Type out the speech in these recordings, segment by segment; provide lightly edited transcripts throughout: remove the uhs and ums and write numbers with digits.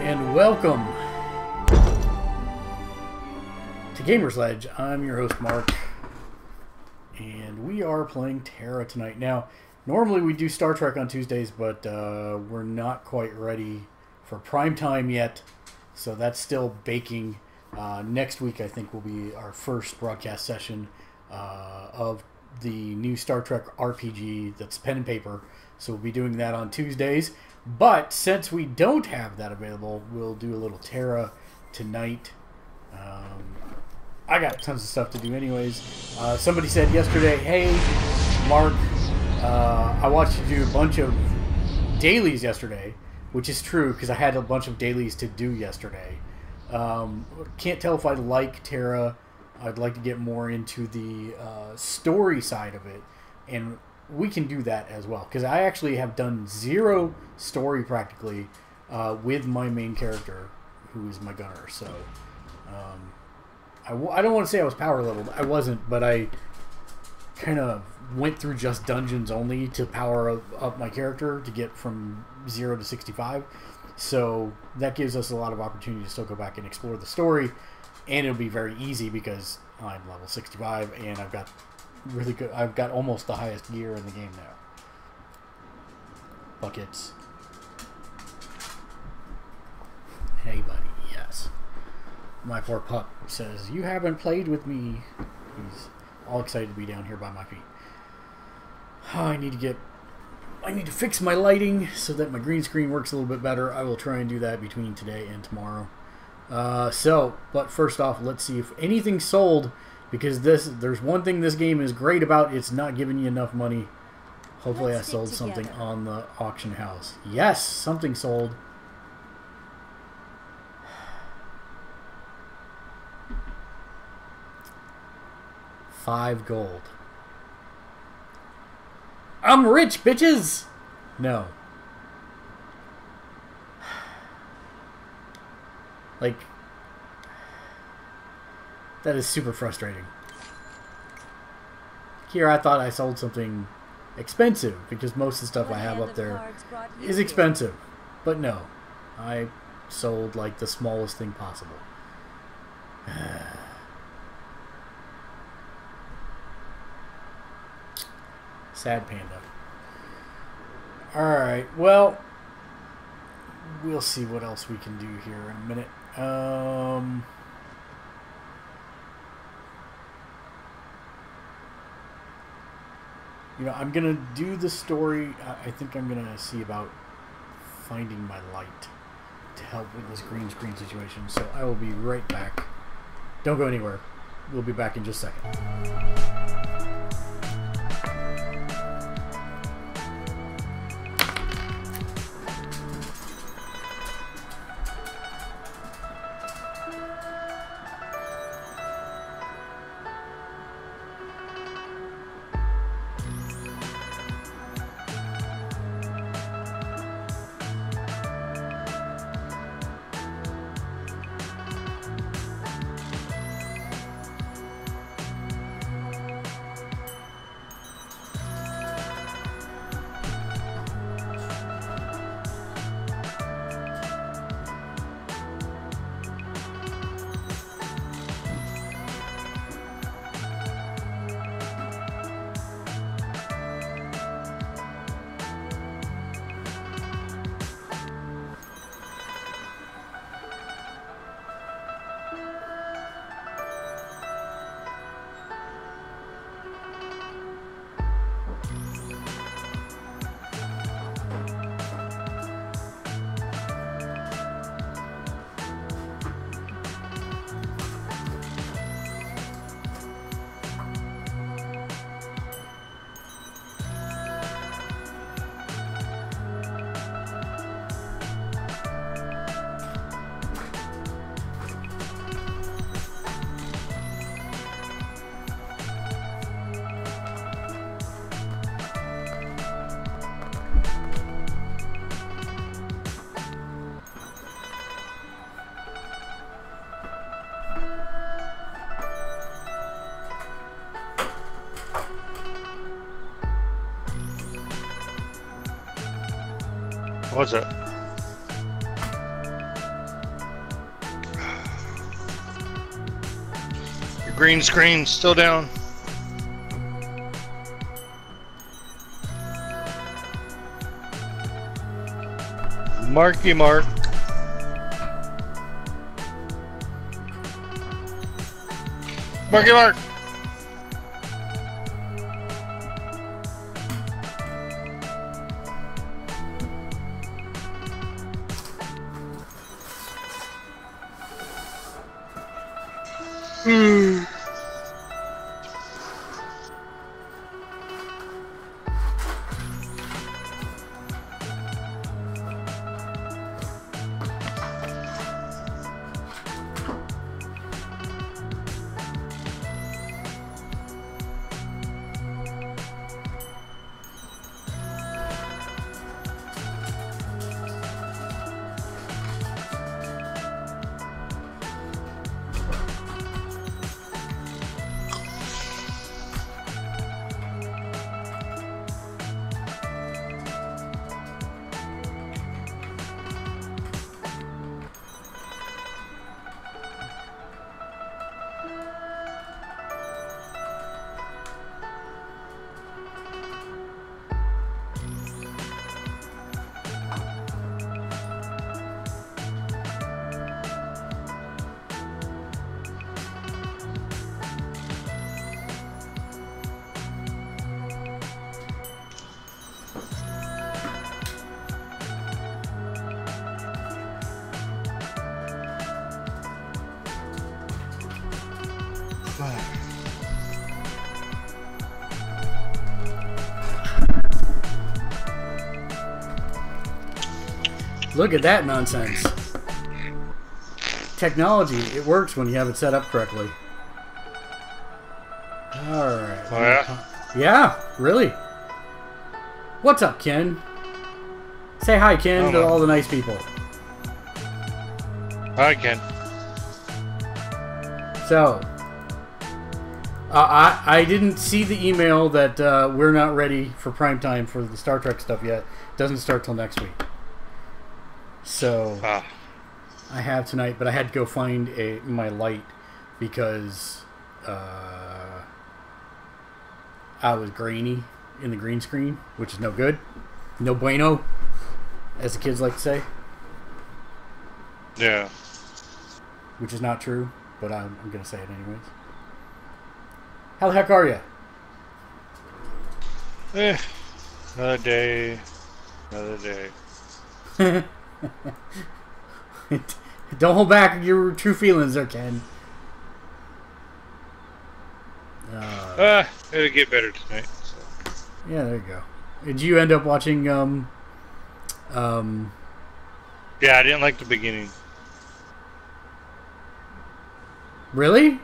and welcome to Gamer's Ledge. I'm your host, Mark, and we are playing Tera tonight. Now, normally we do Star Trek on Tuesdays, but we're not quite ready for prime time yet, so that's still baking. Next week, I think, will be our first broadcast session of the new Star Trek RPG that's pen and paper, so we'll be doing that on Tuesdays. But since we don't have that available, we'll do a little Tera tonight. I got tons of stuff to do anyways. Somebody said yesterday, hey, Mark, I watched you do a bunch of dailies yesterday, which is true because I had a bunch of dailies to do yesterday. Can't tell if I like Tera. I'd like to get more into the story side of it, and we can do that as well, because I actually have done zero story practically with my main character, who is my gunner. So I don't want to say I was power leveled. I wasn't, but I kind of went through just dungeons only to power up my character to get from 0 to 65. So that gives us a lot of opportunity to still go back and explore the story, and it'll be very easy because I'm level 65 and I've got really good. I've got almost the highest gear in the game now. Buckets. Hey, buddy. Yes. My poor pup says, "You haven't played with me." He's all excited to be down here by my feet. I need to fix my lighting so that my green screen works a little bit better. I will try and do that between today and tomorrow. But first off, let's see if anything sold, because there's one thing this game is great about: it's not giving you enough money. Hopefully I sold something on the auction house. Yes, something sold. $5 gold. I'm rich, bitches! No. Like, that is super frustrating. Here I thought I sold something expensive, because most of the stuff I have up there is expensive. But no. I sold like the smallest thing possible. Sad panda. Alright, well, we'll see what else we can do here in a minute. You know, I'm going to do the story. I think I'm going to see about finding my light to help with this green screen situation. So I will be right back. Don't go anywhere. We'll be back in just a second. Was it? green screen still down. Marky Mark. Marky Mark. Look at that nonsense. Technology, it works when you have it set up correctly. Alright. Oh, yeah? Yeah, really. What's up, Ken? Say hi, Ken, to all the nice people. Hi, Ken. So, I didn't see the email that we're not ready for prime time for the Star Trek stuff yet. It doesn't start till next week. So, I have tonight, but I had to go find my light because I was grainy in the green screen, which is no good. No bueno, as the kids like to say. Yeah. Which is not true, but I'm going to say it anyways. How the heck are you? Another day. Another day. Don't hold back your true feelings there, Ken. It'll get better tonight. So. Yeah, there you go. Did you end up watching, Yeah, I didn't like the beginning. Really?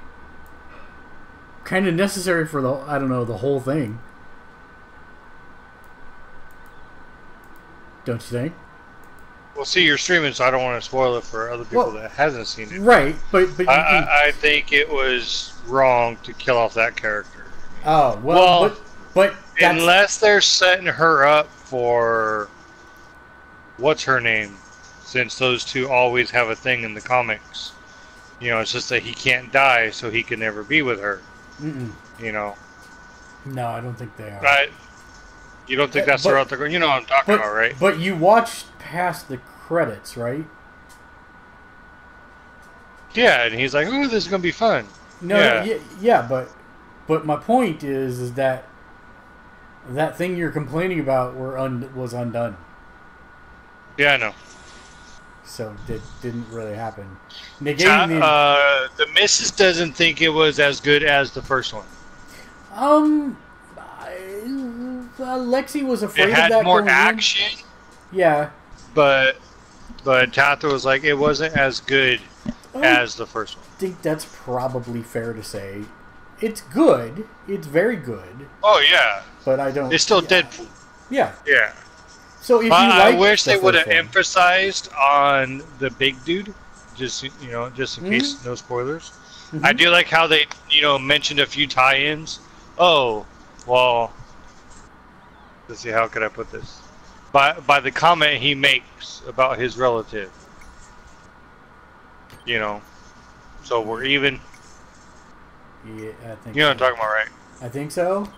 Kind of necessary for the, I don't know, the whole thing. Don't you think? Well, see, you're streaming, so I don't want to spoil it for other people that hasn't seen it. Right, but I think it was wrong to kill off that character. Oh, well but unless they're setting her up for what's her name, since those two always have a thing in the comics. You know, it's just that he can't die, so he can never be with her. You know. No, I don't think they are. Right. You don't think that's the route they're going? You know what I'm talking about, right? But you watched past the credits, right? Yeah, and he's like, "Ooh, this is gonna be fun." No, yeah, but my point is that that thing you're complaining about was undone. Yeah, I know. So it didn't really happen. The missus doesn't think it was as good as the first one. Lexi was afraid it had of that more going action. In. Yeah. But Tatha was like, it wasn't as good as the first one. I think that's probably fair to say. It's good. It's very good. Oh, yeah. But I don't... It's still Deadpool. Yeah. Yeah. So if you I wish they would have emphasized on the big dude, just just in case, no spoilers. I do like how they mentioned a few tie-ins. Oh, well, let's see, how could I put this? By the comment he makes about his relative. So we're even. Yeah, I think. You know so. what I'm talking about, right? I think so.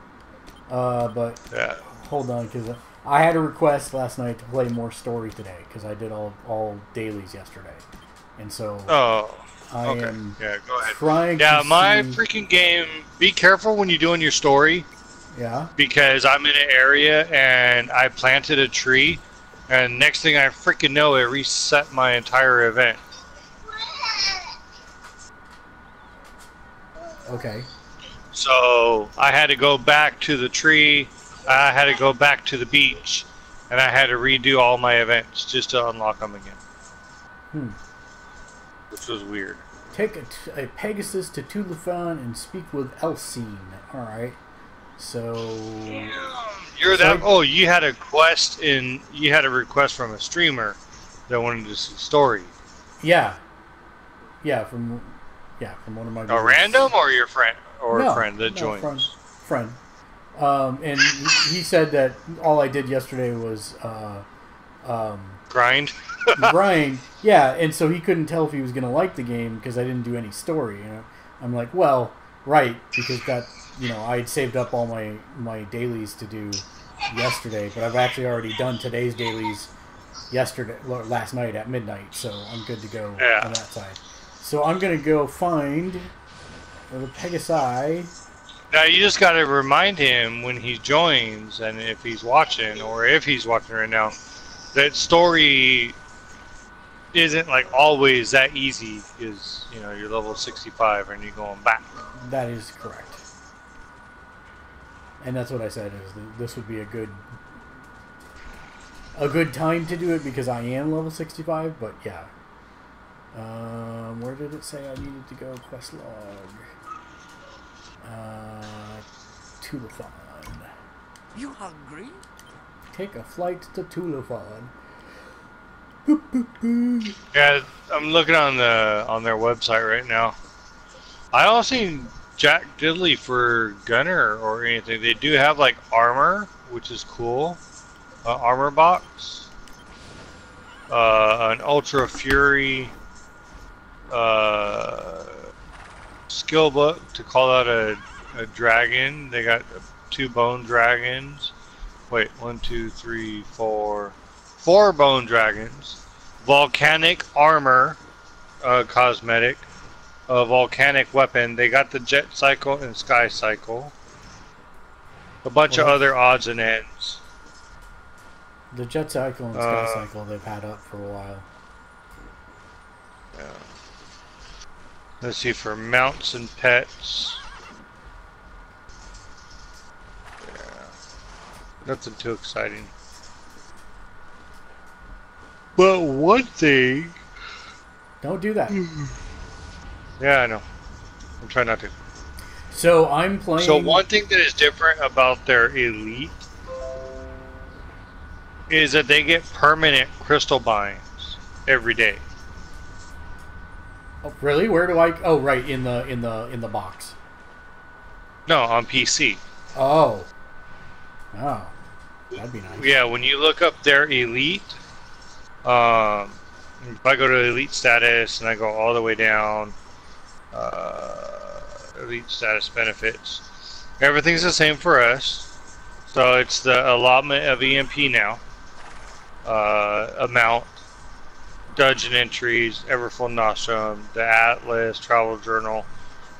But Yeah. hold on, because I had a request last night to play more story today because I did all dailies yesterday, and so I am go ahead. trying. Yeah, to my see... freaking game. Be careful when you're doing your story. Yeah. Because I'm in an area and I planted a tree, and next thing I freaking know, it reset my entire event. Okay. So I had to go back to the tree, I had to go back to the beach, and I had to redo all my events just to unlock them again. Which was weird. Take a Pegasus to Tulifan and speak with Elsine. Alright. So... You're that... Oh, you had a quest in... You had a request from a streamer that wanted to see story. Yeah. Yeah, from one of my... A random or your friend? Or no, a friend that joins? Friend. And he said that all I did yesterday was... grind? Grind. Yeah, and so he couldn't tell if he was going to like the game because I didn't do any story, you know? I'm like, well, right, because that... You know, I had saved up all my dailies to do yesterday, but I've actually already done today's dailies last night at midnight, so I'm good to go on that side. So I'm going to go find the Pegasi. Now you just got to remind him when he joins, and if he's watching, or if he's watching right now, that story isn't like always that easy because, you know, you're level 65 and you're going back. That is correct. And that's what I said, is this would be a good time to do it because I am level 65, but yeah. Where did it say I needed to go? Quest log. Tulifan. You hungry? Take a flight to Tulifan. Yeah, I'm looking on their website right now. I don't see Jack Diddley for Gunner or anything. They do have like armor, which is cool. Armor box. An Ultra Fury skill book to call out a dragon. They got 2 bone dragons. Wait, 1, 2, 3, 4. 4 bone dragons. Volcanic armor cosmetic. A volcanic weapon. They got the jet cycle and sky cycle. A bunch of other odds and ends. The jet cycle and sky cycle they've had up for a while. Yeah. Let's see, for mounts and pets. Yeah. Nothing too exciting. But one thing... Don't do that. Yeah, I know. I'm trying not to. So I'm playing... So one thing that is different about their elite is that they get permanent crystal binds every day. Oh, really? Where do I... Oh, right, in the box. No, on PC. Oh. Oh. That'd be nice. Yeah, when you look up their elite, if I go to elite status and I go all the way down, elite status benefits, everything's the same for us. So it's the allotment of EMP now, amount, dungeon entries, Everfull Nostrum, the Atlas, Travel Journal,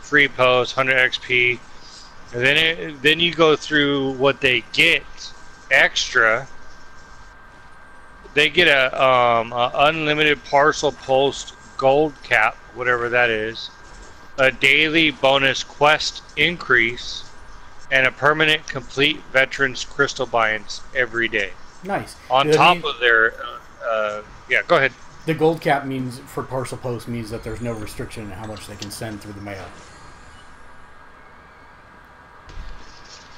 free post, 100 XP, and then you go through what they get extra. They get a unlimited parcel post gold cap, whatever that is, a daily bonus quest increase, and a permanent complete veterans crystal binds every day. Nice. On top of their, yeah, go ahead. The gold cap means, for parcel post, means that there's no restriction in how much they can send through the mail.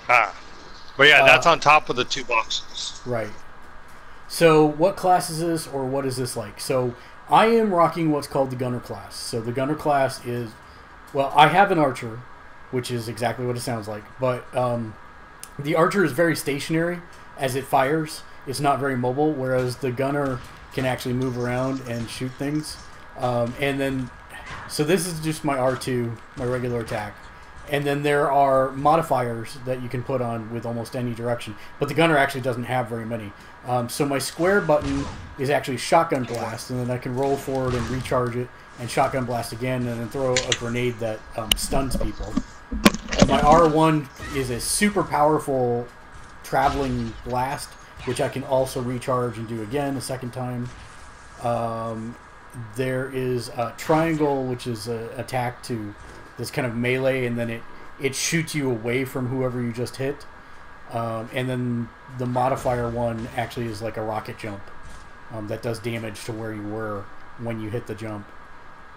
But yeah, that's on top of the 2 boxes. Right. So what class is this, or what is this like? So I am rocking what's called the Gunner class. So the Gunner class is, well, I have an Archer, which is exactly what it sounds like. But the Archer is very stationary as it fires. It's not very mobile, whereas the Gunner can actually move around and shoot things. And then, so this is just my R2, my regular attack. And then there are modifiers that you can put on with almost any direction. But the gunner actually doesn't have very many. So my square button is actually shotgun blast, and then I can roll forward and recharge it, and shotgun blast again, and then throw a grenade that stuns people. My R1 is a super powerful traveling blast, which I can also recharge and do again a second time. There is a triangle, which is an attack to this kind of melee, and then it shoots you away from whoever you just hit. And then the modifier one actually is like a rocket jump that does damage to where you were when you hit the jump.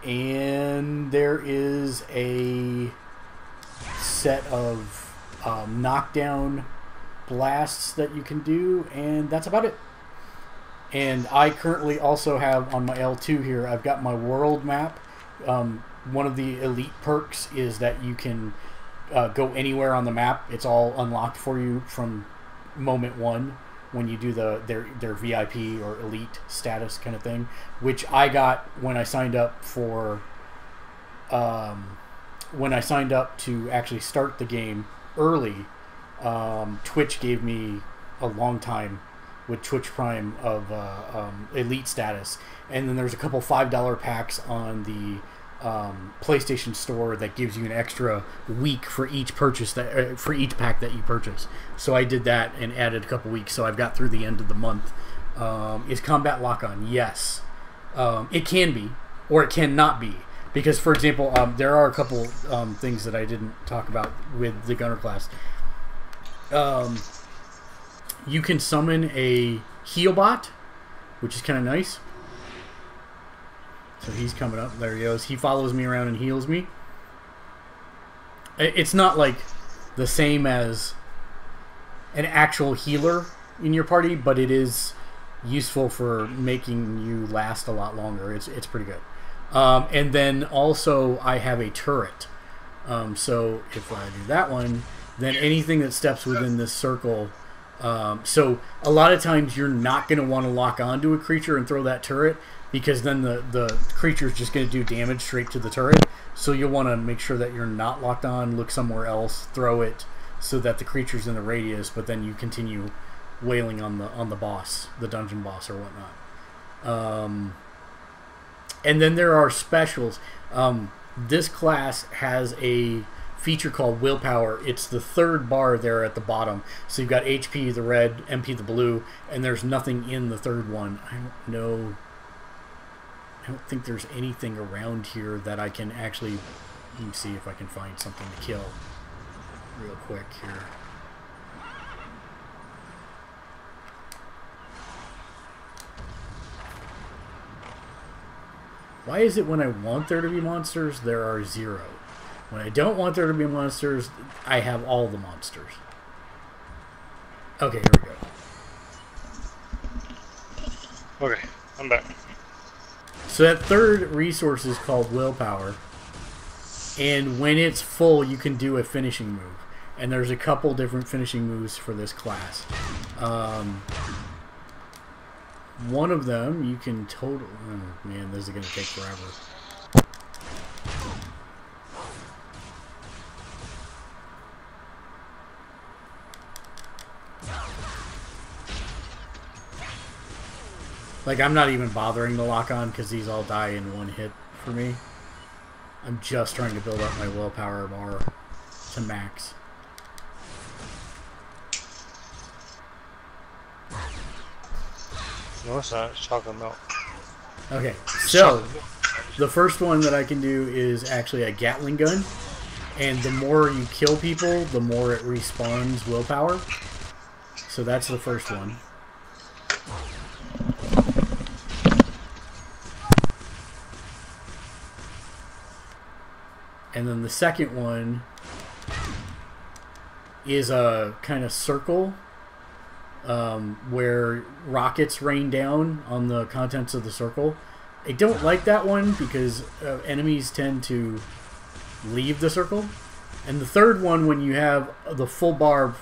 And there is a set of knockdown blasts that you can do, and that's about it. And I currently also have on my L2 here, I've got my world map. One of the elite perks is that you can go anywhere on the map. It's all unlocked for you from moment one when you do their VIP or elite status kind of thing, which I got when I signed up for when I signed up to actually start the game early. Twitch gave me a long time with Twitch Prime of elite status, and then there's a couple $5 packs on the PlayStation Store that gives you an extra week for each purchase for each pack that you purchase. So I did that and added a couple weeks, so I've got through the end of the month. Is combat lock-on? Yes. It can be, or it cannot be, because, for example, there are a couple things that I didn't talk about with the gunner class. You can summon a heal bot, which is kind of nice. So he's coming up. There he goes. He follows me around and heals me. It's not like the same as an actual healer in your party, but it is useful for making you last a lot longer. It's pretty good. And then also I have a turret. So if I do that one, then anything that steps within this circle. So a lot of times you're not going to want to lock onto a creature and throw that turret, because then the creature's just going to do damage straight to the turret. So you'll want to make sure that you're not locked on, look somewhere else, throw it, so that the creature's in the radius, but then you continue wailing on the boss, the dungeon boss or whatnot. And then there are specials. This class has a feature called willpower. It's the third bar there at the bottom. So you've got HP, the red, MP, the blue, and there's nothing in the third one. I don't know. I don't think there's anything around here that I can actually... Let me see if I can find something to kill real quick here. Why is it when I want there to be monsters, there are 0? When I don't want there to be monsters, I have all the monsters. Okay, here we go. Okay, I'm back. So that third resource is called willpower, and when it's full, you can do a finishing move. And there's a couple different finishing moves for this class. One of them you can oh man, this is going to take forever. Like, I'm not even bothering to lock on because these all die in one hit for me. I'm just trying to build up my willpower bar to max. No, it's not. It's chocolate milk. Okay, so the first one that I can do is actually a Gatling gun. And the more you kill people, the more it respawns willpower. So that's the first one. And then the second one is a kind of circle where rockets rain down on the contents of the circle. I don't like that one because enemies tend to leave the circle. And the third one, when you have the full willpower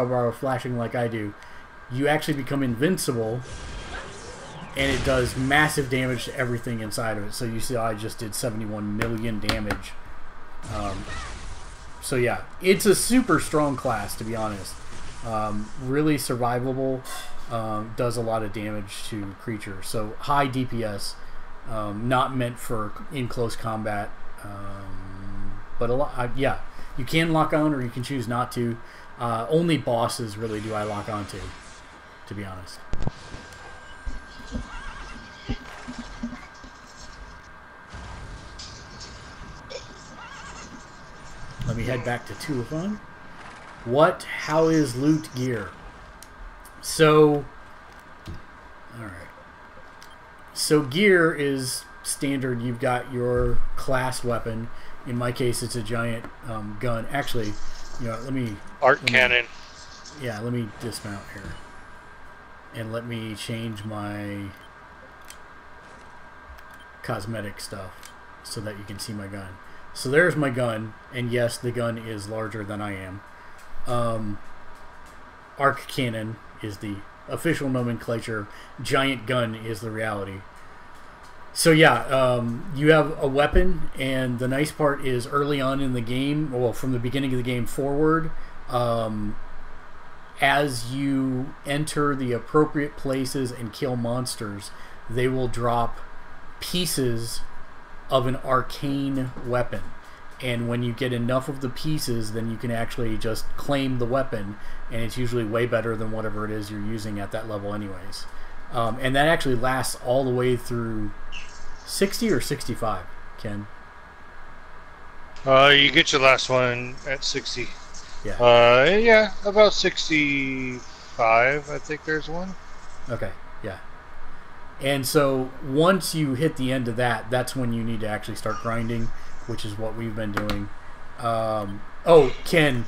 bar flashing like I do, you actually become invincible, and it does massive damage to everything inside of it. So you see I just did 71 million damage So yeah, it's a super strong class, to be honest. Really survivable. Does a lot of damage to creatures. So high DPS, not meant for in close combat. But a lot, yeah, you can lock on or you can choose not to. Only bosses really do I lock on to be honest. Let me head back to Tulafon. How is loot gear? So, alright. So gear is standard. You've got your class weapon. In my case, it's a giant gun. Actually, you know, let me cannon. Yeah, let me dismount here, and let me change my cosmetic stuff so that you can see my gun. So there's my gun, and yes, the gun is larger than I am. Arc cannon is the official nomenclature. Giant gun is the reality. So yeah, you have a weapon, and the nice part is early on in the game, well, from the beginning of the game forward, as you enter the appropriate places and kill monsters, they will drop pieces of an arcane weapon. And when you get enough of the pieces, then you can actually just claim the weapon, and it's usually way better than whatever it is you're using at that level anyways. And that actually lasts all the way through 60 or 65, Ken? You get your last one at 60. Yeah. Yeah, about 65, I think there's one. Okay, yeah. And so once you hit the end of that, that's when you need to actually start grinding, which is what we've been doing. Oh, Ken,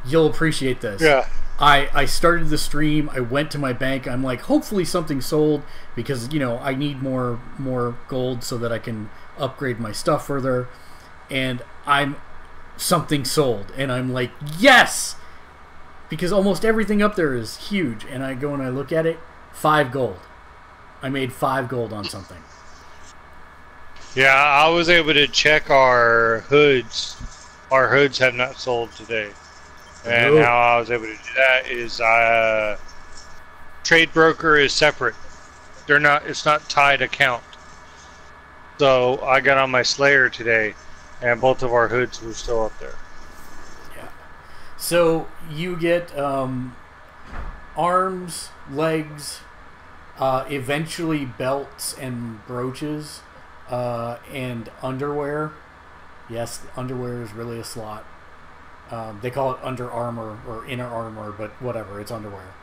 you'll appreciate this. Yeah. I started the stream. I went to my bank. I'm like, hopefully something sold, because, you know, I need more gold so that I can upgrade my stuff further. And something sold, and I'm like, yes, because almost everything up there is huge. And I go and I look at it, 5 gold. I made 5 gold on something. Yeah, I was able to check our hoods. Our hoods have not sold today. And how I was able to do that is trade broker is separate. They're not. It's not tied account. So I got on my Slayer today, and both of our hoods were still up there. Yeah. So you get arms, legs, eventually belts and brooches, and underwear. Yes, underwear is really a slot. They call it under armor or inner armor, but whatever, it's underwear.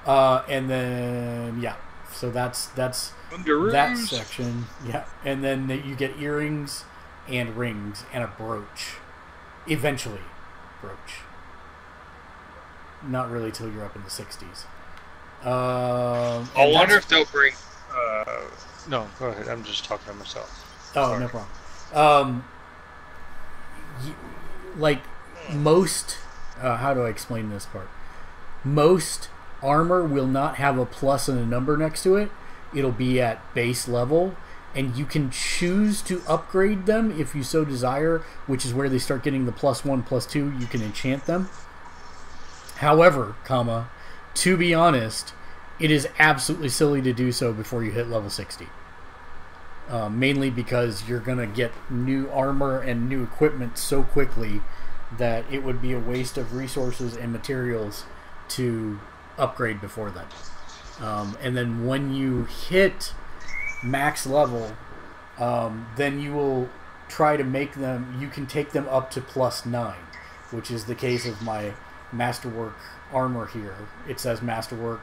And then yeah, so that's that section. Yeah, and then you get earrings and rings and a brooch. Eventually, brooch. Not really till you're up in the 60s. I wonder if they'll bring. No, go ahead. I'm just talking to myself. Oh, sorry. No problem. Like most, how do I explain this part? Most armor will not have a plus and a number next to it. It'll be at base level, and you can choose to upgrade them if you so desire, which is where they start getting the +1, +2. You can enchant them. However, to be honest, it is absolutely silly to do so before you hit level 60. Mainly because you're going to get new armor and new equipment so quickly that it would be a waste of resources and materials to upgrade before then. And then when you hit max level, then you will try to make them, you can take them up to +9, which is the case of my Masterwork armor here. It says Masterwork.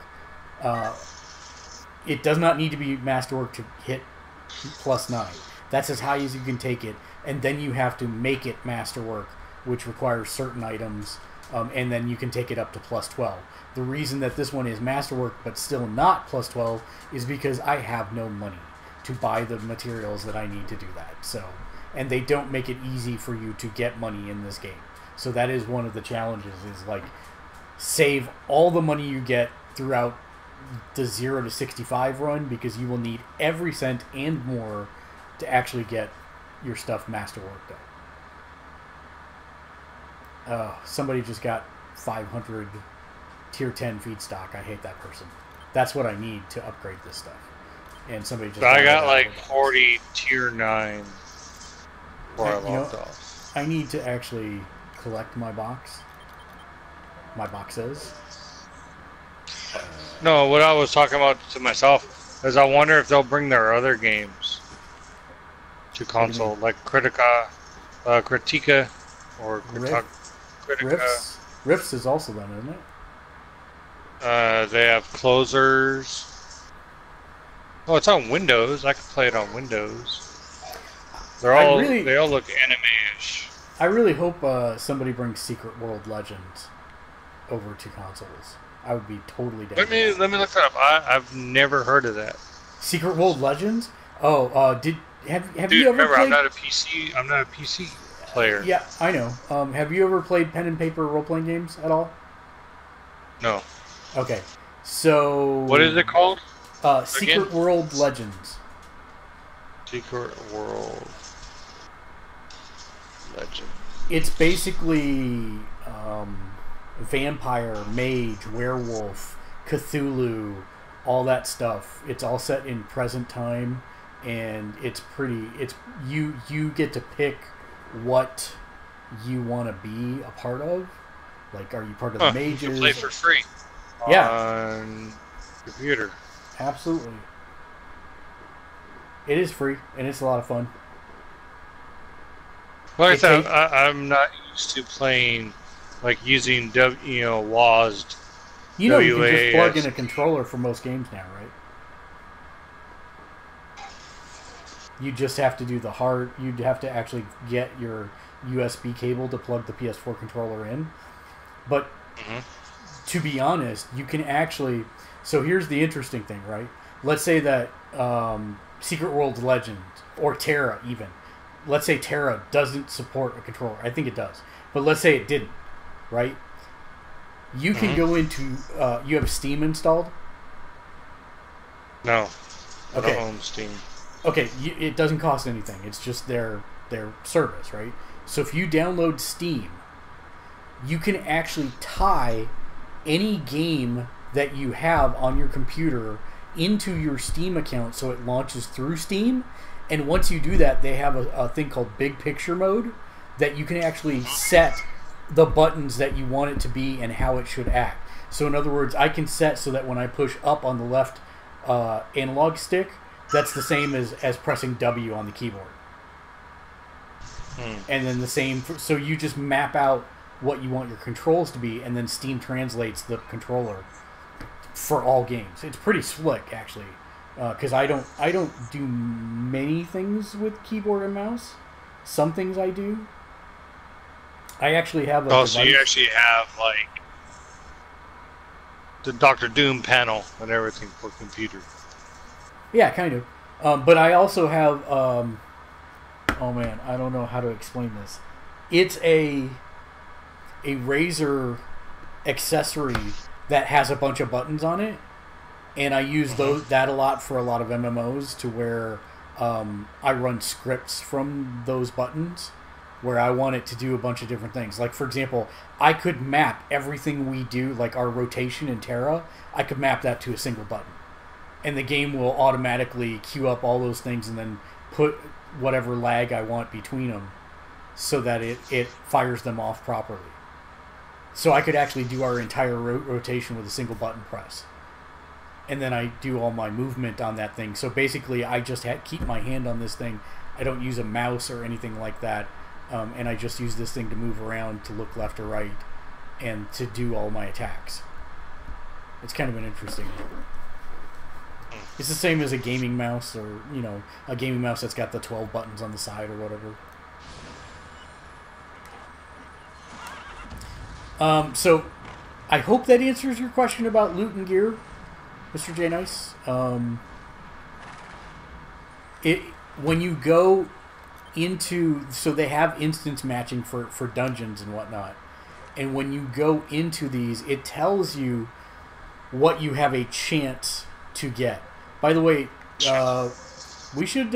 It does not need to be Masterwork to hit +9. That's as high as you can take it, and then you have to make it Masterwork, which requires certain items, and then you can take it up to +12. The reason that this one is Masterwork but still not +12 is because I have no money to buy the materials that I need to do that. So, and they don't make it easy for you to get money in this game. So that is one of the challenges, is like save all the money you get throughout the 0 to 65 run, because you will need every cent and more to actually get your stuff Masterworked up. Somebody just got 500 tier 10 feedstock. I hate that person. That's what I need to upgrade this stuff. And somebody just... So I got like 40 tier 9 before I logged off. I need to actually collect my box. My boxes. No, what I was talking about to myself is I wonder if they'll bring their other games to console, like Critica, or Critica. Rifts is also done, isn't it? They have Closers. Oh, it's on Windows. I can play it on Windows. They all look anime-ish. I really hope somebody brings Secret World Legends over to consoles. I would be totally down. Let me look that up. I've never heard of that. Secret World Legends? Oh, have Dude, you ever remember, played? I'm not a PC player. Yeah, I know. Have you ever played pen and paper role playing games at all? No. Okay, so what is it called? Secret World Legends. Secret World Legends. It's basically vampire, mage, werewolf, Cthulhu, all that stuff. It's all set in present time, and it's pretty. It's you get to pick what you want to be a part of. Like, are you part of the mages? You can play for free. Yeah. On computer. Absolutely. It is free, and it's a lot of fun. Like I said, I'm not used to playing, like, using WASD. You know, you can just plug in a controller for most games now, right? You just have to do the hard... You'd have to actually get your USB cable to plug the PS4 controller in. But, to be honest, you can actually... So here's the interesting thing, right? Let's say that Secret World Legends, or Tera even, let's say Tera doesn't support a controller. I think it does. But let's say it didn't, right? You can go into... you have Steam installed? No. I Okay. don't own Steam. Okay, it doesn't cost anything. It's just their service, right? So if you download Steam, you can actually tie any game that you have on your computer into your Steam account so it launches through Steam. And once you do that, they have a thing called Big Picture Mode that you can actually set the buttons that you want it to be and how it should act. So in other words, I can set so that when I push up on the left analog stick, that's the same as pressing W on the keyboard. And then the same, so you just map out what you want your controls to be, and then Steam translates the controller for all games. It's pretty slick, actually, because I don't do many things with keyboard and mouse. Some things I do. I actually have a device. So you actually have, like, the Dr. Doom panel and everything for computer. Yeah, kind of. But I also have, oh man, I don't know how to explain this. It's a Razer accessory that has a bunch of buttons on it, and I use that a lot for a lot of MMOs, to where I run scripts from those buttons where I want it to do a bunch of different things. Like, for example, I could map everything we do, like our rotation in Tera, I could map that to a single button. And the game will automatically queue up all those things and then put whatever lag I want between them so that it fires them off properly. So I could actually do our entire rotation with a single button press. And then I do all my movement on that thing. So basically, I just keep my hand on this thing. I don't use a mouse or anything like that. And I just use this thing to move around, to look left or right, and to do all my attacks. It's kind of an interesting... It's the same as a gaming mouse, or, a gaming mouse that's got the 12 buttons on the side or whatever. So, I hope that answers your question about loot and gear, Mr. J Nice. When you go into... So they have instance matching for dungeons and whatnot. And when you go into these, it tells you what you have a chance to get. By the way, we should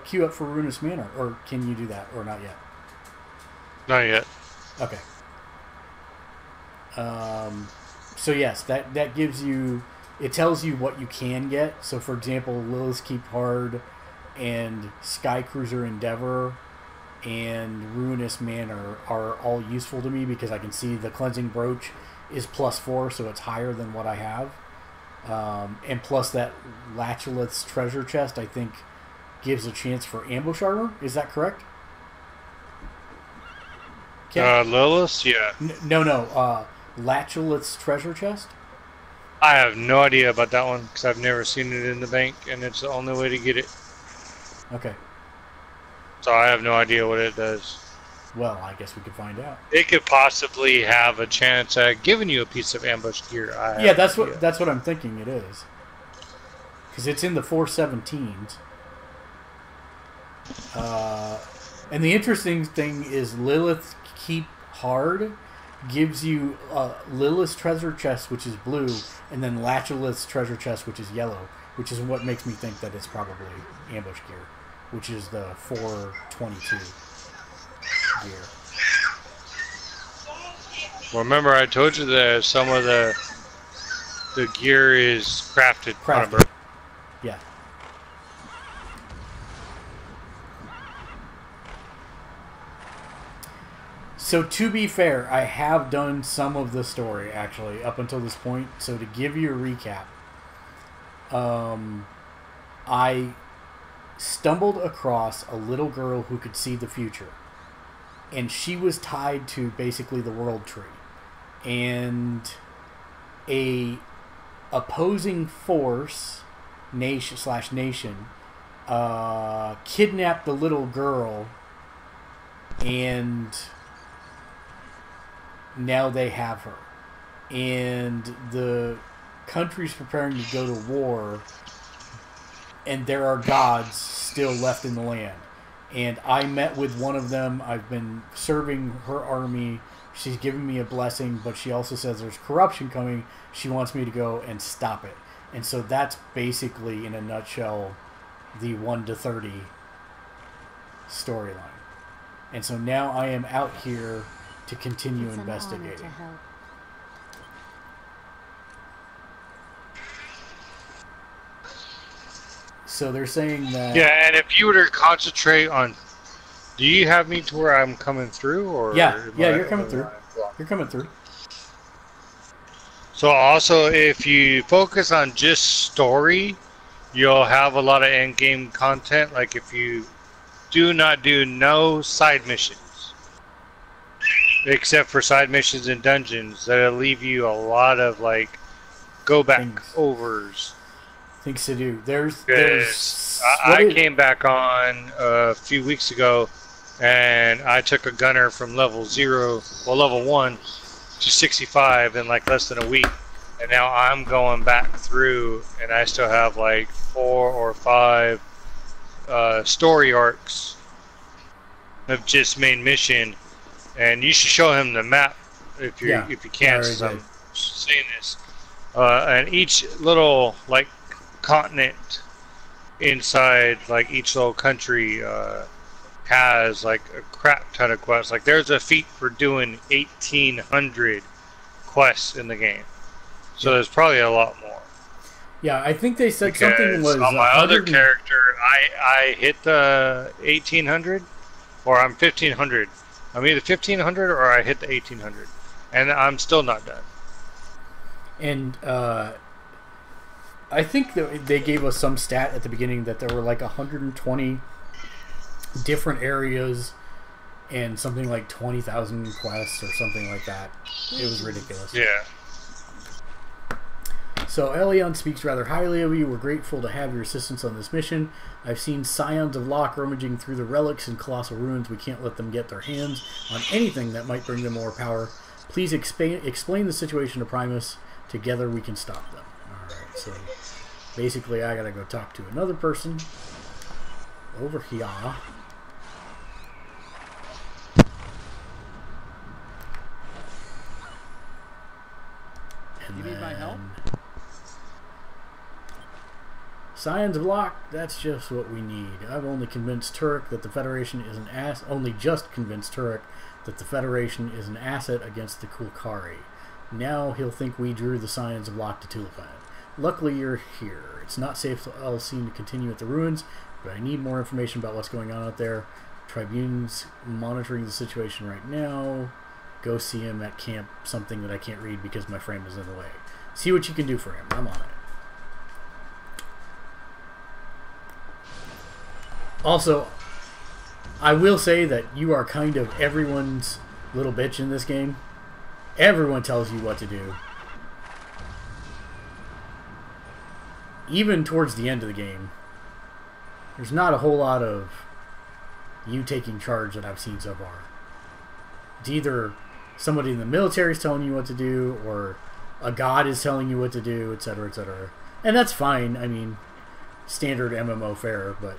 queue up for Ruinous Manor, or can you do that, or not yet? Not yet. Okay. So yes, that gives you. It tells you what you can get. So for example, Lilith's Keep Hard and Sky Cruiser Endeavor and Ruinous Manor are all useful to me because I can see the Cleansing Brooch is +4, so it's higher than what I have. And plus that Latchlith's treasure chest, I think, gives a chance for ambush armor. Is that correct? Lilith? Yeah. No. Latchlith's treasure chest? I have no idea about that one because I've never seen it in the bank, and it's the only way to get it. Okay. So I have no idea what it does. Well, I guess we could find out. It could possibly have a chance at giving you a piece of ambush gear. Yeah, that's what I'm thinking it is. Because it's in the 417s. And the interesting thing is Lilith Keep Hard gives you Lilith's treasure chest, which is blue, and then Latchlith's treasure chest, which is yellow, which is what makes me think that it's probably ambush gear, which is the 422 gear. Well, remember I told you that some of the gear is crafted. Yeah. So to be fair, I have done some of the story actually up until this point. So to give you a recap, I stumbled across a little girl who could see the future, and she was tied to basically the world tree, and a opposing force nation kidnapped the little girl, and now they have her, and the country's preparing to go to war, and there are gods still left in the land. And I met with one of them. I've been serving her army. She's given me a blessing, but she also says there's corruption coming. She wants me to go and stop it. And so that's basically, in a nutshell, the 1 to 30 storyline. And so now I am out here to continue investigating. So they're saying that... Yeah, and if you were to concentrate on... Do you have me to where I'm coming through? Or yeah, you're coming through. You're coming through. So also, if you focus on just story, you'll have a lot of endgame content. Like if you do not do no side missions, except for side missions and dungeons, that'll leave you a lot of like go back overs. Things to do. I came back on a few weeks ago, and I took a gunner from level 1 to 65 in like less than a week, and now I'm going back through, and I still have like 4 or 5 story arcs of just main mission, and you should show him the map if you can. So I'm saying this, and each little like continent inside like each little country has like a crap ton of quests. Like there's a feat for doing 1,800 quests in the game, so there's probably a lot more. Yeah, I think they said something was on my other character. I hit the 1,800, or I'm 1,500. I'm either 1,500 or I hit the 1,800, and I'm still not done. And I think that they gave us some stat at the beginning that there were like 120 different areas and something like 20,000 quests or something like that. It was ridiculous. Yeah. So Elion speaks rather highly of you. We're grateful to have your assistance on this mission. I've seen Scions of Locke rummaging through the relics and colossal ruins. We can't let them get their hands on anything that might bring them more power. Please explain the situation to Primus. Together we can stop them. Alright, so basically I gotta go talk to another person over here. And you need my help? Scions of Locke, that's just what we need. I've only convinced Turek that the Federation is an asset against the Kulkari. Now he'll think we drew the signs of Loch Tulifan. Luckily you're here. It's not safe for Elsine to continue at the ruins, but I need more information about what's going on out there. Tribune's monitoring the situation right now. Go see him at camp, something that I can't read because my frame is in the way. See what you can do for him. I'm on it. Also, I will say that you are kind of everyone's little bitch in this game. Everyone tells you what to do. Even towards the end of the game, there's not a whole lot of you taking charge that I've seen so far. It's either somebody in the military is telling you what to do, or a god is telling you what to do, etc., etc. And that's fine. I mean, standard MMO fare, but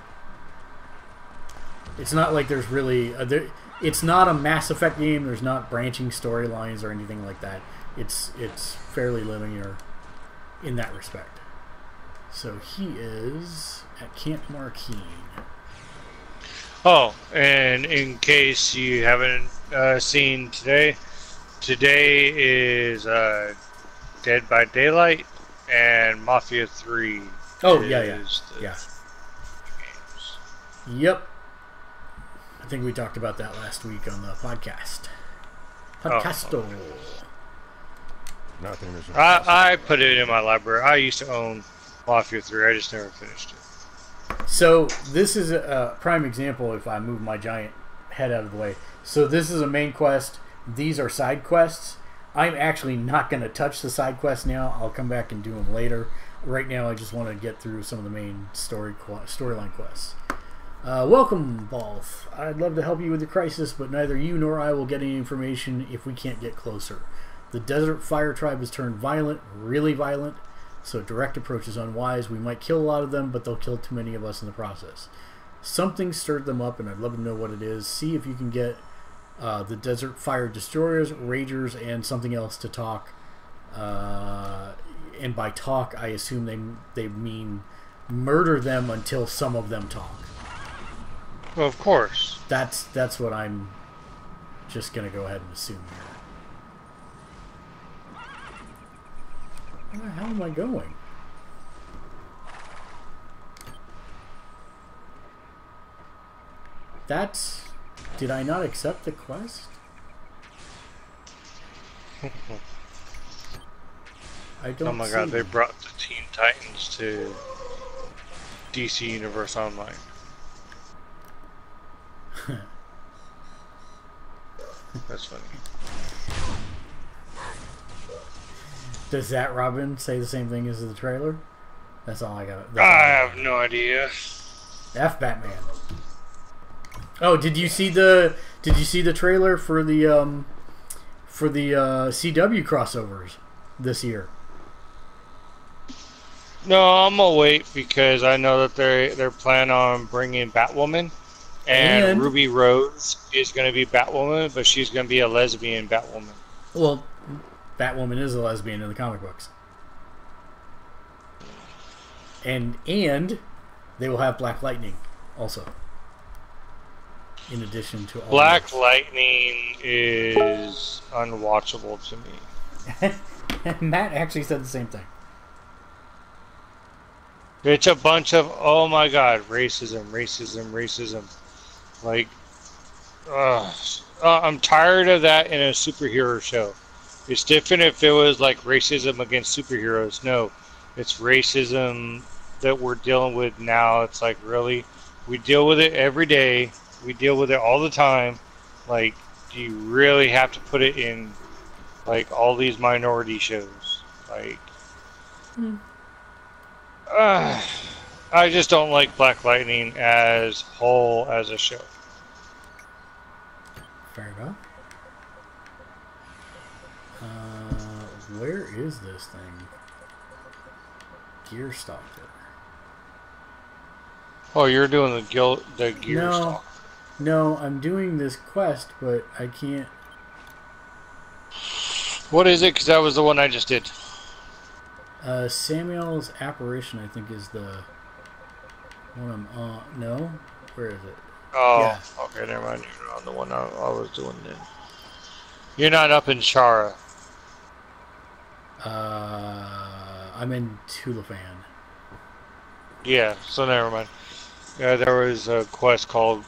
it's not like there's really it's not a Mass Effect game. There's not branching storylines or anything like that. It's fairly linear in that respect. So he is at Camp Marquine. Oh, and in case you haven't seen today is Dead by Daylight and Mafia 3. Oh, yeah. Yep. I think we talked about that last week on the podcast. Podcasto. Oh, okay. I put it in my library. I used to own Mafia 3. I just never finished it. So this is a prime example if I move my giant head out of the way. So this is a main quest. These are side quests. I'm actually not going to touch the side quests now. I'll come back and do them later. Right now I just want to get through some of the main storyline quests. Welcome, Balth. I'd love to help you with the crisis, but neither you nor I will get any information if we can't get closer. The Desert Fire Tribe has turned violent, really violent, so direct approach is unwise. We might kill a lot of them, but they'll kill too many of us in the process. Something stirred them up, and I'd love to know what it is. See if you can get the Desert Fire Destroyers, Ragers, and something else to talk. And by talk, I assume they mean murder them until some of them talk. Well, of course. That's what I'm just going to go ahead and assume here. Where the hell am I going? That's... Did I not accept the quest? I don't. Oh my god, they brought the Teen Titans to DC Universe Online. That's funny. Does that Robin say the same thing as the trailer? That's all I got. I have no idea. F Batman. Oh, did you see the trailer for the CW crossovers this year? No, I'm gonna wait because I know that they're planning on bringing Batwoman, and Ruby Rose is gonna be Batwoman, but she's gonna be a lesbian Batwoman. Well, Batwoman is a lesbian in the comic books, and they will have Black Lightning also. In addition to all Black Lightning is unwatchable to me. Matt actually said the same thing. It's a bunch of, oh my god, racism. Like, I'm tired of that in a superhero show. It's different if it was like racism against superheroes. No, it's racism that we're dealing with now. It's like, really? We deal with it every day. We deal with it all the time. Like, do you really have to put it in, like, all these minority shows? Like, I just don't like Black Lightning as whole as a show. Fair enough. Where is this thing? Gear Stalker. Oh, you're doing the Gear Stalker. No, I'm doing this quest, but I can't. What is it? Because that was the one I just did. Samuel's Apparition, I think, is the one I'm on. No? Where is it? Oh, yeah. Okay, never mind. You're on the one I was doing then. You're not up in Shara. I'm in Tulifan. Yeah, so never mind. Yeah, there was a quest called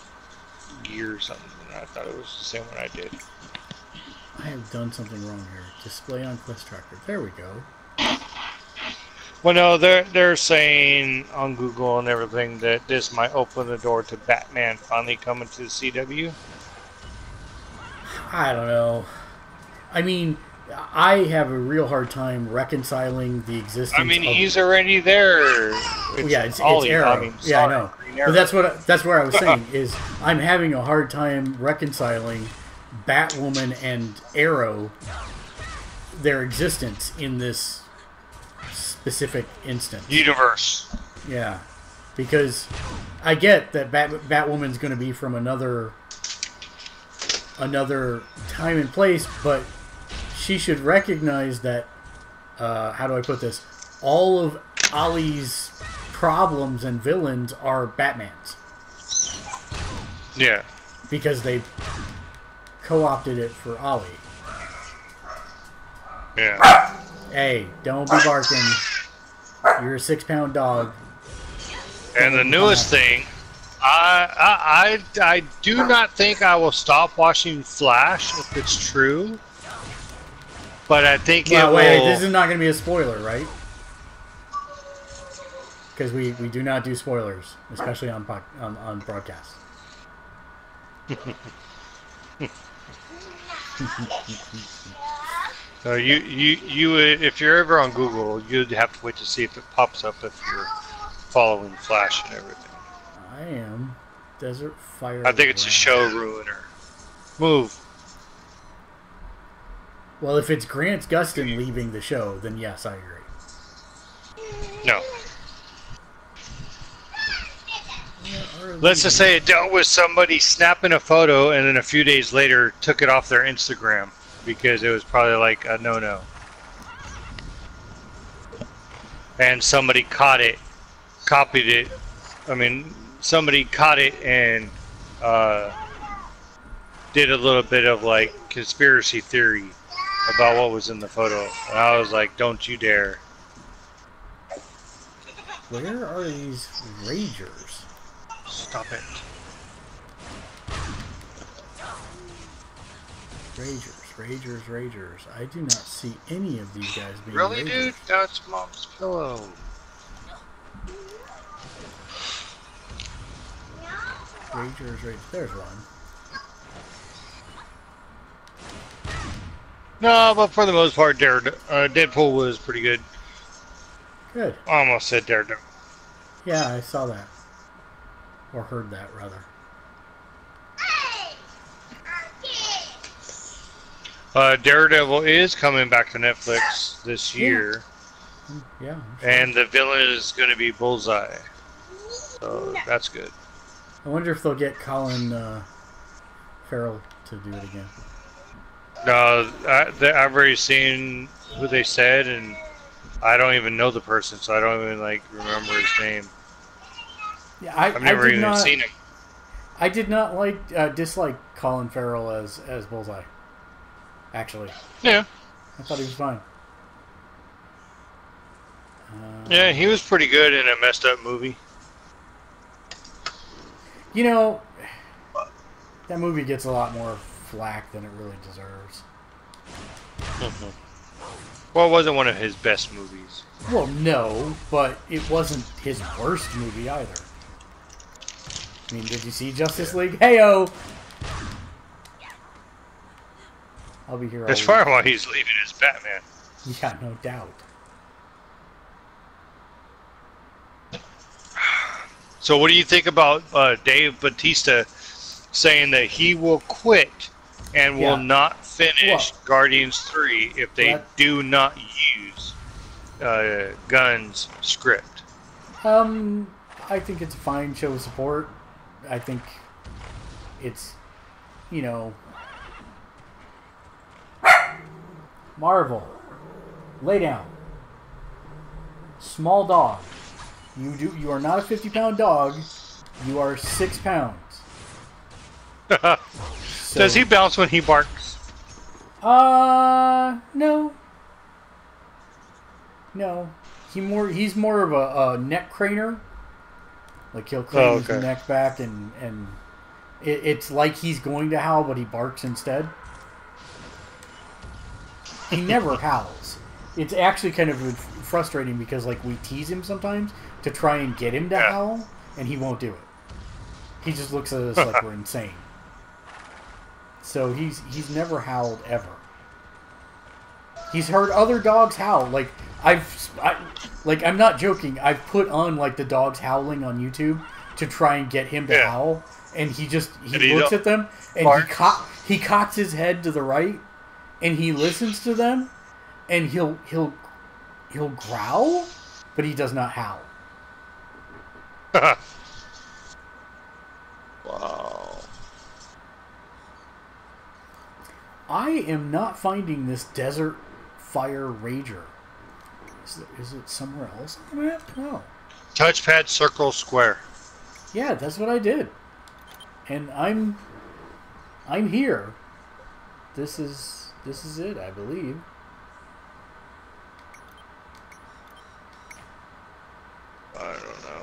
Gear or something. I thought it was the same one I did. I have done something wrong here. Display on quest tracker. There we go. Well, no, they're saying on Google and everything that this might open the door to Batman finally coming to the CW. I don't know. I mean, I have a real hard time reconciling the existence. I mean, he's already there. It's Arrow. I mean, yeah, I know. But that's what I was saying is I'm having a hard time reconciling Batwoman and Arrow, their existence in this specific instance. Universe. Yeah, because I get that Batwoman's going to be from another time and place, but she should recognize that. How do I put this? All of Ollie's problems and villains are Batman's. Yeah. Because they co-opted it for Ollie. Yeah. Hey, don't be barking. You're a 6-pound dog. And the newest thing, I do not think I will stop watching Flash if it's true. But I think it will... Wait, this is not going to be a spoiler, right? Because we do not do spoilers, especially on broadcast. So you if you're ever on Google, you'd have to wait to see if it pops up if you're following Flash and everything. I am. Desert Fire. I think it's a show ruiner. Move. Well, if it's Grant Gustin leaving the show, then yes, I agree. No. Let's just say it dealt with somebody snapping a photo and then a few days later took it off their Instagram because it was probably like a no-no. And somebody caught it, copied it. I mean, somebody caught it and did a little bit of like conspiracy theory about what was in the photo. And I was like, don't you dare. Where are these Ragers? Stop it. Ragers. I do not see any of these guys being Really, Ragers. dude? That's Mom's pillow. Ragers. There's one. No, but for the most part, Deadpool was pretty good. Good. I almost said Daredevil. Yeah, I saw that. Or heard that, rather. Daredevil is coming back to Netflix this year. Yeah. And the villain is going to be Bullseye. So that's good. I wonder if they'll get Colin Farrell to do it again. No, I've already seen who they said, and I don't even know the person, so I don't even remember his name. Yeah, I've never even seen him. I did not dislike Colin Farrell as Bullseye. Actually. Yeah. I thought he was fine. Yeah, he was pretty good in a messed up movie. You know, that movie gets a lot more flack than it really deserves. Well, it wasn't one of his best movies. Well, no, but it wasn't his worst movie either. I mean, did you see Justice League? Heyo! I'll be here all As far as why he's leaving as Batman. Yeah, no doubt. So what do you think about Dave Bautista saying that he will quit and will not finish Guardians 3 if they do not use Gunn's script? I think it's a fine show of support. I think it's, Marvel, lay down. Small dog. You are not a 50-pound dog. You are 6 pounds. So, does he bounce when he barks? No. No. He's more of a neck craner. Like he'll crane his neck back and it's like he's going to howl, but he barks instead. He never howls. It's actually kind of frustrating because like we tease him sometimes to try and get him to howl, and he won't do it. He just looks at us like we're insane. So he's never howled ever. He's heard other dogs howl. Like I'm not joking. I've put on like the dogs howling on YouTube to try and get him to howl, and he looks at them and he cocks his head to the right, and he listens to them, and he'll growl, but he does not howl. Wow. I am not finding this desert fire rager. Is it somewhere else on the map? No. Touchpad, circle, square. Yeah, that's what I did. And I'm here. This is it, I believe. I don't know.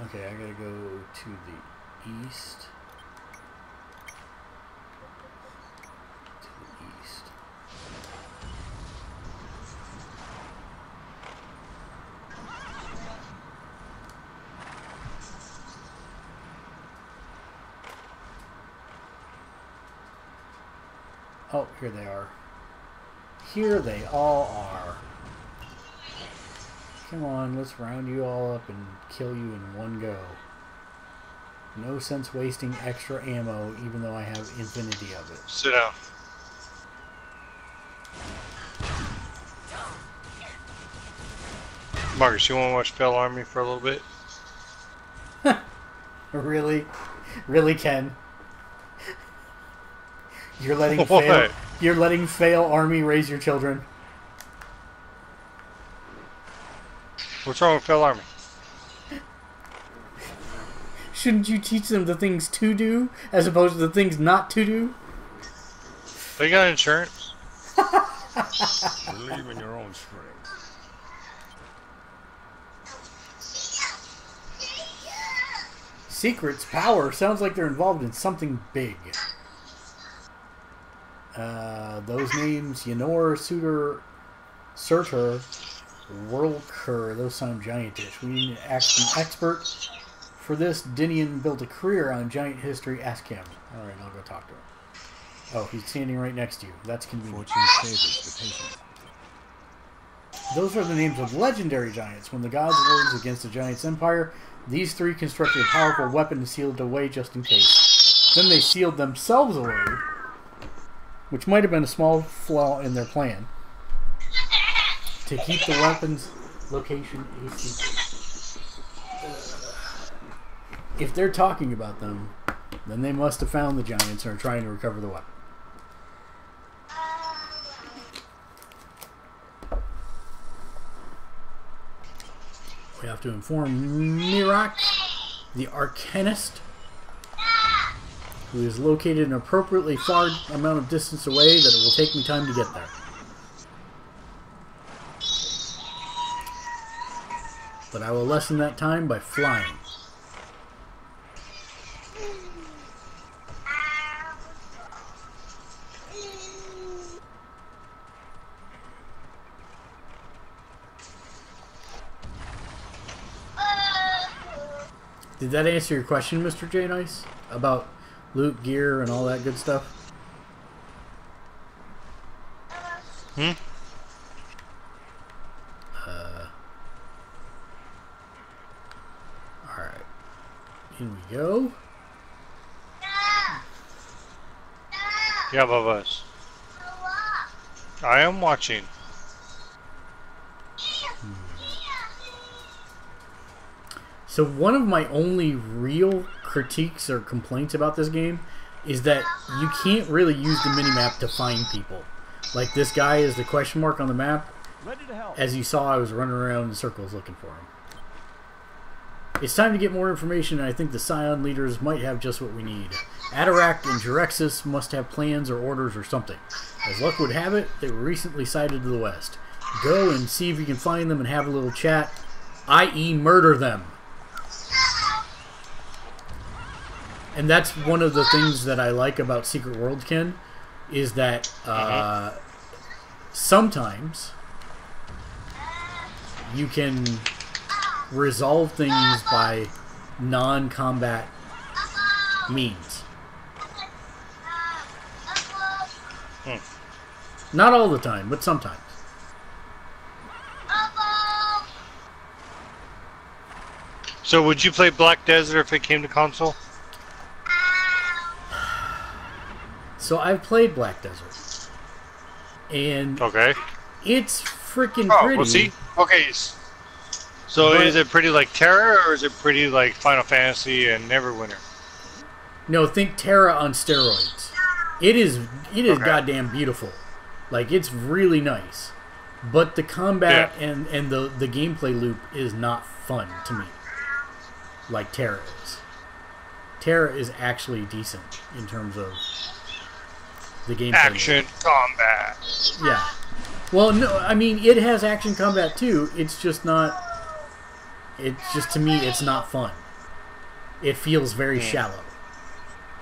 Okay, I gotta go to the east. To the east. Oh, here they are. Here they all are. Come on, let's round you all up and kill you in one go. No sense wasting extra ammo, even though I have infinity of it. Sit down. Marcus, you want to watch Fell Army for a little bit? Really? Really, Ken? You're letting You're letting fail army raise your children. What's wrong with Fell Army? Shouldn't you teach them the things to do as opposed to the things not to do? They got insurance. Believe in your own strength. Secrets, power, sounds like they're involved in something big. Those names, Yenor, Suter, Surtur, Worldcur, those sound giantish. We need to ask an expert for this. Dinian built a career on giant history. Ask him. Alright, I'll go talk to him. Oh, he's standing right next to you. That's convenient. Fortune favors the patient. Those are the names of legendary giants. When the gods warred against the giants' empire, these three constructed a powerful weapon and sealed it away just in case. Then they sealed themselves away, which might have been a small flaw in their plan, to keep the weapon's location a secret. If they're talking about them, then they must have found the giants and are trying to recover the weapon. We have to inform Mirak, the Arcanist, who is located an appropriately far amount of distance away that it will take me time to get there. But I will lessen that time by flying. Did that answer your question, Mr. J Nice? About loot, gear, and all that good stuff? Hmm? Alright. In we go. Yeah, Bubba's. I am watching. So one of my only real critiques or complaints about this game is that you can't really use the minimap to find people. Like this guy is the question mark on the map. As you saw, I was running around in circles looking for him. It's time to get more information, and I think the Scion leaders might have just what we need. Ataract and Jurexis must have plans or orders or something. As luck would have it, they were recently sighted to the west. Go and see if you can find them and have a little chat, i.e. murder them. And that's one of the things that I like about Secret World, Ken, is that sometimes you can resolve things by non-combat means. Not all the time, but sometimes. So would you play Black Desert if it came to console? So I've played Black Desert. And okay. It's freaking pretty. Well, see? Okay. So is it pretty like Tera, or is it pretty like Final Fantasy and Neverwinter? No, think Tera on steroids. It is goddamn beautiful. Like, it's really nice. But the combat and the gameplay loop is not fun to me. Like Tera is. Tera is actually decent in terms of the gameplay. Action combat. Yeah. Well, no, I mean, it has action combat too. It's just not... It's just, to me, it's not fun. It feels very shallow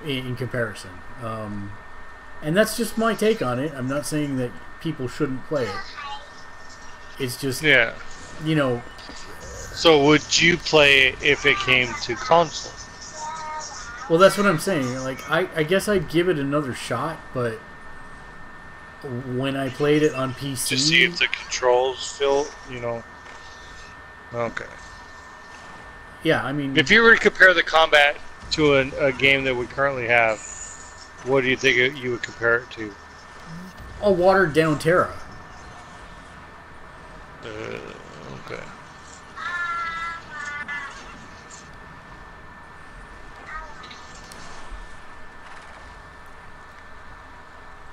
in comparison. And that's just my take on it. I'm not saying that people shouldn't play it. It's just, you know... So would you play it if it came to console? Well, that's what I'm saying. Like, I guess I'd give it another shot, but when I played it on PC... To see if the controls feel, you know... Okay. Yeah, I mean... If you were to compare the combat to a game that we currently have, what do you think you would compare it to? A watered-down Tera. Okay.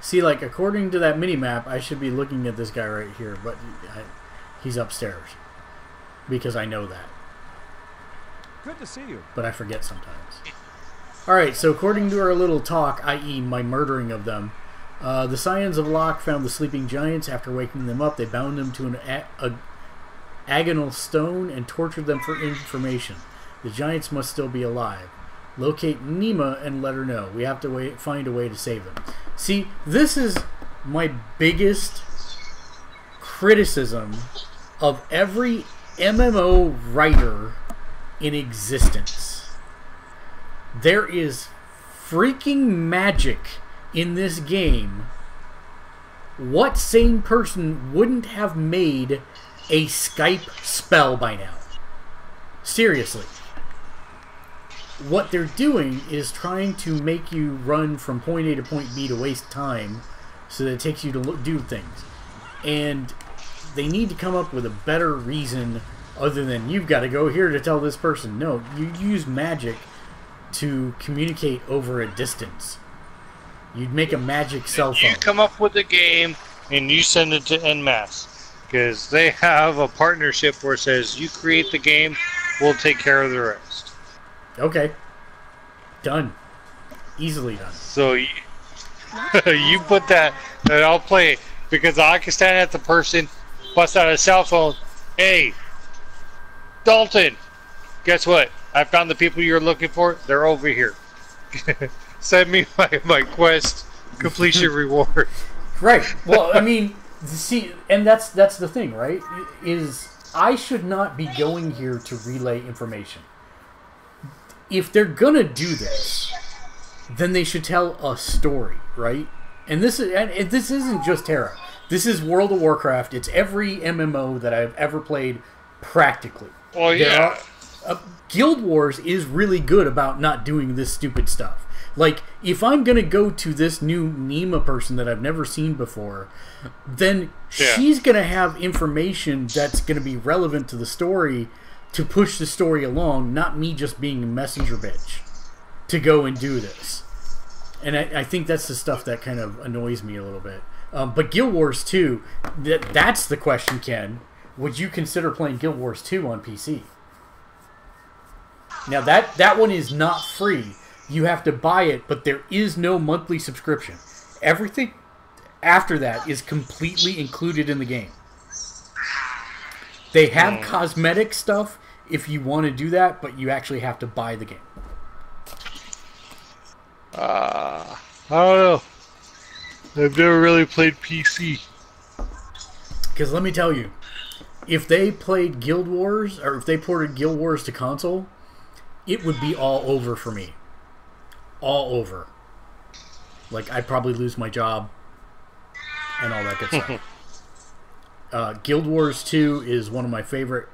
See, like, according to that mini-map, I should be looking at this guy right here, but he's upstairs. Because I know that. Good to see you. But I forget sometimes. Alright, so according to our little talk, i.e. my murdering of them, the Scions of Locke found the sleeping giants. After waking them up, they bound them to an agonal stone and tortured them for information. The giants must still be alive. Locate Nima and let her know. We have to find a way to save them. See, this is my biggest criticism of every MMO writer in existence. There is freaking magic in this game. What sane person wouldn't have made a Skype spell by now? Seriously. What they're doing is trying to make you run from point A to point B to waste time so that it takes you to do things. And they need to come up with a better reason other than you've got to go here to tell this person. No, you use magic to communicate over a distance. You'd make a magic cell phone. You come up with a game and you send it to NMAS because they have a partnership where it says you create the game, we'll take care of the rest. Okay. Done. Easily done. So you, you put that, and I'll play it because I can stand at the person, bust out a cell phone. Hey, Dalton, guess what? I found the people you're looking for. They're over here. Send me my quest completion reward. Right. Well, I mean, see, and that's the thing, right? Is I should not be going here to relay information. If they're gonna do this, then they should tell a story, right? And this isn't just Tera. This is World of Warcraft. It's every MMO that I've ever played, practically. Well, yeah. Guild Wars is really good about not doing this stupid stuff. Like, if I'm gonna go to this new Nima person that I've never seen before, then she's gonna have information that's gonna be relevant to the story to push the story along, not me just being a messenger bitch to go and do this. And I think that's the stuff that kind of annoys me a little bit. But Guild Wars 2, that's the question, Ken. Would you consider playing Guild Wars 2 on PC? Now that one is not free. You have to buy it, but there is no monthly subscription. Everything after that is completely included in the game. They have cosmetic stuff if you want to do that, but you actually have to buy the game. I don't know. I've never really played PC. Because let me tell you, if they played Guild Wars, or if they ported Guild Wars to console, it would be all over for me. All over. Like, I'd probably lose my job and all that good stuff. Guild Wars 2 is one of my favorite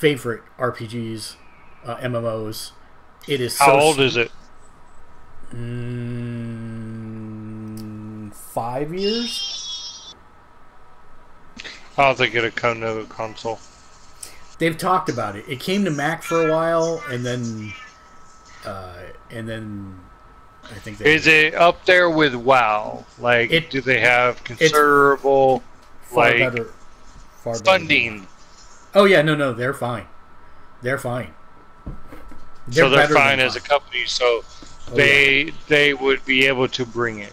RPGs, MMOs. It is so... How old is it? 5 years? I don't think it'll come to a console. They've talked about it. It came to Mac for a while, and then I think they... Is it up there with WoW? Like, do they have considerable far funding? Oh yeah, no, they're fine. They're fine. So they're fine as a company. So they would be able to bring it.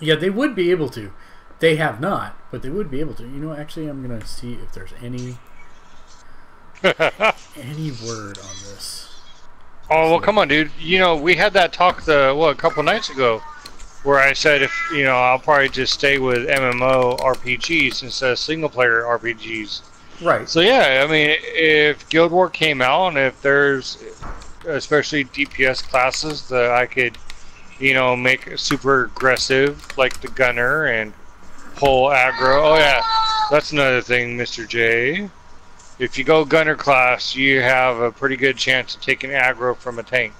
Yeah, they would be able to. They have not, but they would be able to. You know, actually, I'm gonna see if there's any word on this. Oh, well, come on, dude. You know, we had that talk a couple nights ago where I said I'll probably just stay with MMO RPGs instead of single-player RPGs. Right. So, yeah, I mean, if Guild War came out and if there's especially DPS classes that I could, make super aggressive, like the Gunner, and pull aggro. Oh, yeah, that's another thing, Mr. J. If you go Gunner class, you have a pretty good chance of taking aggro from a tank.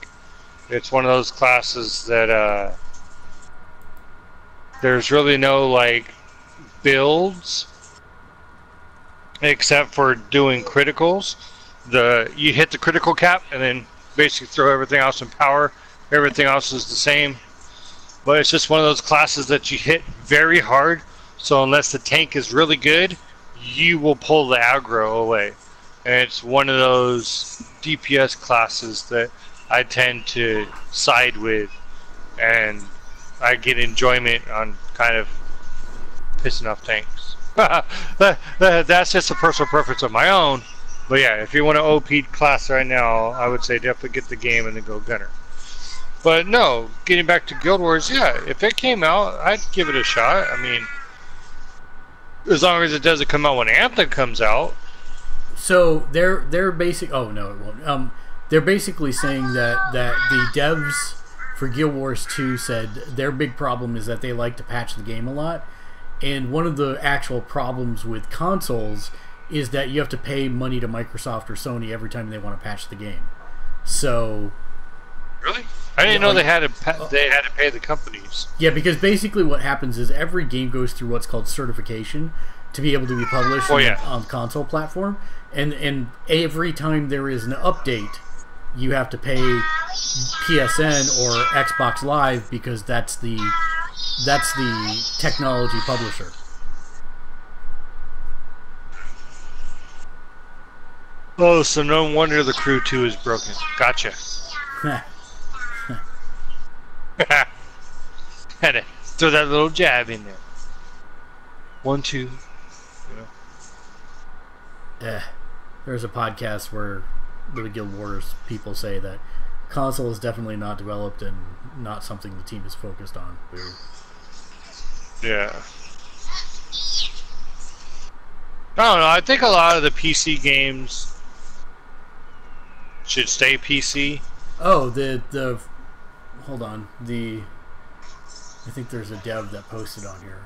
It's one of those classes that there's really no builds except for doing criticals. You hit the critical cap and then basically throw everything else in power. Everything else is the same. But it's just one of those classes that you hit very hard. So unless the tank is really good, you will pull the aggro away. And it's one of those DPS classes that I tend to side with, and I get enjoyment on kind of pissing off tanks. That's just a personal preference of my own. But yeah, if you want to OP class right now, I would say definitely get the game and then go Gunner. But no, getting back to Guild Wars, yeah, if it came out, I'd give it a shot. I mean, as long as it doesn't come out when Anthem comes out. So they're basic. Oh no, it won't. They're basically saying that the devs for Guild Wars 2 said their big problem is that they like to patch the game a lot, and one of the actual problems with consoles is that you have to pay money to Microsoft or Sony every time they want to patch the game. So. Really? I didn't know they had to pay the companies. Yeah, because basically what happens is every game goes through what's called certification to be able to be published on the console platform, and every time there is an update, you have to pay PSN or Xbox Live because that's the technology publisher. Oh, so no wonder the Crew 2 is broken. Gotcha. Had to throw that little jab in there. 1, 2. There's a podcast where the Guild Wars people say that console is definitely not developed and not something the team is focused on. Yeah. I don't know. I think a lot of the PC games should stay PC. Oh, the hold on. I think there's a dev that posted on here.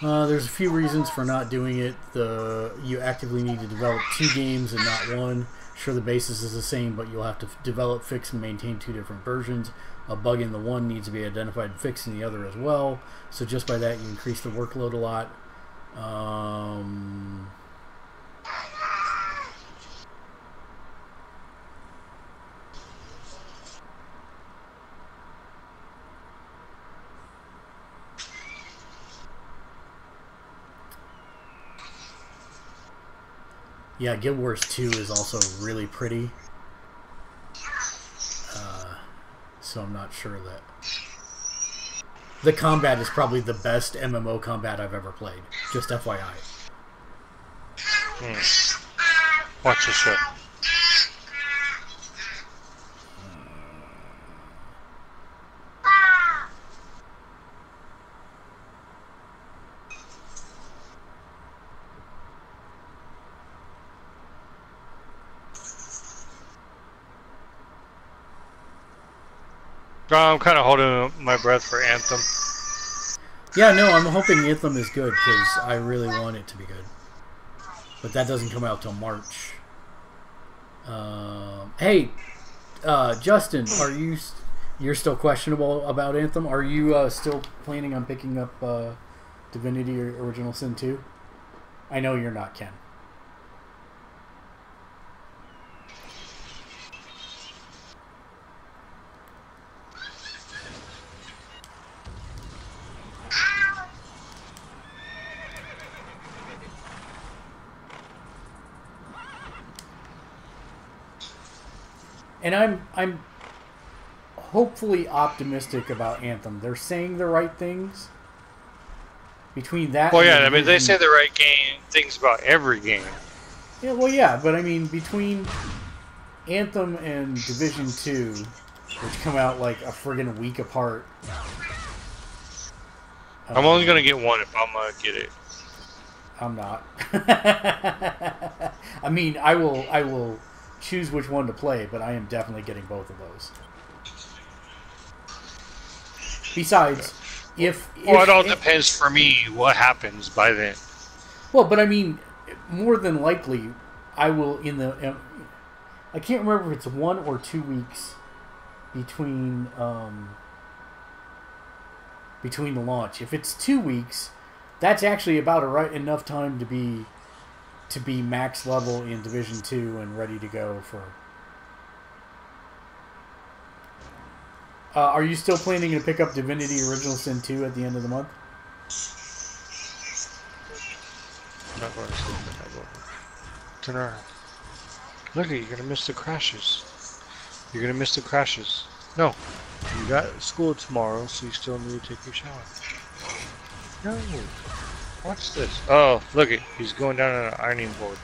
There's a few reasons for not doing it. You actively need to develop 2 games and not 1. Sure, the basis is the same, but you'll have to develop, fix, and maintain 2 different versions. A bug in the one needs to be identified and fixed in the other as well. So just by that, you increase the workload a lot. Yeah, Guild Wars 2 is also really pretty. so I'm not sure that... The combat is probably the best MMO combat I've ever played. Just FYI. Watch the show. I'm kind of holding my breath for Anthem. Yeah, no, I'm hoping Anthem is good because I really want it to be good. But that doesn't come out till March. Hey, Justin, are you're still questionable about Anthem? Are you still planning on picking up Divinity or Original Sin 2? I know you're not, Ken. And I'm hopefully optimistic about Anthem. They're saying the right things. Between that, well, yeah, I mean they say the right things about every game. Yeah, well, yeah, but I mean between Anthem and Division 2, which come out like a friggin' week apart. I'm only gonna get one if I'm gonna get it. I'm not. I mean, I will choose which one to play, but I am definitely getting both of those. Besides, if it all depends for me what happens by then. Well, but I mean, more than likely, I will I can't remember if it's 1 or 2 weeks between the launch. If it's 2 weeks, that's actually about enough time to be max level in Division 2 and ready to go for... are you still planning to pick up Divinity Original Sin 2 at the end of the month? Not going to sleep at that moment. Turn around. Look, you're going to miss the crashes. You're going to miss the crashes. No. You got school tomorrow, so you still need to take your shower. No. Watch this. Oh, look it. He's going down on an ironing board.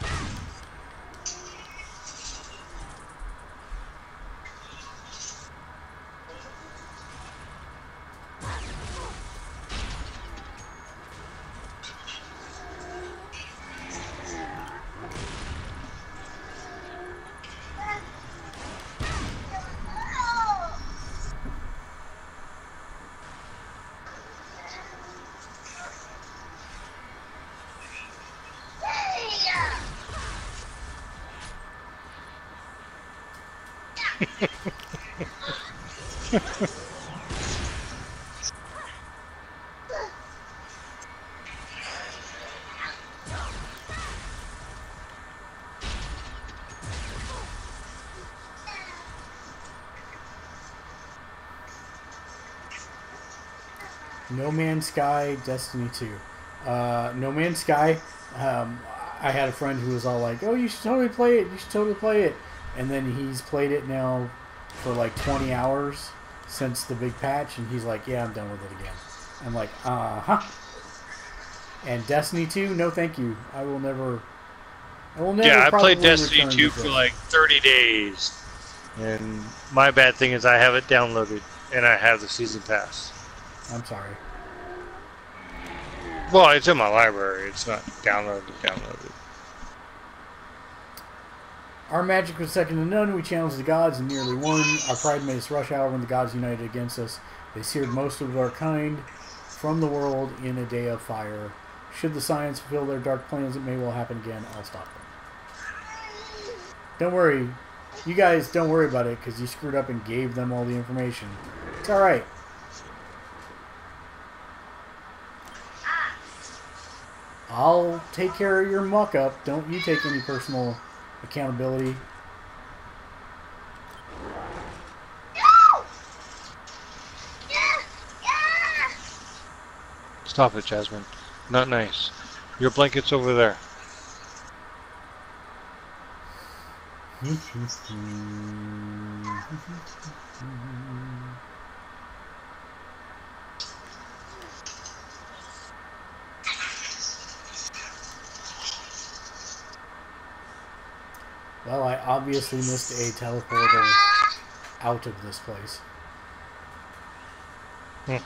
No Man's Sky, Destiny 2. No Man's Sky, I had a friend who was all like, oh, you should totally play it, you should totally play it. And then he's played it now for like 20 hours since the big patch, and he's like, yeah, I'm done with it again. I'm like, uh-huh. And Destiny 2, no thank you. I will never yeah, I played Destiny 2 for like 30 days. And my bad thing is I have it downloaded, and I have the season pass. I'm sorry. Well, it's in my library. It's not downloaded. Our magic was second to none. We challenged the gods and nearly won. Our pride made us rush out when the gods united against us. They seared most of our kind from the world in a day of fire. Should the Scions fulfill their dark plans, it may well happen again. I'll stop them. Don't worry. You guys don't worry about it because you screwed up and gave them all the information. It's alright. I'll take care of your muck-up. Don't you take any personal accountability. Stop it, Jasmine. Not nice. Your blanket's over there. Well, I obviously missed a teleporter out of this place. There it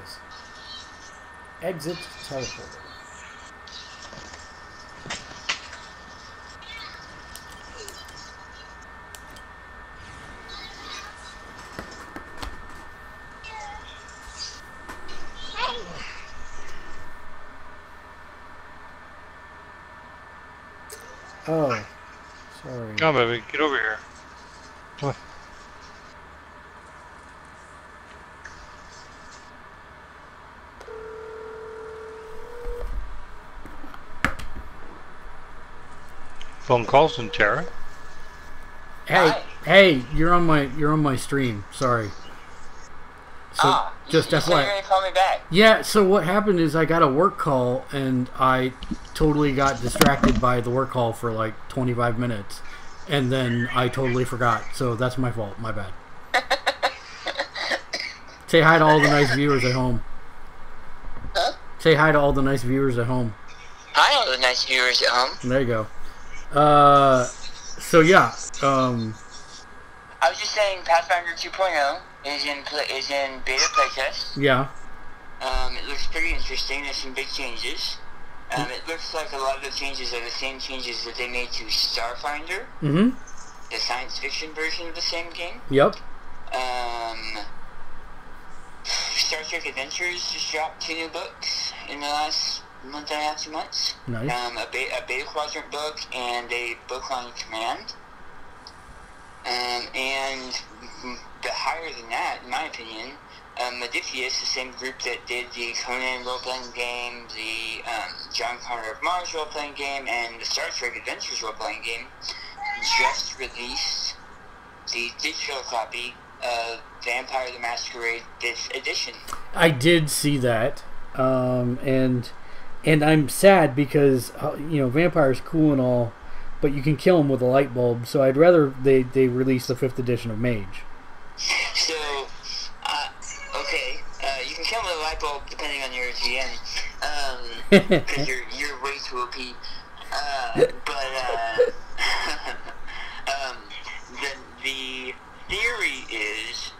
is. Exit teleporter. Oh, sorry. Come on, baby, get over here. Come on. Phone calls from Tera. Hey, you're on my stream. Sorry. So just you said you're gonna call me back. Yeah. So what happened is I got a work call and I totally got distracted by the work call for like 25 minutes, and then I totally forgot. So that's my fault. My bad. Say hi to all the nice viewers at home. Huh? Say hi to all the nice viewers at home. Hi, all the nice viewers at home. There you go. So yeah. I was just saying, Pathfinder 2.0 is in beta playtest. Yeah. It looks pretty interesting. There's some big changes. It looks like a lot of the changes are the same changes that they made to Starfinder. Mm-hmm. The science fiction version of the same game. Yep. Star Trek Adventures just dropped 2 new books in the last month and a half, 2 months. Nice. A beta quadrant book and a book on command. And higher than that, in my opinion, Modifius, the same group that did the Conan role-playing game, the John Connor of Mars role-playing game, and the Star Trek Adventures role-playing game, just released the digital copy of Vampire the Masquerade 5th edition. I did see that, and I'm sad because Vampire's cool and all, but you can kill him with a light bulb. So I'd rather they release the 5th edition of Mage. So, okay, you can kill him with a light bulb depending on your GM, because you're way too OP. The theory is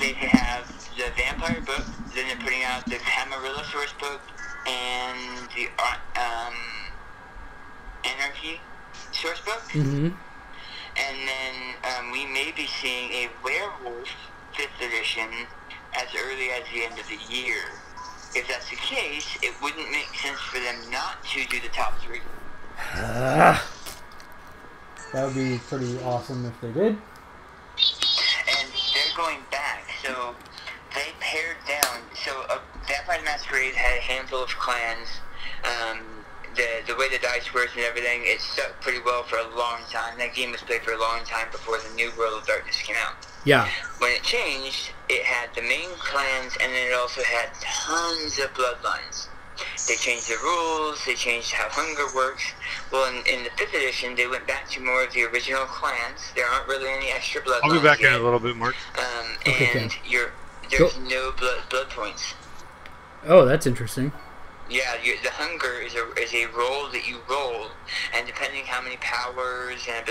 they have the Vampire book, then they're putting out the Camarilla source book, and the Anarchy source book. Mm-hmm. And then we may be seeing a Werewolf 5th edition as early as the end of the year. If that's the case, it wouldn't make sense for them not to do the top 3. That would be pretty awesome if they did. And they're going back, so they pared down. So Vampire the Masquerade had a handful of clans. The way the dice works and everything, it stuck pretty well for a long time. That game was played for a long time before the new World of Darkness came out. Yeah. When it changed, it had the main clans, and then it also had tons of bloodlines. They changed the rules, they changed how hunger works. Well, in the 5th edition, they went back to more of the original clans. There aren't really any extra bloodlines. I'll be back in a little bit, Mark. And there's no blood points. Oh, that's interesting. Yeah, the hunger is a roll that you roll, and depending how many powers and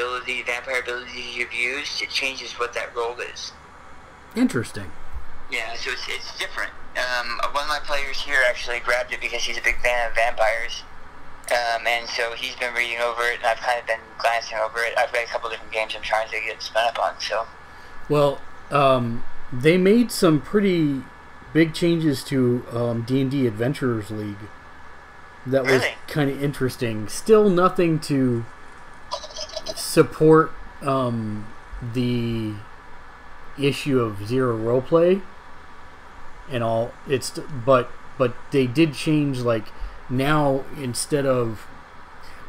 vampire abilities you've used, it changes what that roll is. Interesting. Yeah, so it's different. One of my players here actually grabbed it because he's a big fan of vampires, and so he's been reading over it, and I've kind of been glancing over it. I've got a couple different games I'm trying to get spun up on. So, well, they made some pretty big changes to D&D Adventurers League. That was kind of interesting. Still nothing to support the issue of zero roleplay and all. But they did change, like, now instead of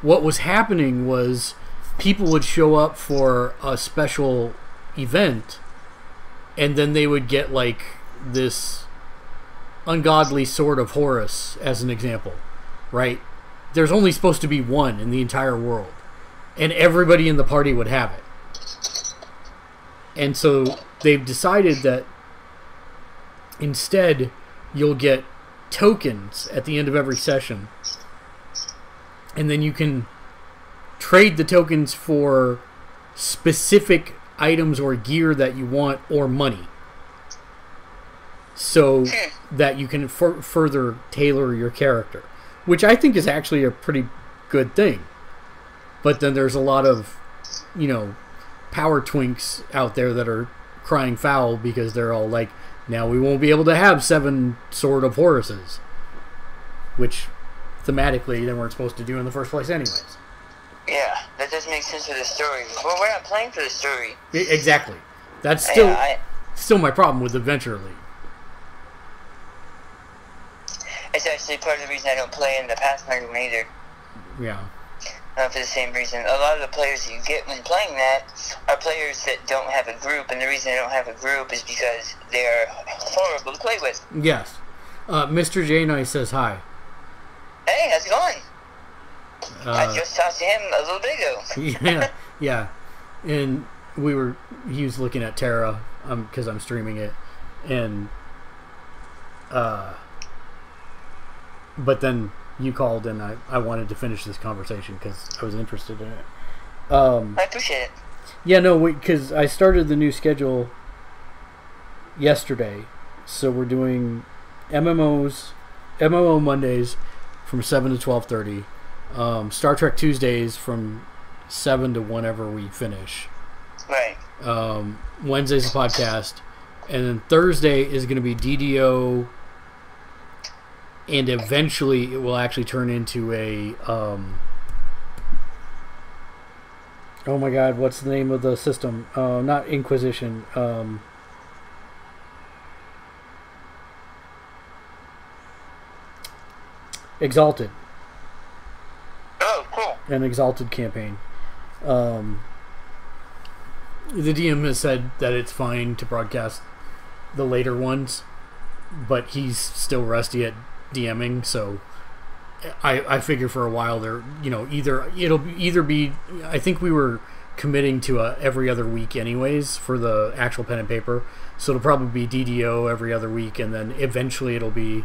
what was happening was people would show up for a special event and then they would get like this ungodly sword of Horus as an example, right? There's only supposed to be one in the entire world, and everybody in the party would have it. And so they've decided that instead you'll get tokens at the end of every session, and then you can trade the tokens for specific items or gear that you want or money, so that you can further tailor your character, which I think is actually a pretty good thing. But then there's a lot of, power twinks out there that are crying foul because they're all like, now we won't be able to have 7 Sword of Horuses, which thematically they weren't supposed to do in the first place anyways. Yeah, that doesn't make sense for the story. Well, we're not playing for the story. Exactly. That's still my problem with Adventure League. It's actually part of the reason I don't play in the Pathfinder one either. Yeah. For the same reason. A lot of the players that you get when playing that are players that don't have a group, and the reason they don't have a group is because they're horrible to play with. Yes. Mr. J. Nice says hi. Hey, how's it going? I just talked to him a little bit ago. yeah. And he was looking at Tera, because I'm streaming it, and but then you called, and I wanted to finish this conversation because I was interested in it. I appreciate it. Yeah, no, because I started the new schedule yesterday, so we're doing MMO Mondays from 7 to 12:30, Star Trek Tuesdays from 7 to whenever we finish. Right. Wednesday's a podcast, and then Thursday is going to be DDO. And eventually it will actually turn into a oh my god, what's the name of the system? Not Inquisition. Exalted. Oh, cool. An Exalted campaign. The DM has said that it's fine to broadcast the later ones, but he's still rusty at DMing, so I figure for a while there, it'll either be, I think we were committing to every other week anyways for the actual pen and paper, so it'll probably be DDO every other week, and then eventually it'll be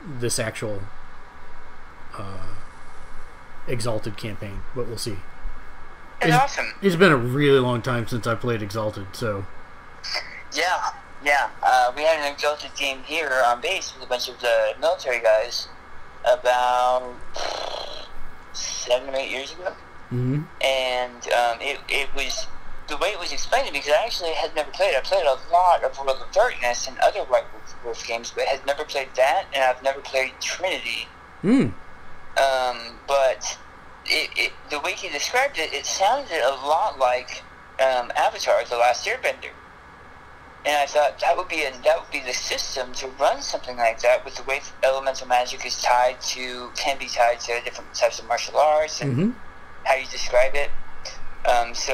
this actual Exalted campaign, but we'll see. It's awesome. It's been a really long time since I played Exalted, so yeah. We had an Exalted game here on base with a bunch of the military guys about 7 or 8 years ago. Mm-hmm. And it was, the way it was explained to me, because I actually had never played it. I played a lot of World of Darkness and other White Wolf games, but had never played that, and I've never played Trinity. But the way he described it, it sounded a lot like Avatar: The Last Airbender. And I thought that would be the system to run something like that, with the way elemental magic is can be tied to different types of martial arts and how you describe it. So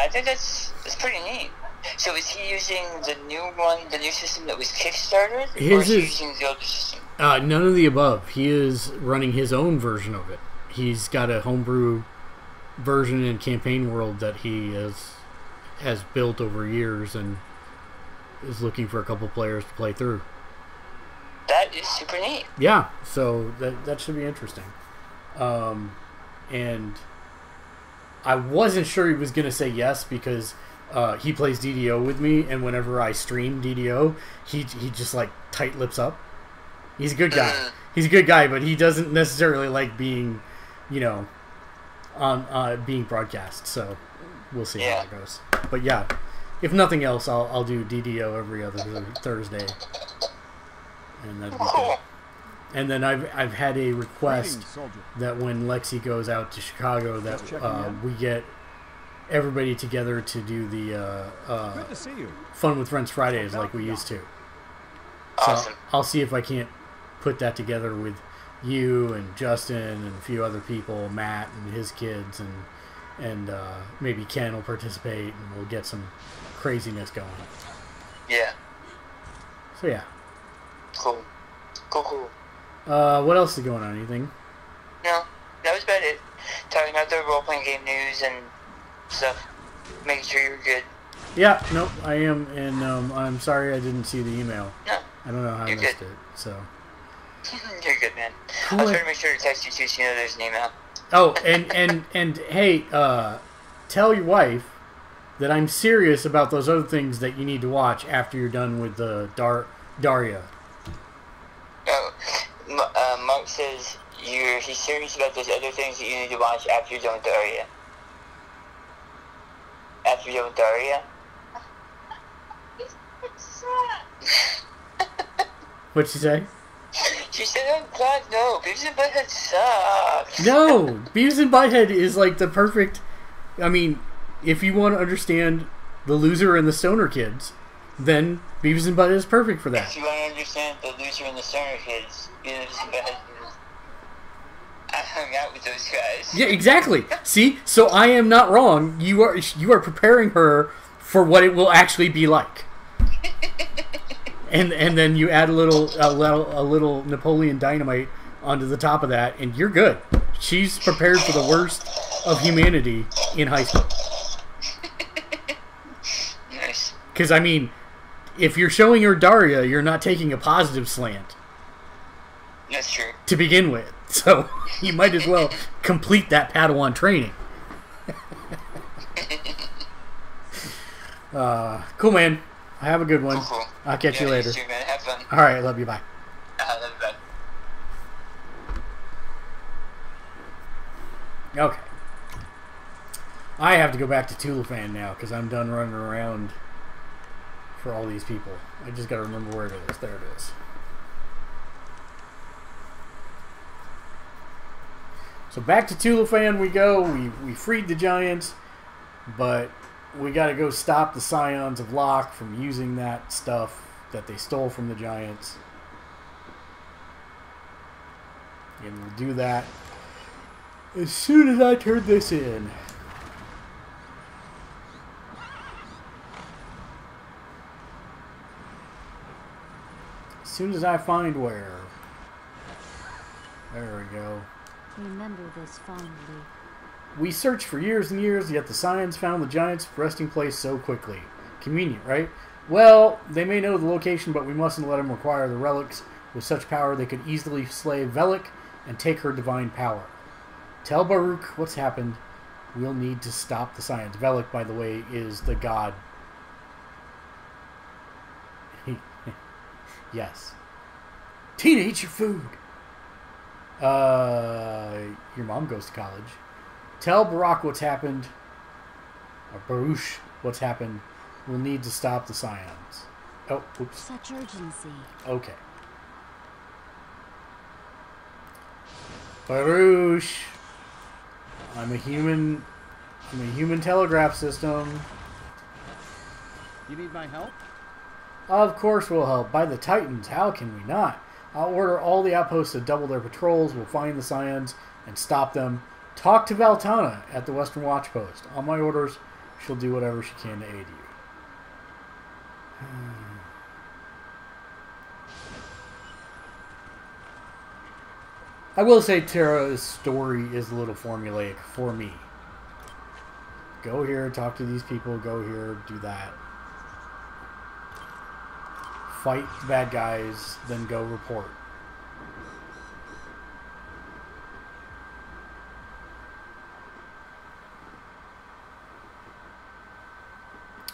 I think that's pretty neat. So is he using the new system that was Kickstarted, or is he using the older system? None of the above. He is running his own version of it. He's got a homebrew version in Campaign World that he has built over years, and is looking for a couple players to play through. That is super neat. Yeah, so that should be interesting. And I wasn't sure he was going to say yes, because he plays DDO with me, and whenever I stream DDO, he just like tight lips up. He's a good guy. He's a good guy, but he doesn't necessarily like being, on being broadcast. So we'll see how it goes. But yeah. If nothing else, I'll do DDO every other Thursday, and that'd be good. And then I've had a request that when Lexi goes out to Chicago, that we get everybody together to do the Fun with Friends Fridays like we used to. Awesome. So I'll see if I can't put that together with you and Justin and a few other people, Matt and his kids, and maybe Ken will participate, and we'll get some craziness going. Yeah. So yeah. Cool. Cool. What else is going on? Anything? No, that was about it. talking about the role-playing game news and stuff. Making sure you're good. Yeah, nope, I am, and I'm sorry I didn't see the email. No. I don't know how I missed it, so. You're good, man. Cool. I'll try to make sure to text you too so you know there's an email. Oh, and hey, tell your wife that I'm serious about those other things that you need to watch after you're done with the Daria. Oh, Mark says he's serious about those other things that you need to watch after you're done with Daria. After you're done with Daria? What'd she say? She said, oh god, no, Beavis and Butthead sucks. No, Beavis and Butthead is like the perfect, I mean, if you want to understand the loser and the stoner kids, then Beavis and Butthead is perfect for that. If you want to understand the loser and the stoner kids, Beavis and Butthead, I hung out with those guys. Yeah, exactly. See, so I am not wrong. You are preparing her for what it will actually be like. And then you add a little Napoleon Dynamite onto the top of that, and you're good. She's prepared for the worst of humanity in high school. Nice. Because, I mean, if you're showing her Daria, you're not taking a positive slant. That's true. To begin with. So, you might as well complete that Padawan training. Cool, man. Have a good one. Cool. I'll catch you later. You too, man. Have fun. All right, love you. Bye. Love you, bye. Okay. I have to go back to Tulifan now because I'm done running around for all these people. I just got to remember where it is. There it is. So back to Tulifan we go. We freed the giants, but we got to go stop the Scions of Locke from using that stuff that they stole from the giants. And we'll do that as soon as I turn this in. As soon as I find where. There we go. Remember this fondly. We searched for years and years, yet the Scions found the giant's resting place so quickly. Convenient, right? Well, they may know the location, but we mustn't let them acquire the relics. With such power, they could easily slay Velik and take her divine power. Tell Baruch what's happened. We'll need to stop the Scions. Velik, by the way, is the god. Yes. Tina, eat your food! Your mom goes to college. Tell Baruch what's happened. Or Baruch what's happened. We'll need to stop the Scions. Oh, oops. Such urgency. Okay. Baruch. I'm a human telegraph system. You need my help? Of course we'll help. By the Titans, how can we not? I'll order all the outposts to double their patrols. We'll find the Scions and stop them. Talk to Valtana at the Western Watch Post. On my orders, she'll do whatever she can to aid you. I will say Tera's story is a little formulaic for me. Go here, talk to these people, go here, do that. Fight the bad guys, then go report.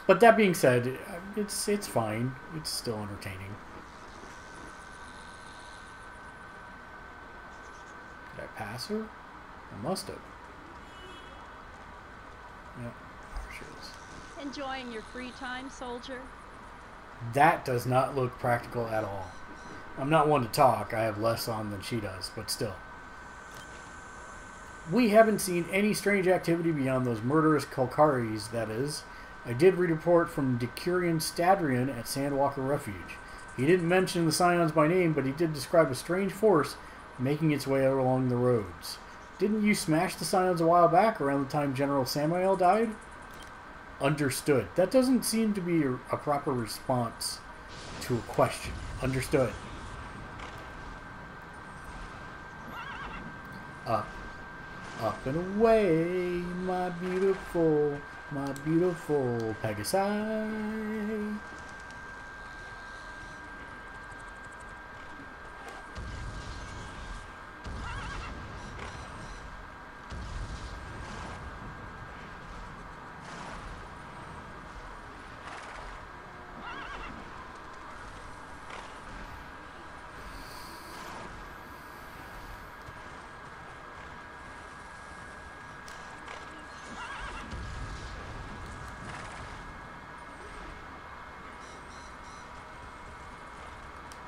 But that being said, it's fine. It's still entertaining. Did I pass her? I must have. Yep, there she is. Enjoying your free time, soldier? That does not look practical at all. I'm not one to talk. I have less on than she does, but still. We haven't seen any strange activity beyond those murderous Kolkaris, that is. I did read a report from Decurion Stadrian at Sandwalker Refuge. He didn't mention the Scions by name, but he did describe a strange force making its way along the roads. Didn't you smash the Scions a while back, around the time General Samael died? Understood. That doesn't seem to be a proper response to a question. Understood. Up and away, my beautiful Pegasi.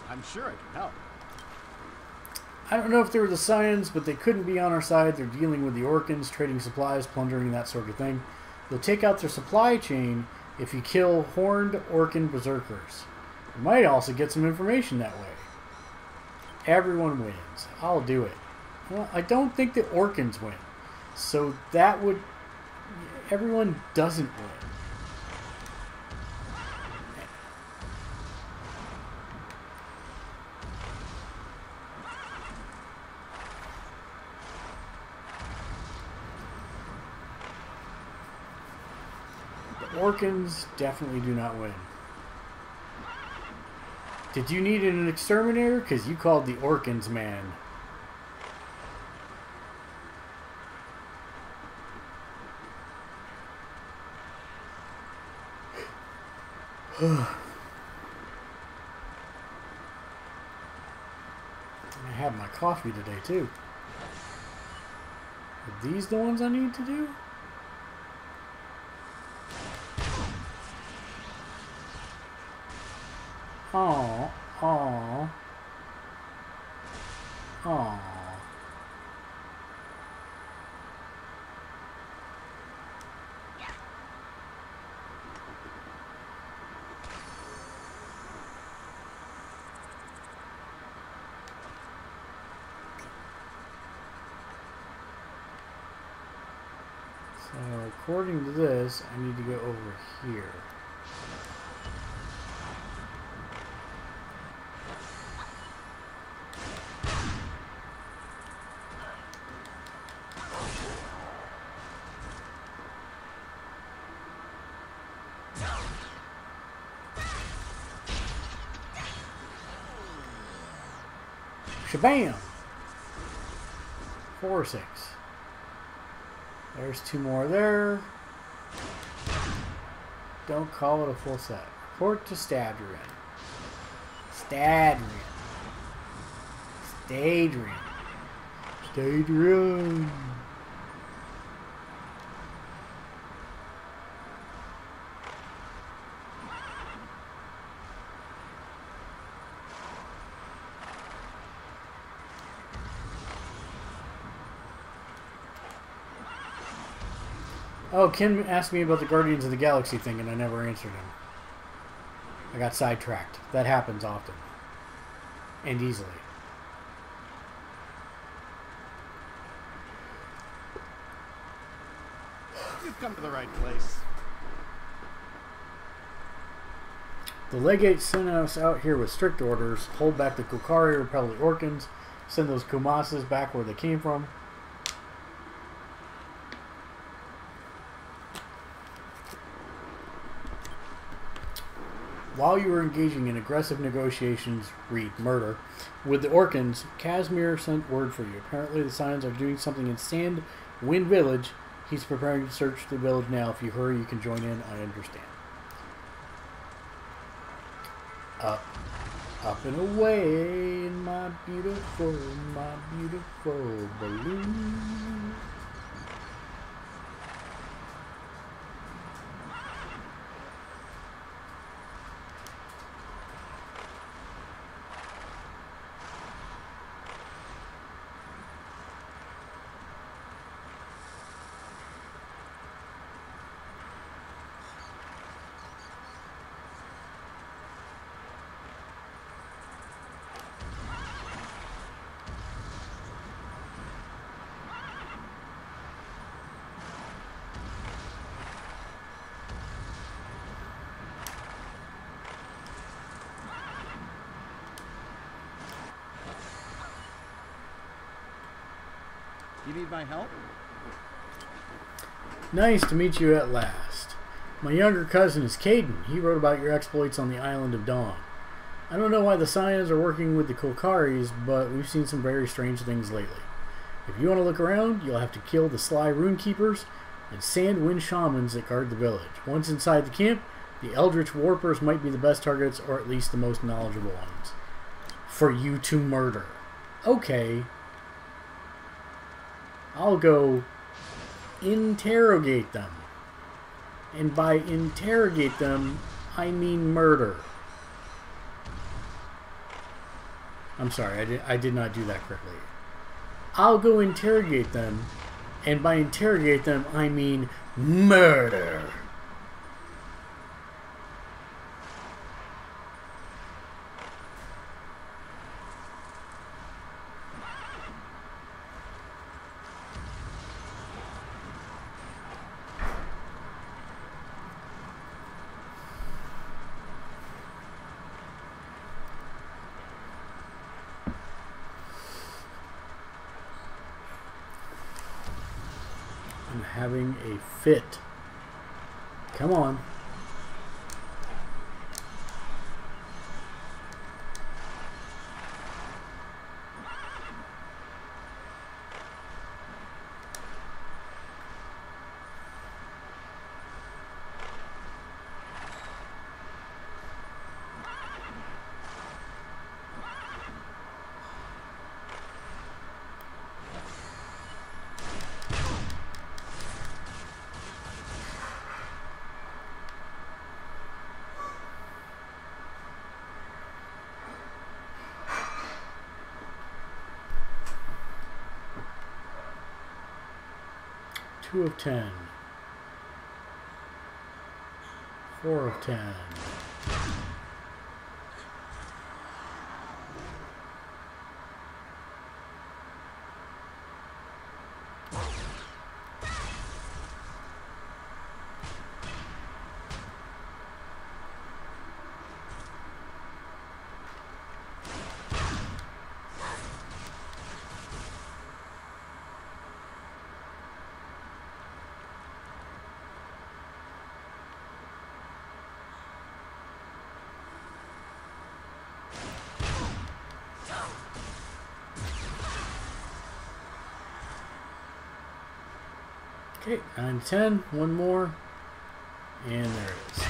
I'm sure I can help. I don't know if they were the Scions, but they couldn't be on our side. They're dealing with the Orkans, trading supplies, plundering, that sort of thing. You'll take out their supply chain if you kill horned Orkan berserkers. You might also get some information that way. Everyone wins. I'll do it. Well, I don't think the Orkans win. So that would... Everyone doesn't win. Orkans definitely do not win. Did you need an exterminator? Because you called the Orkans, man. I had my coffee today, too. Are these the ones I need to do? Aww, aww, aww. So, according to this, I need to go over here. Shabam! 4 or 6. There's 2 more there. Don't call it a full set. Report to Stadrian. Stadrian. Stadrian. Stadrian. Oh, Ken asked me about the Guardians of the Galaxy thing, and I never answered him. I got sidetracked. That happens often. And easily. You've come to the right place. The Legate sent us out here with strict orders. Hold back the Kukari, repel the Orkans, send those Kumasas back where they came from. While you were engaging in aggressive negotiations, read murder, with the Orkans, Casimir sent word for you. Apparently the Scions are doing something in Sandwind Village. He's preparing to search the village now. If you hurry, you can join in. I understand. Up and away in my beautiful balloon. You need my help? Nice to meet you at last. My younger cousin is Caden. He wrote about your exploits on the island of Dawn. I don't know why the Scions are working with the Kolkaris, but we've seen some very strange things lately. If you want to look around, you'll have to kill the sly runekeepers and sand-wind shamans that guard the village. Once inside the camp, the Eldritch Warpers might be the best targets, or at least the most knowledgeable ones, for you to murder. Okay. I'll go interrogate them. And by interrogate them, I mean murder. I'm sorry, I did not do that correctly. I'll go interrogate them, and by interrogate them, I mean murder. I'm having a fit. Come on. Two of 10. 4 of 10. Okay, 9 to 10, one more, and there it is.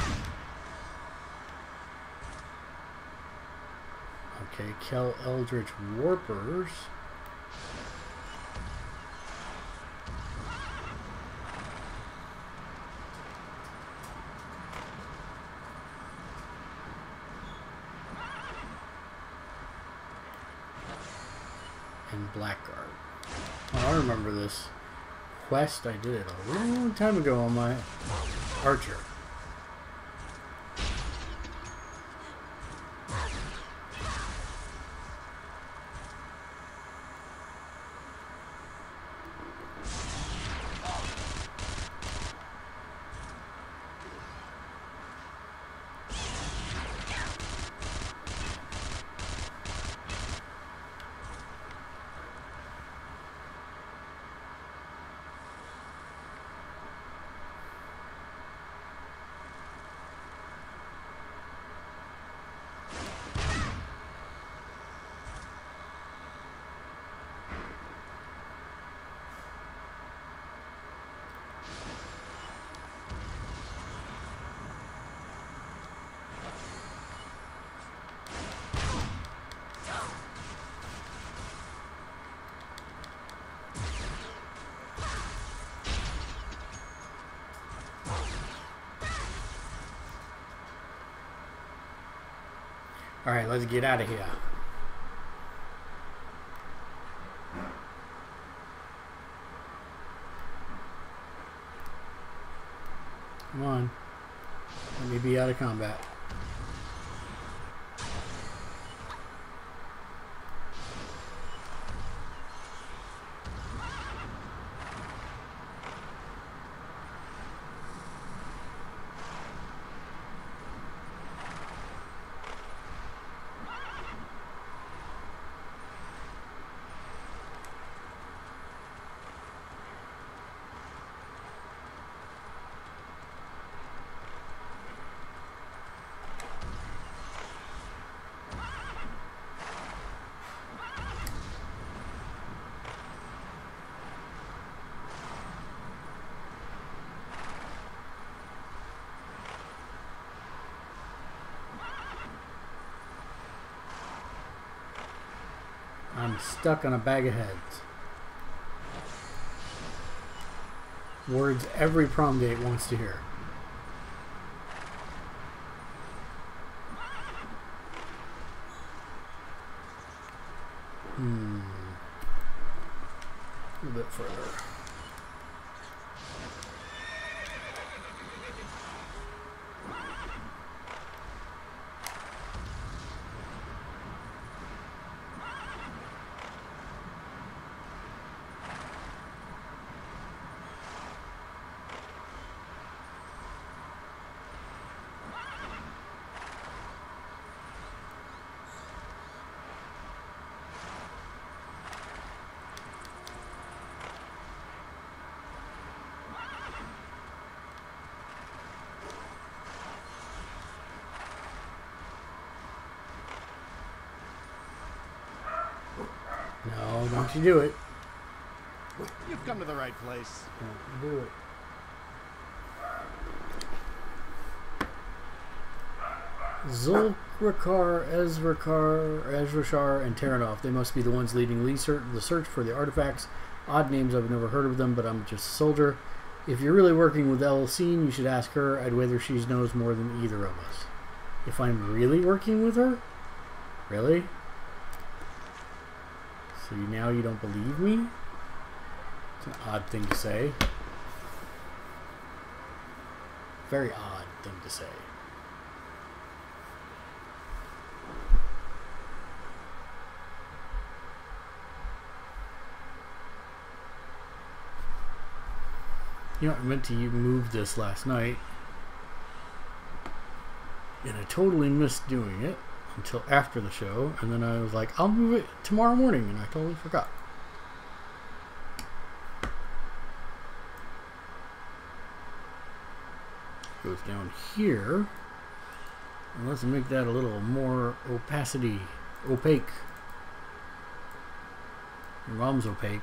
Okay, kill Eldritch Warpers. And Blackguard. Oh, I remember this quest. I did it a long time ago on my Archer. Alright, let's get out of here. Come on. Let me be out of combat. I'm stuck on a bag of heads. Words every prom date wants to hear. A little bit further. No, don't you do it. You've come to the right place. Don't do it. Zulrakar, Ezrashar, and Terranov. They must be the ones leading the search for the artifacts. Odd names, I've never heard of them, but I'm just a soldier. If you're really working with Elsine, you should ask her. I'd whether she knows more than either of us. If I'm really working with her? Really? So now you don't believe me? It's an odd thing to say. Very odd thing to say. You know, I meant to move this last night, and I totally missed doing it until after the show, and then I was like, I'll move it tomorrow morning, and I totally forgot. Goes down here, and let's make that a little more opaque. Your mom's opaque.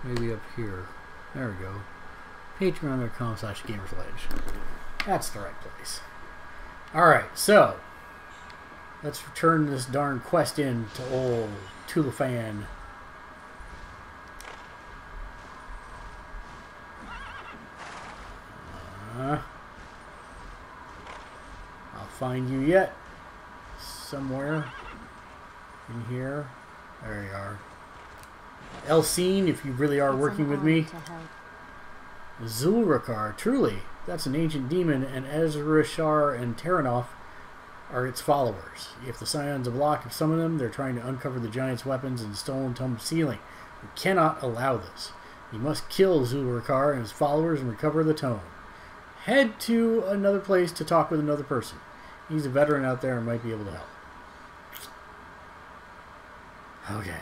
Maybe up here. There we go. Patreon.com/GamersLedge. That's the right place. Alright, so let's return this darn quest in to old Tulifan. I'll find you yet. Somewhere in here. There you are. Elsine, if you really are working with me. Zulrakar, truly, that's an ancient demon, and Ezrashar and Terranov are its followers. If the Scions have locked some of them, they're trying to uncover the giant's weapons and stone tomb ceiling. We cannot allow this. You must kill Zulrakar and his followers and recover the tome. Head to another place to talk with another person. He's a veteran out there and might be able to help. Okay.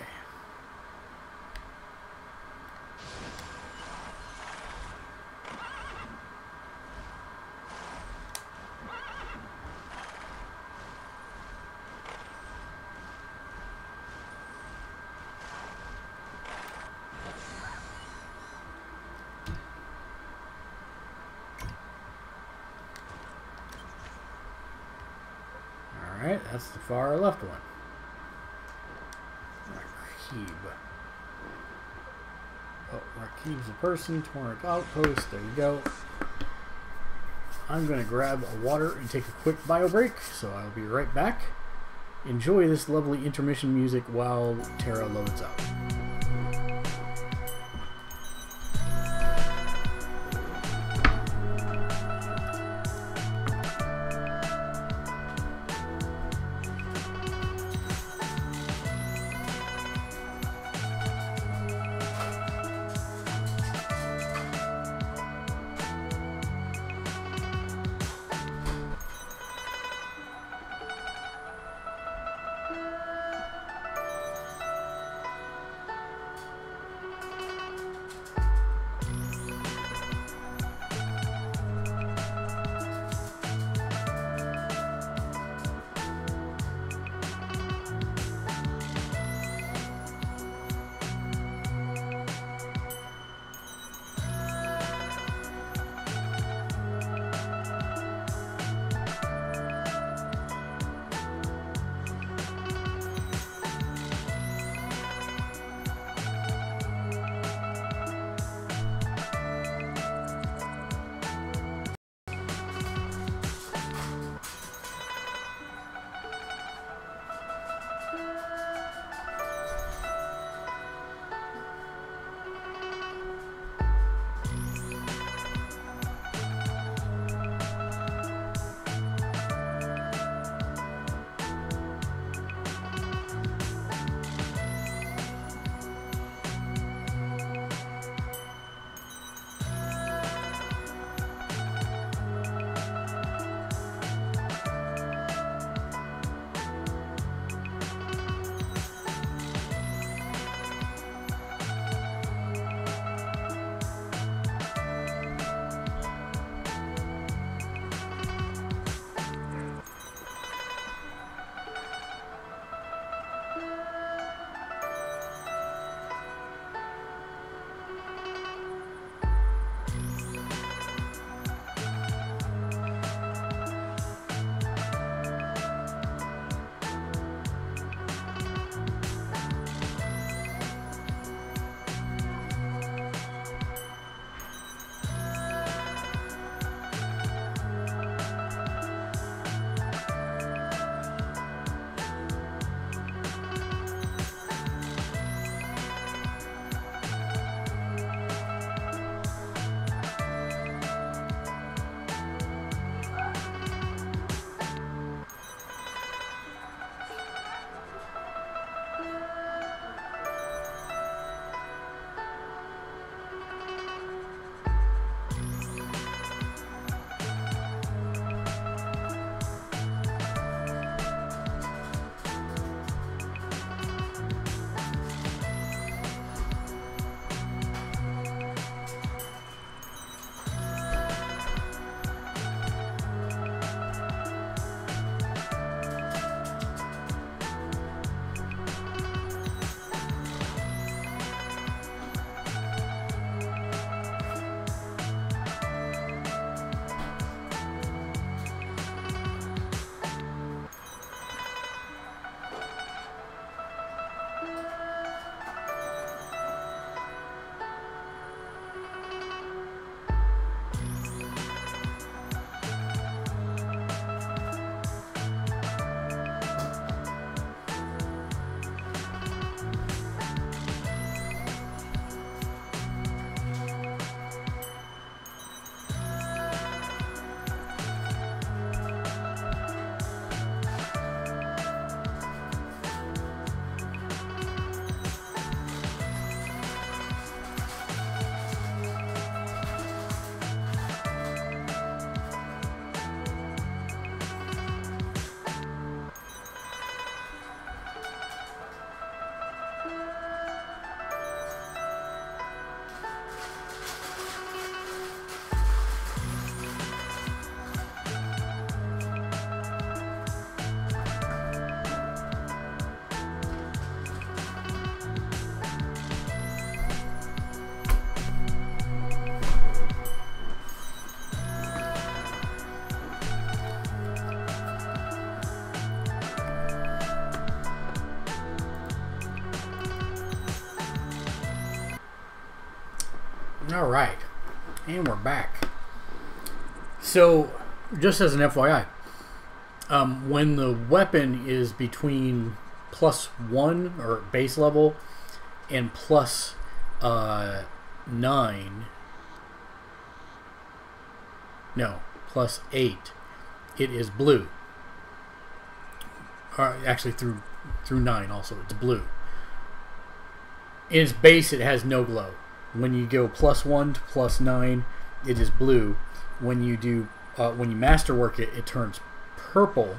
Alright, that's the far left one. Rakib. Oh, Rakib's a person. Torrent outpost. There you go. I'm going to grab a water and take a quick bio break, so I'll be right back. Enjoy this lovely intermission music while Tera loads up. All right, and we're back. So, just as an FYI, when the weapon is between +1 or base level and +9, no, +8, it is blue. Actually, through 9 also, it's blue. In its base, it has no glow. When you go +1 to +9, it is blue. When you do, when you masterwork it, it turns purple.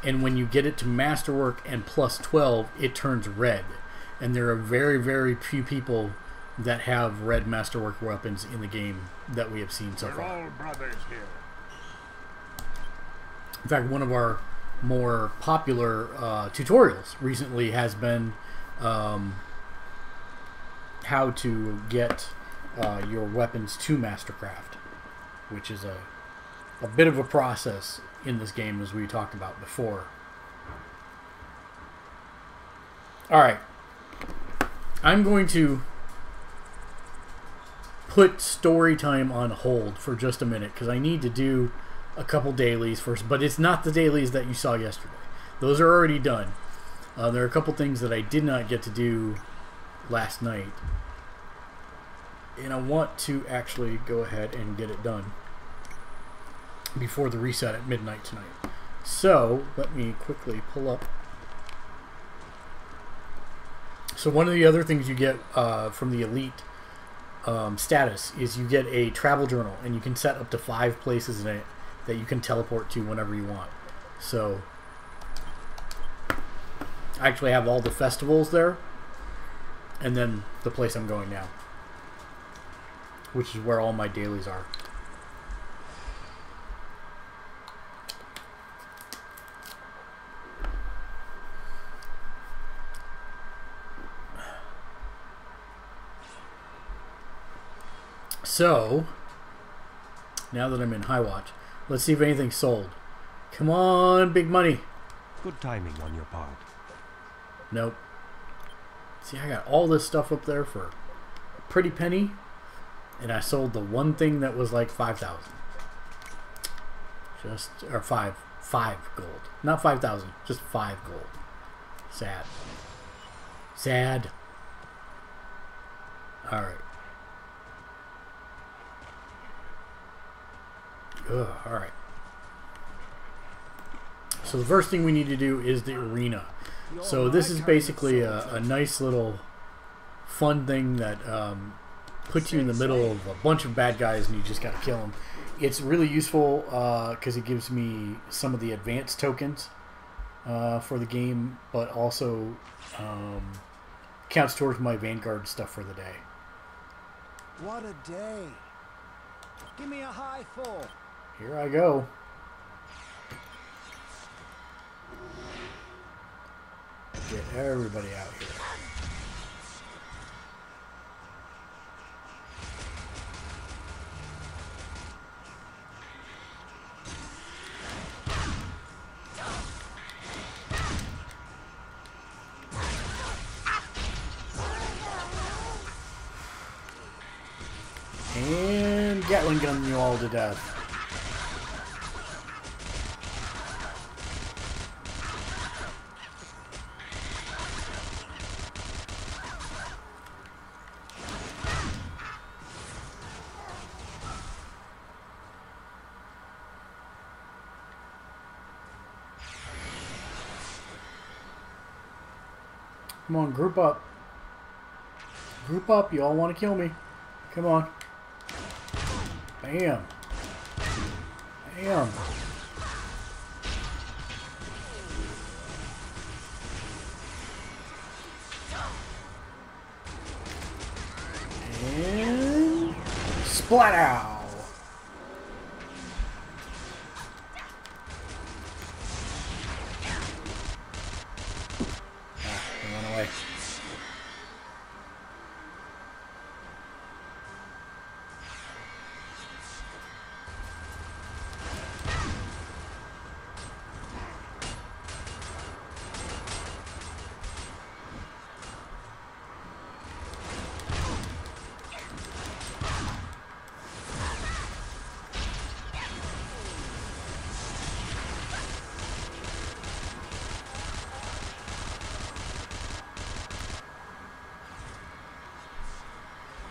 And when you get it to masterwork and +12, it turns red. And there are very, very few people that have red masterwork weapons in the game that we have seen so far. We're all brothers here. In fact, one of our more popular tutorials recently has been how to get your weapons to Mastercraft, which is a bit of a process in this game, as we talked about before. Alright, I'm going to put story time on hold for just a minute because I need to do a couple dailies first, but it's not the dailies that you saw yesterday. Those are already done. There are a couple things that I did not get to do last night, and I want to actually go ahead and get it done before the reset at midnight tonight. So let me quickly pull up. So one of the other things you get from the elite status is you get a travel journal, and you can set up to 5 places in it that you can teleport to whenever you want. So I actually have all the festivals there, and then the place I'm going now, which is where all my dailies are. So now that I'm in High Watch, let's see if anything's sold. Come on, big money. Good timing on your part. Nope. See, I got all this stuff up there for a pretty penny, and I sold the one thing that was like 5,000. Or 5 gold. Not 5,000, just 5 gold. Sad. Sad. Alright. Alright. So the first thing we need to do is the arena. So this is basically a nice little fun thing that puts you in the middle of a bunch of bad guys and you just gotta kill them. It's really useful because it gives me some of the advanced tokens for the game, but also counts towards my Vanguard stuff for the day. What a day. Give me a high full. Here I go. Get everybody out here. And Gatling gun you all to death. Come on, group up. Group up, you all want to kill me. Come on. Bam. Bam. And splat out.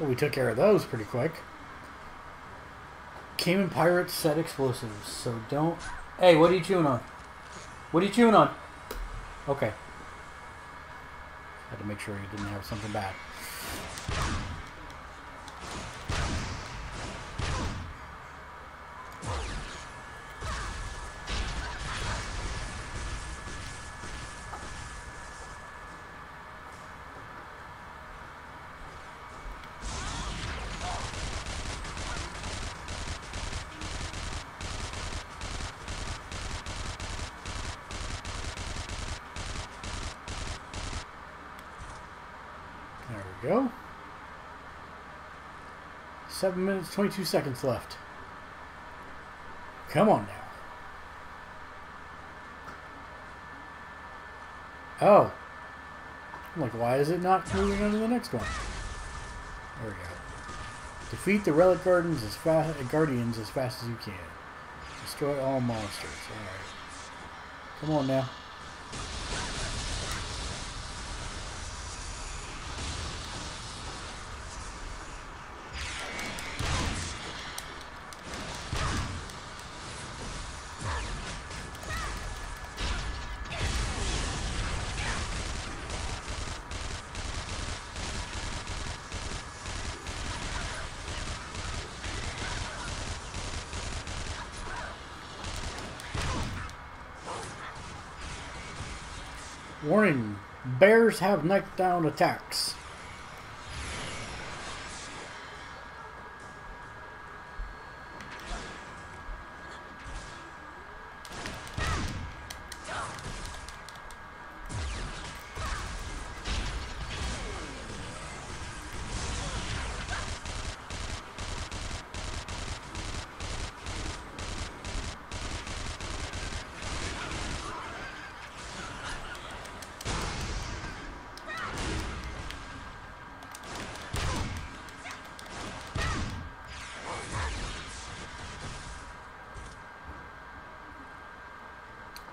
Well, we took care of those pretty quick. Cayman Pirates set explosives, so don't... Hey, what are you chewing on? What are you chewing on? Okay. Had to make sure you didn't have something bad. There we go. 7 minutes, 22 seconds left. Come on now. Oh. I'm like, why is it not moving on to the next one? There we go. Defeat the relic guardians as fast as you can. Destroy all monsters. Alright. Come on now. Warning, bears have knockdown attacks.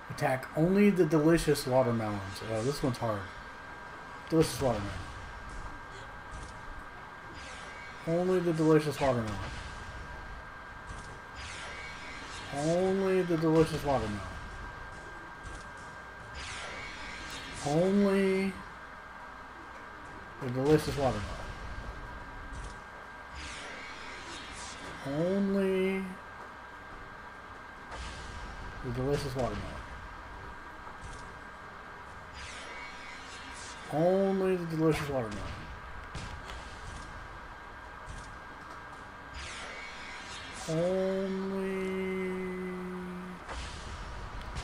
Attack only the delicious watermelons. Oh, this one's hard. Delicious watermelon. Only the delicious watermelon. Only the delicious watermelon. Only the delicious watermelon. Only the delicious watermelon. Only the delicious watermelon. Only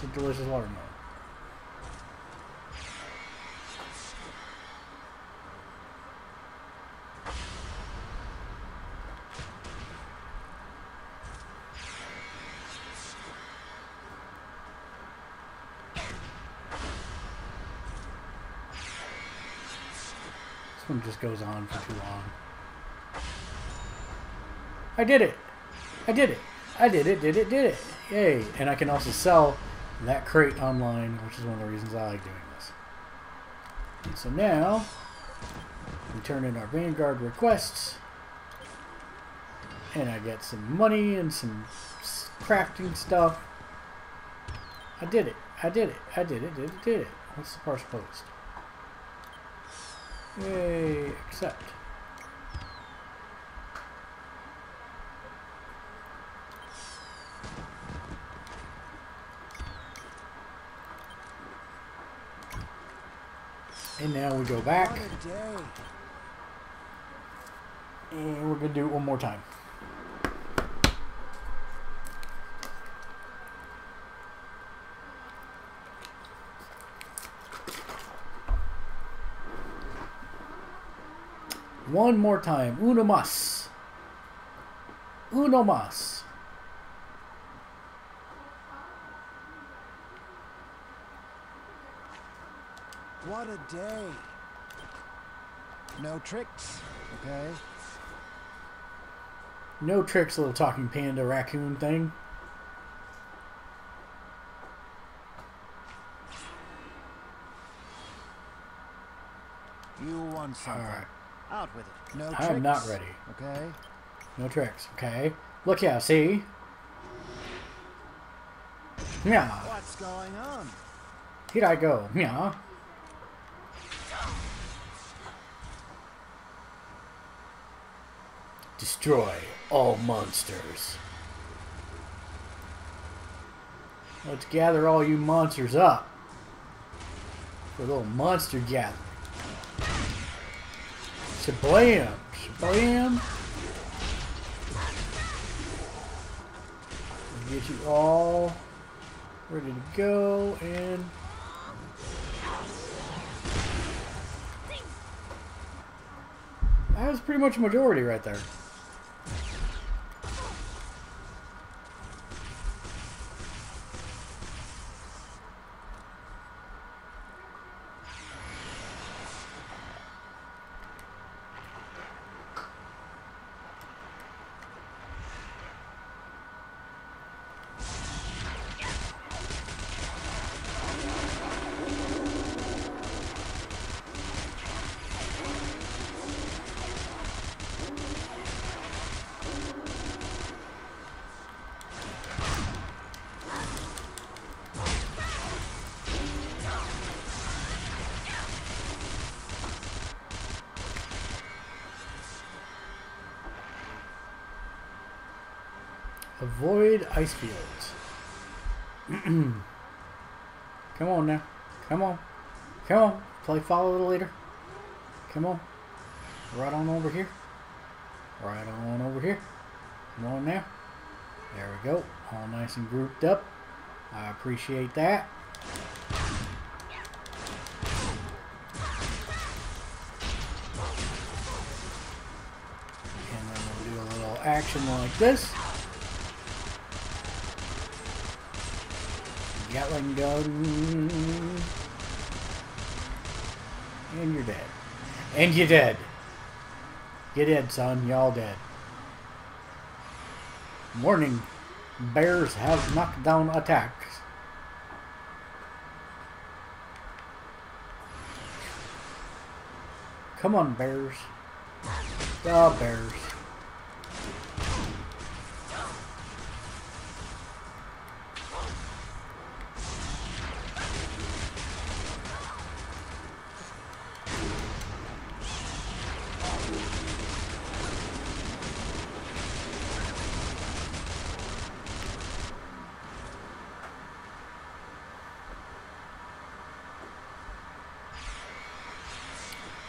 the delicious watermelon. This one just goes on for too long. I did it! I did it! I did it, did it! Yay! And I can also sell that crate online, which is one of the reasons I like doing this. And so now, we turn in our Vanguard requests, and I get some money and some crafting stuff. I did it! I did it! I did it, did it! What's the first post? Yay, accept. And now we go back. And we're going to do it one more time. One more time. Uno más. Uno más. What a day. No tricks, okay? No tricks, little talking panda raccoon thing. You want something. Alright. Out with it. No I am not ready. Okay. No tricks. Okay. Look here. See? Yeah. What's going on? Here I go. Yeah. Destroy all monsters. Let's gather all you monsters up for a little monster gathering. Shablam! Shablam! Get you all ready to go, and that was pretty much a majority right there. Avoid ice fields. Come on now. Come on. Come on. Play follow the leader. Come on. Right on over here. Right on over here. Come on now. There we go. All nice and grouped up. I appreciate that. And then we'll do a little action like this. Gatling gun. And you're dead. And you're dead. You're dead, son. Y'all dead. Warning. Bears have knockdown attacks. Come on, bears. The bears.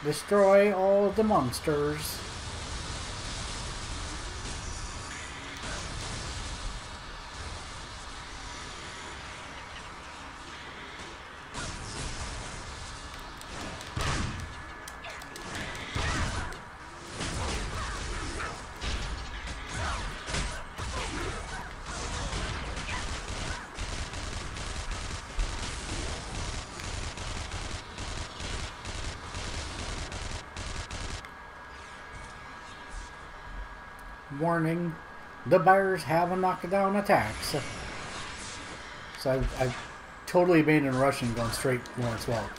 Destroy all the monsters. Warning, the bears have a knockdown attack. So I've totally abandoned Russian, going straight Lawrence Welk.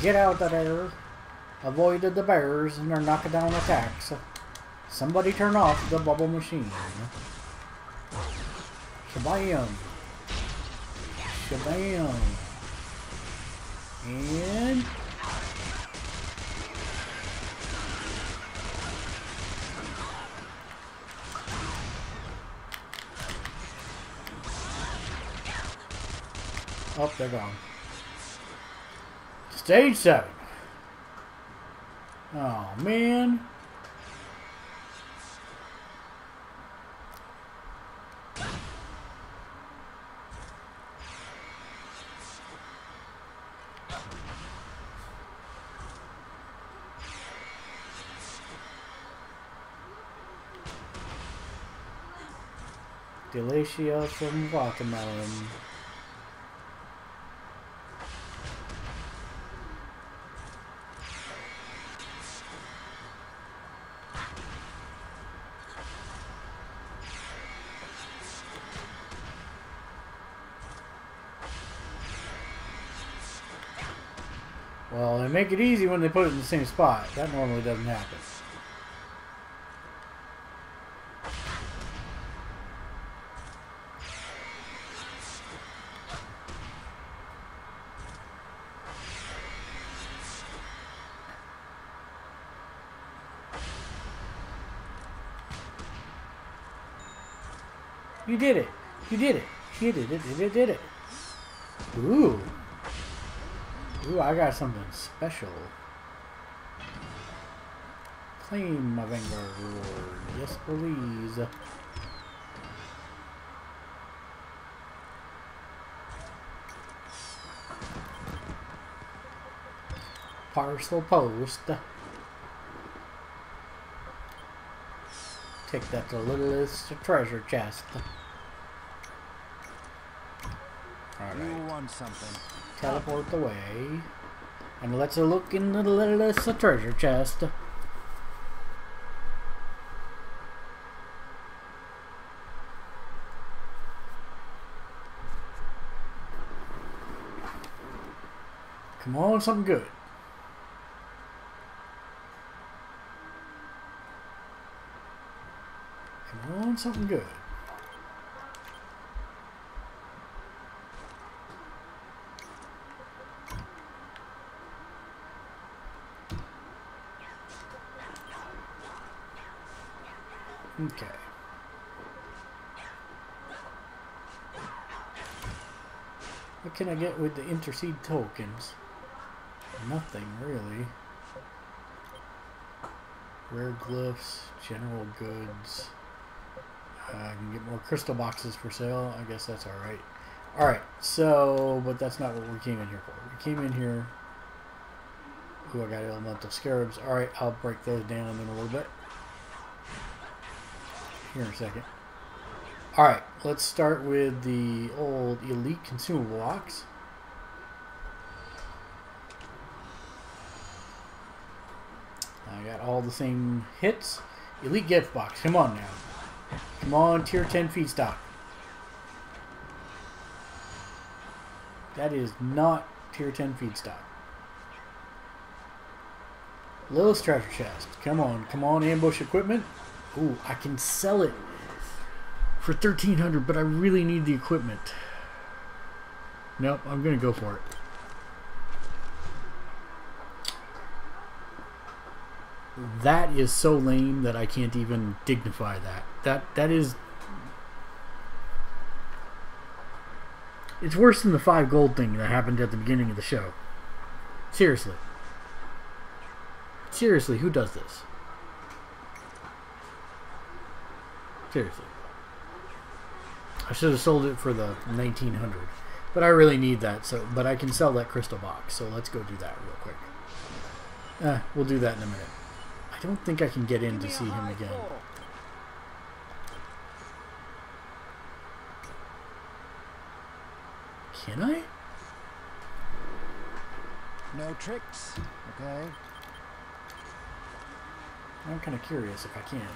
Get out of there. Avoided the bears and their knockdown attacks. Somebody turn off the bubble machine. Shabam. Shabam. And... oh, they're gone. Stage 7. Oh, man. Delicious from watermelon. Well, they make it easy when they put it in the same spot. That normally doesn't happen. You did it. You did it. You did it. Did it. Ooh. Ooh, I got something special. Claim my Vanguard reward. Yes, please. Parcel post. Take that to littlest treasure chest. Alright. You want something? Teleport away. And let's look in the littlest treasure chest. Come on, something good. Come on, something good. Okay. What can I get with the intercede tokens? Nothing really. Rare glyphs, general goods. I can get more crystal boxes for sale. I guess that's alright. Alright, so, but that's not what we came in here for. We came in here. Ooh, I got elemental scarabs. Alright, I'll break those down in a little bit. Here in a second. Alright, let's start with the old elite consumable box. I got all the same hits. Elite gift box, come on now. Come on, tier 10 feedstock. That is not tier 10 feedstock. Lilith's treasure chest. Come on, ambush equipment. Ooh, I can sell it for 1,300, but I really need the equipment. Nope, I'm gonna go for it. That is so lame that I can't even dignify that. That is... It's worse than the 5 gold thing that happened at the beginning of the show. Seriously. Seriously, who does this? Seriously. I should have sold it for the 1,900. But I really need that, so but I can sell that crystal box, so let's go do that real quick. We'll do that in a minute. I don't think I can get in to see him again. Can I? No tricks, okay? I'm kind of curious if I can.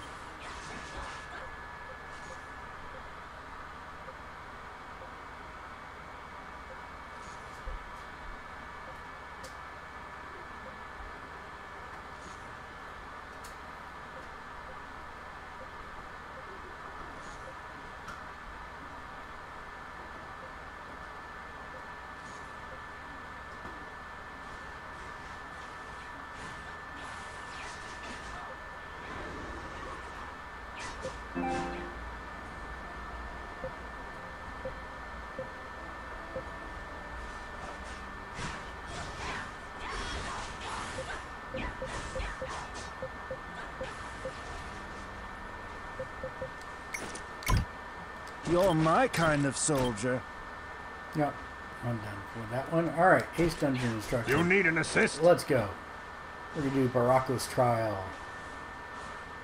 You're my kind of soldier. Yep, I'm done with that one. Alright, Ace Dungeon Instructor. You need an assist? Let's go. We're going to do Baracco's Trial.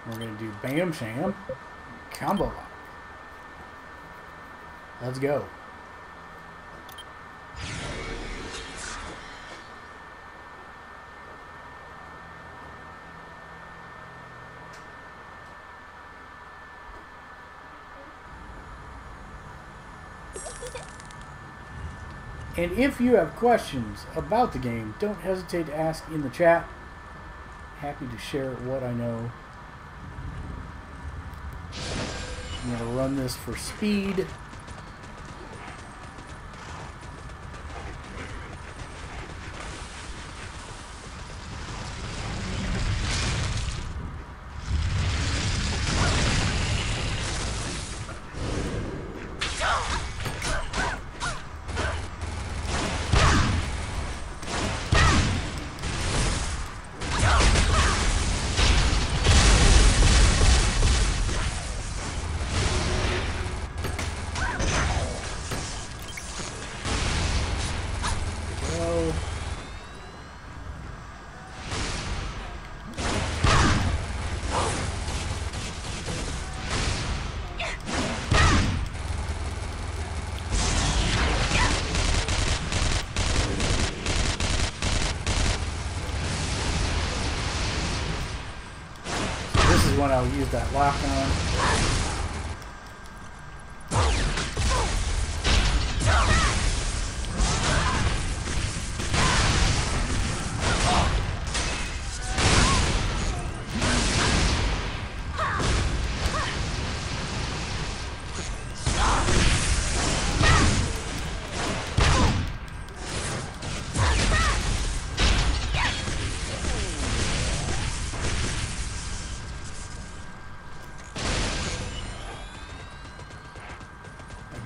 We're going to do Bam Sham. Combo Lock. Let's go. And if you have questions about the game, don't hesitate to ask in the chat. Happy to share what I know. I'm going to run this for speed. one I'll use that lock on.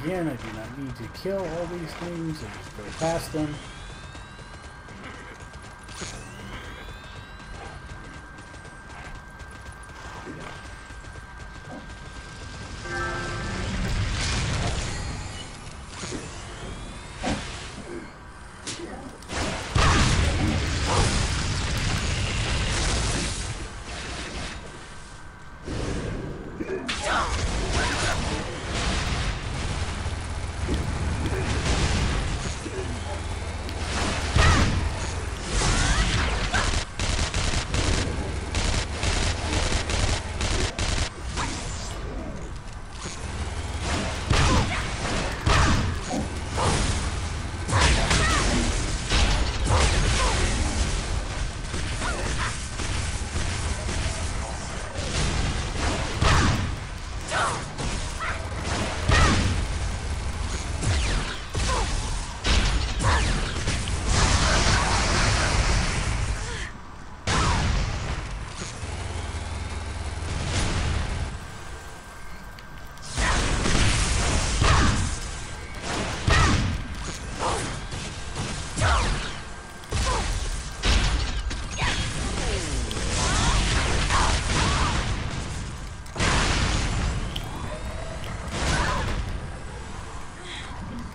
Again, I do not need to kill all these things, I just go past them.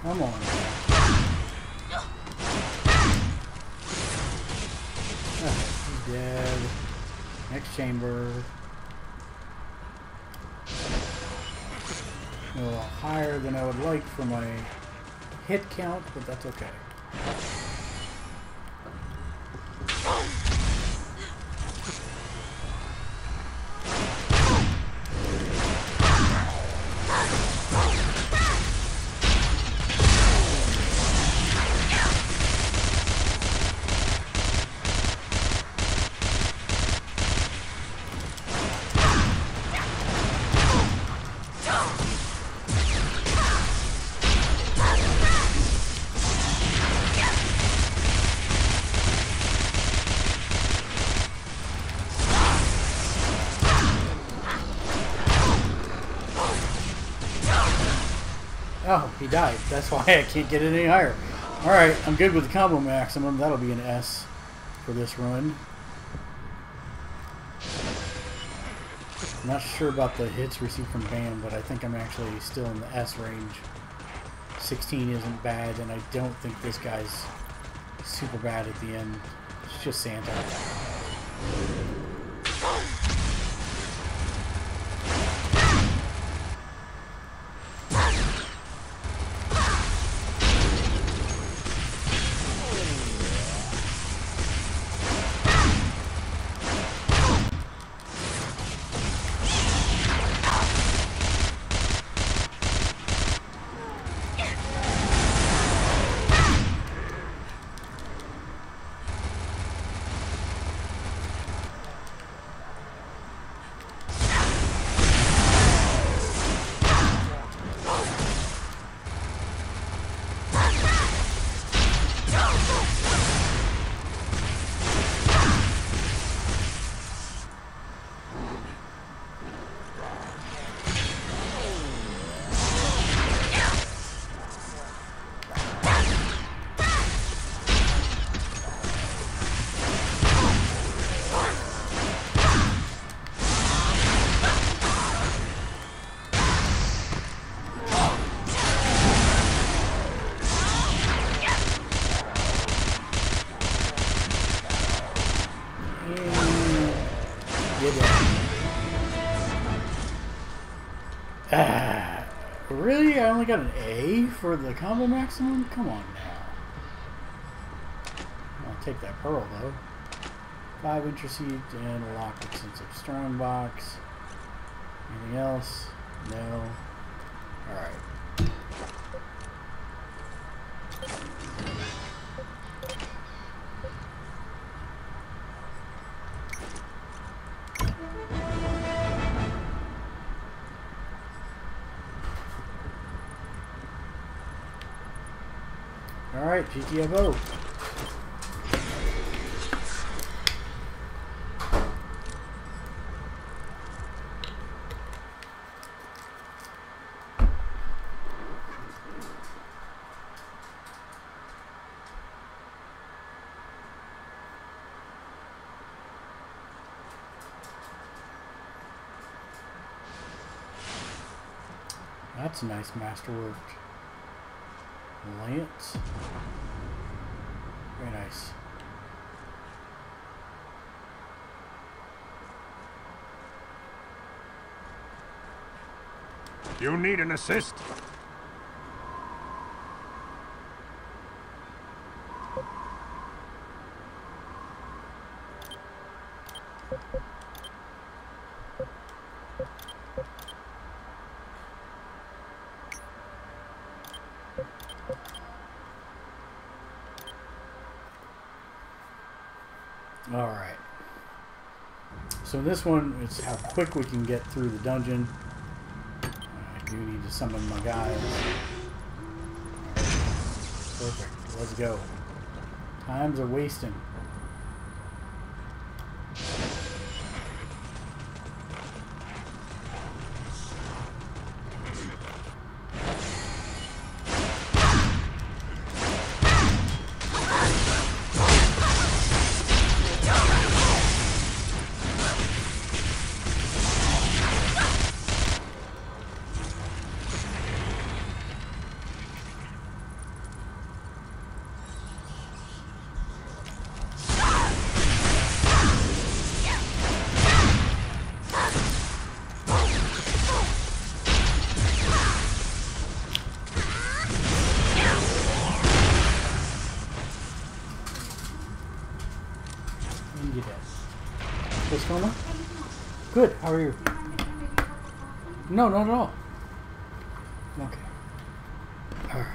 Come on. He's dead. Next chamber. A little higher than I would like for my hit count, but that's okay. Oh, he died. That's why I can't get it any higher. Alright, I'm good with the combo maximum. That'll be an S for this run. I'm not sure about the hits received from Bam, but I think I'm actually still in the S range. 16 isn't bad, and I don't think this guy's super bad at the end. It's just Santa. Really? I only got an A for the combo maximum? Come on now. I'll take that pearl though. 5 intercept and a lock extensive strong box. Anything else? No. Alright. Alright, GTFO. That's nice masterwork. Lance. Very nice. You need an assist? Alright. So this one is how quick we can get through the dungeon. I do need to summon my guys. Perfect. Let's go. Time's a wasting. What's going on? Good. How are you? No, not at all. Okay. All right.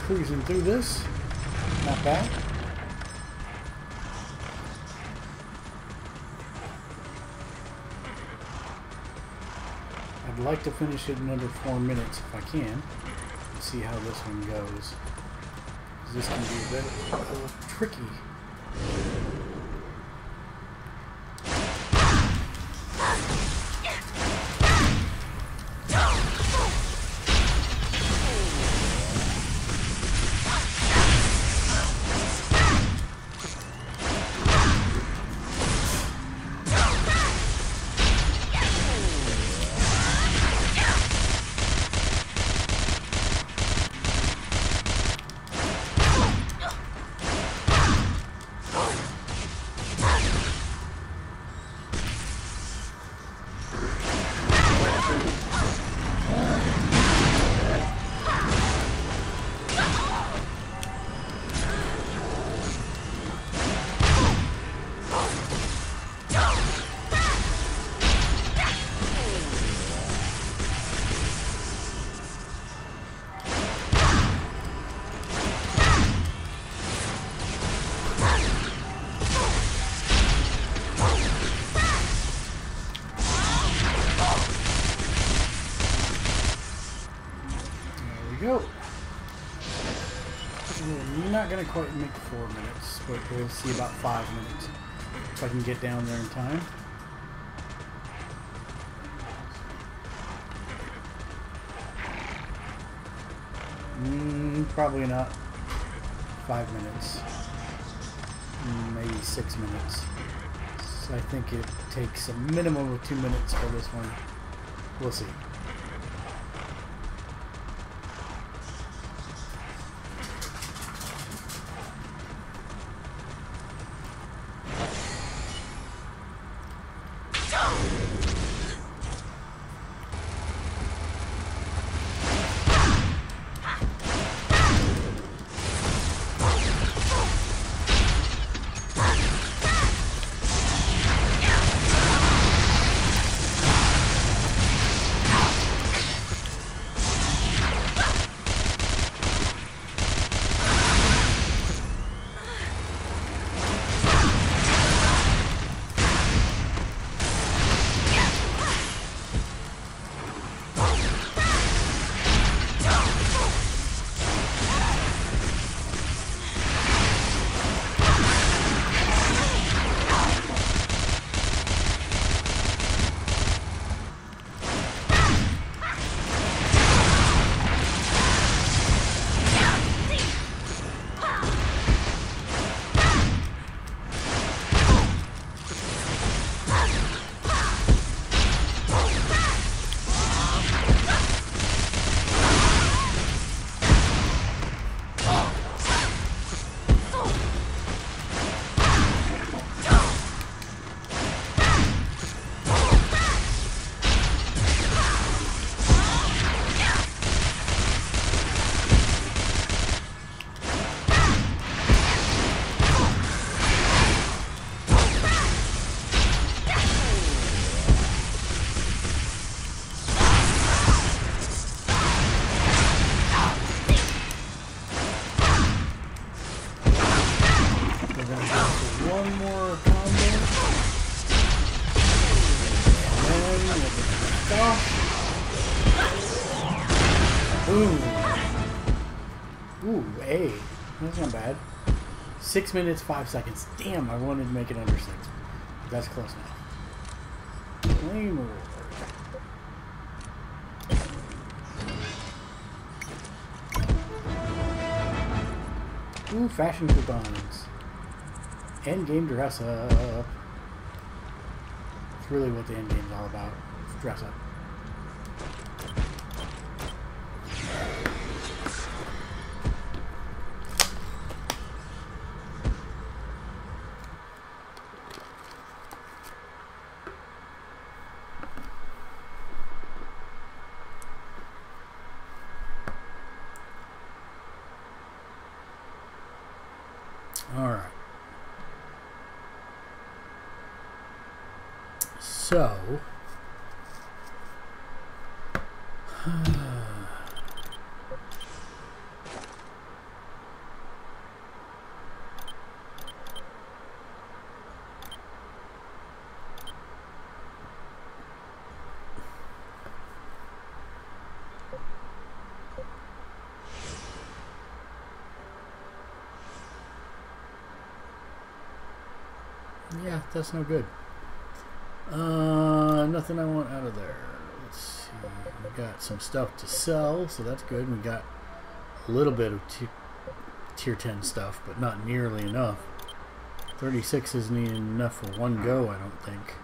Cruising through this, not bad. I'd like to finish it in under 4 minutes if I can. Let's see how this one goes. This can be a little tricky. I'm not gonna quite make 4 minutes, but we'll see about 5 minutes if I can get down there in time. Probably not 5 minutes. Maybe 6 minutes. So I think it takes a minimum of 2 minutes for this one. We'll see. Ooh, hey, that's not bad. 6 minutes, 5 seconds. Damn, I wanted to make it under 6. That's close now. Flame Lord. Ooh, fashion coupons. Endgame dress up. It's really what the endgame's all about. It's dress up. Alright. So yeah, that's no good. Nothing I want out of there. Let's see. We got some stuff to sell, so that's good. We got a little bit of tier 10 stuff, but not nearly enough. 36 isn't even enough for one go, I don't think.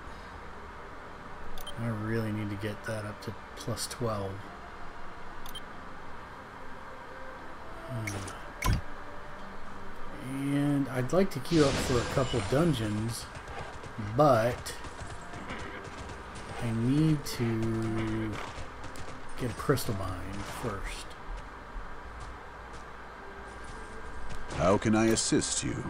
I really need to get that up to plus 12. And I'd like to queue up for a couple dungeons, but I need to get a crystal mine first. How can I assist you?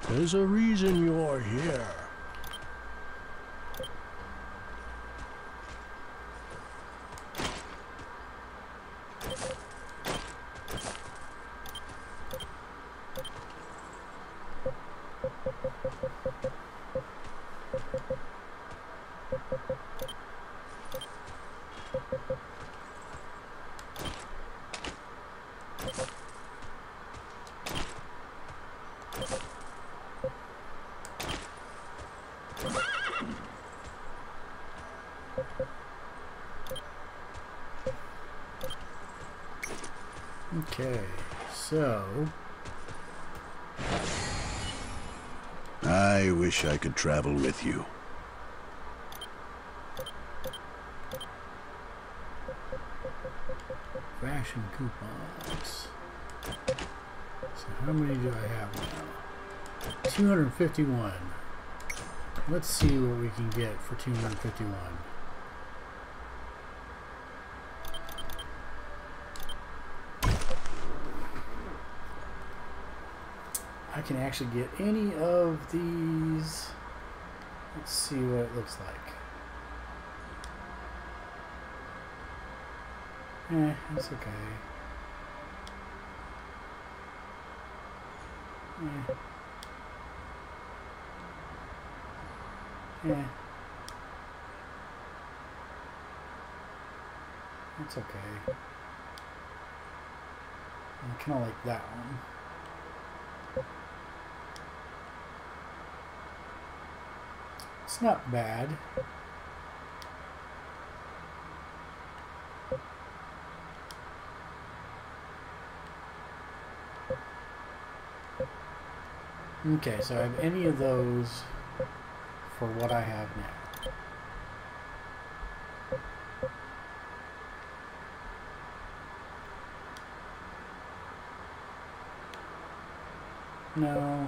There's a reason you're here. Okay, so I wish I could travel with you. fashion coupons. So how many do I have now? 251. Let's see what we can get for 251. I can actually get any of these. Let's see what it looks like. That's okay. That's okay. I kind of like that one. It's not bad. Okay, so I have any of those for what I have now. No.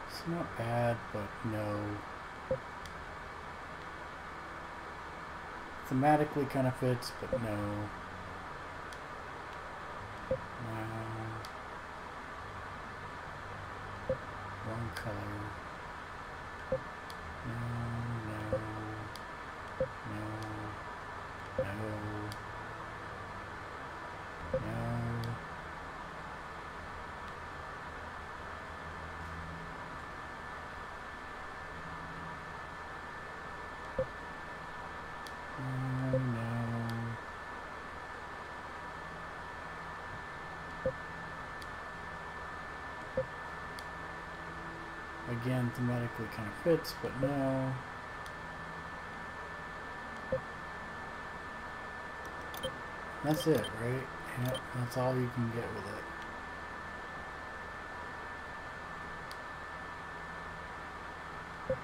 It's not bad, but no. Thematically kind of fits, but no. Wrong color. No. Again, thematically kind of fits, but no. That's it, right? Yep, that's all you can get with it.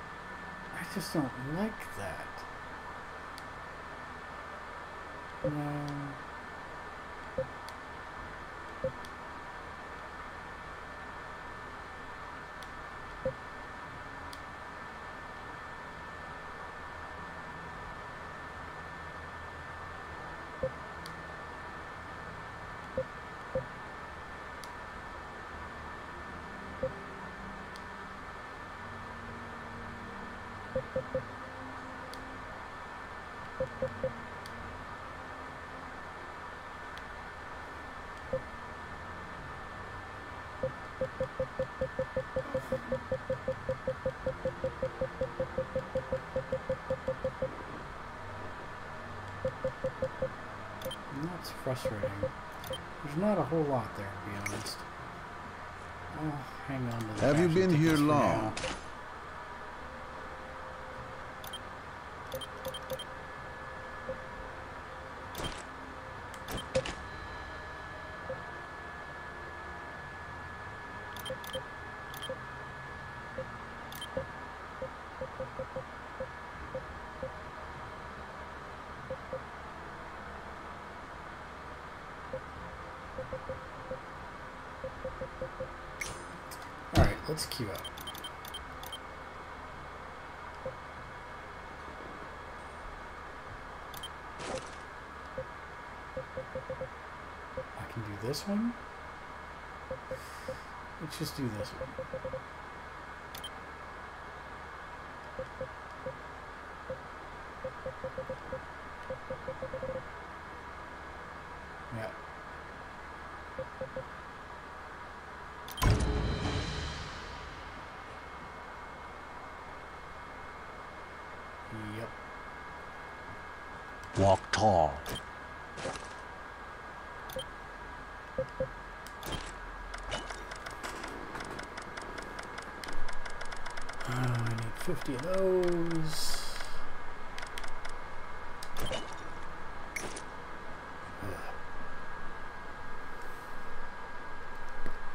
I just don't like that. No. That's frustrating. There's not a whole lot there, to be honest. I'll hang on to the Have you fashion been here tickets for long? now. Alright, let's queue up. I can do this one. Let's just do this one. Yeah. Yep. Walk tall. I need 50 of those.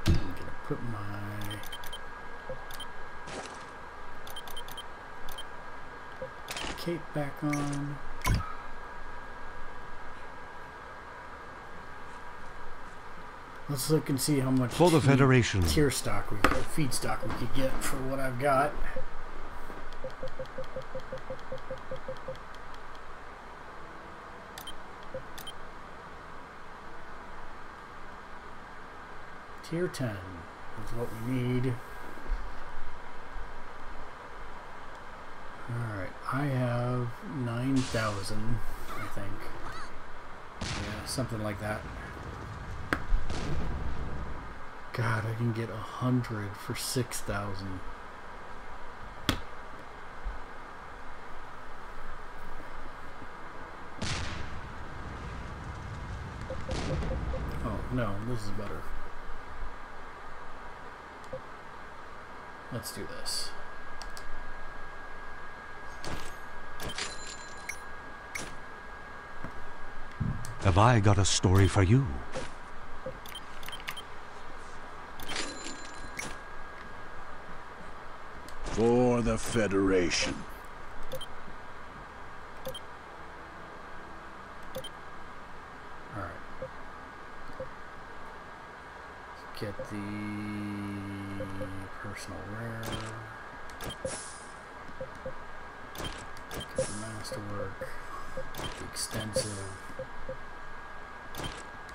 I'm gonna put my cape back on. Let's look and see how much for the Federation tier stock we could, feed stock we could get for what I've got. Tier 10 is what we need. Alright, I have 9,000, I think. Yeah, something like that. God, I can get 100 for 6,000. Oh, no, this is better. Let's do this. Have I got a story for you? For the Federation. Alright. Let's get the personal rare. Get the masterwork. The extensive.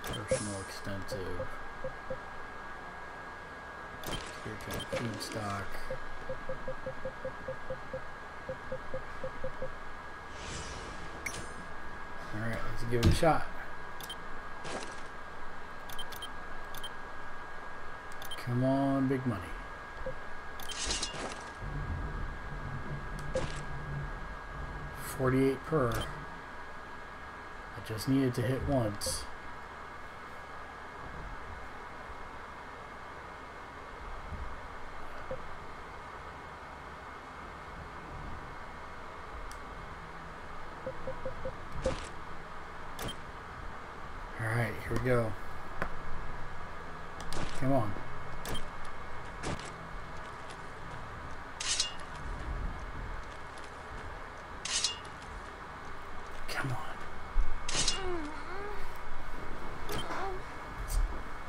Personal extensive. Tier 10 feedstock. Alright, let's give it a shot. Come on, big money. $48 per. I just needed to hit once. Alright, here we go. Come on. Come on.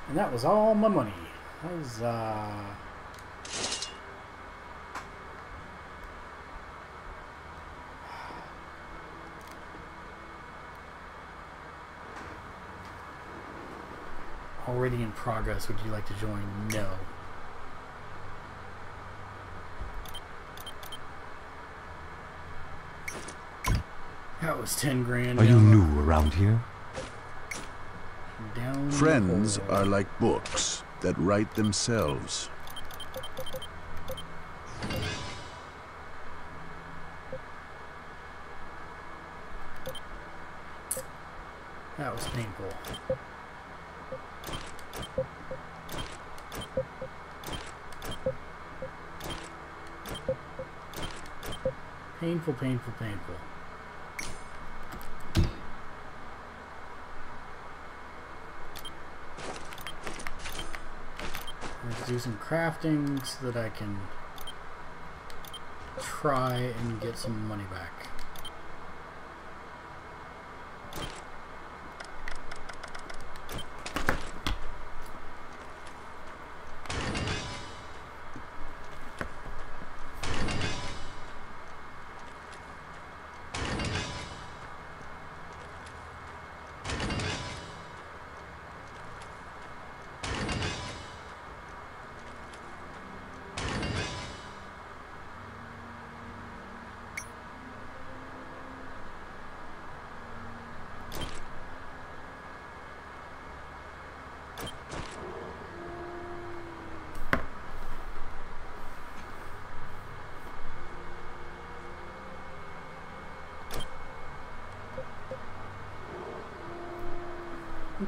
And that was all my money. That was, already in progress. Would you like to join? No. That was 10 grand. Are you new around here? Down Friends are like books that write themselves. That was painful. Painful, painful, painful. Let's do some crafting so that I can try and get some money back.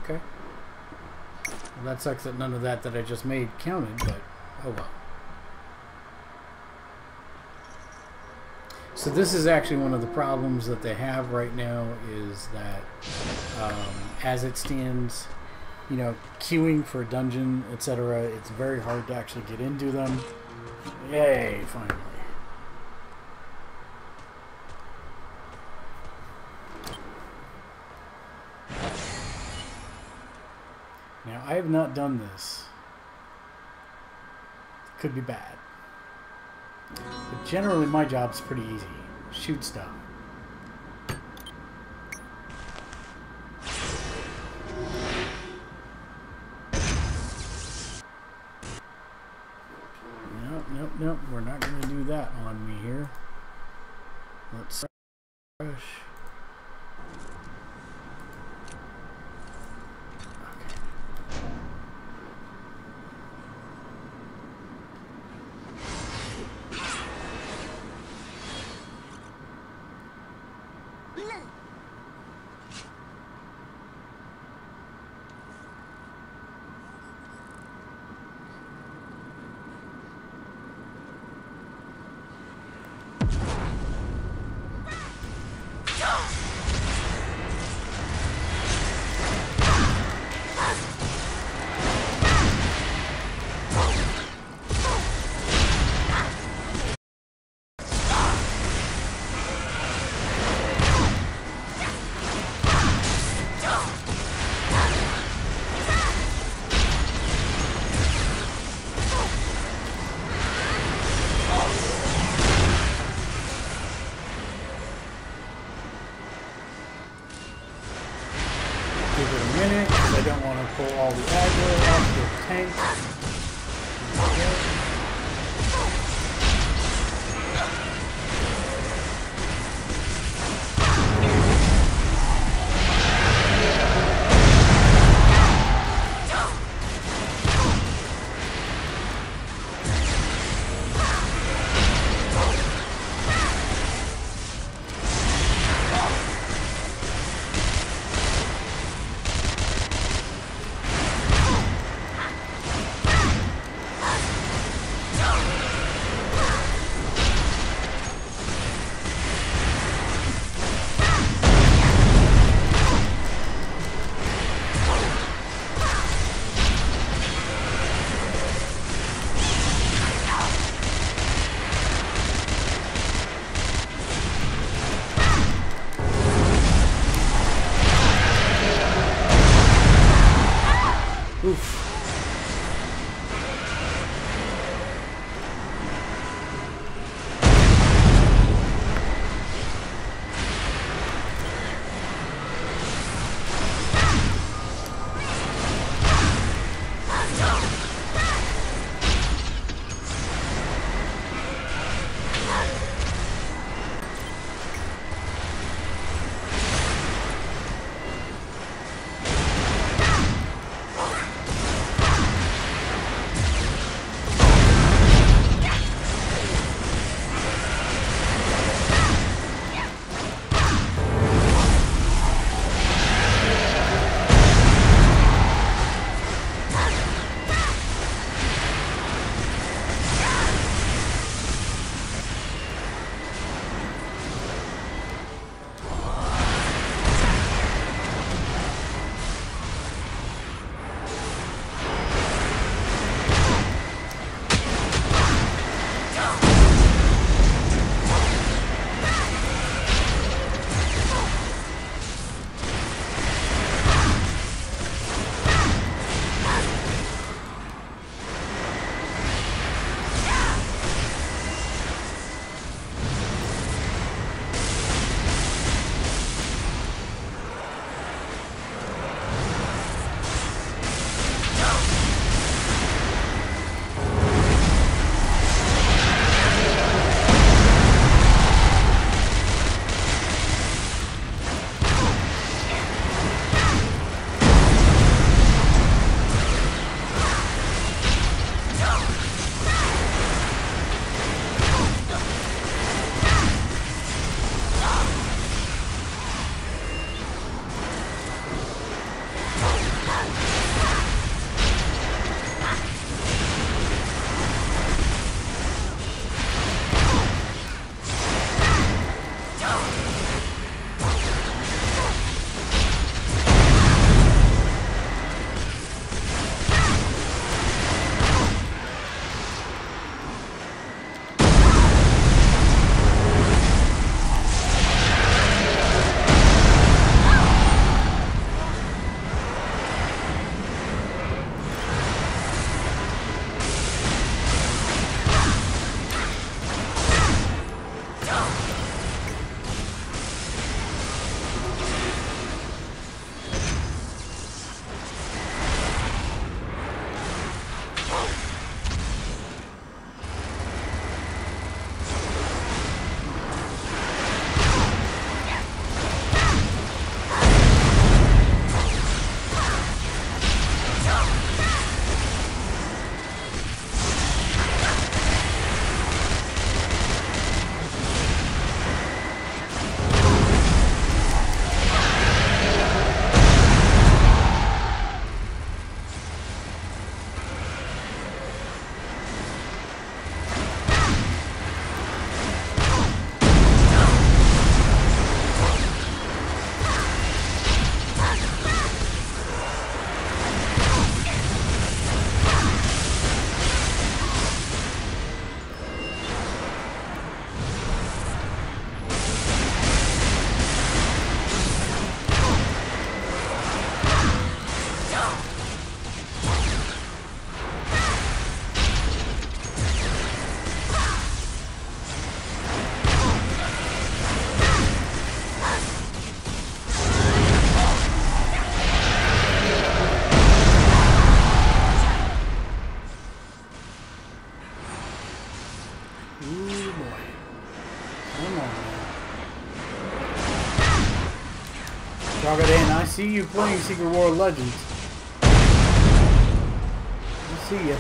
Okay. Well, that sucks that none of that I just made counted, but oh well. So this is actually one of the problems that they have right now is that as it stands, you know, queuing for a dungeon, etc., it's very hard to actually get into them. Yay, finally. Now, I have not done this. Could be bad. But generally, my job's pretty easy. Shoot stuff. Nope. We're not going to do that on me here. Let's refresh. Ooh boy. Come on, man. Dragadan, I see you playing Secret War of Legends. I see ya.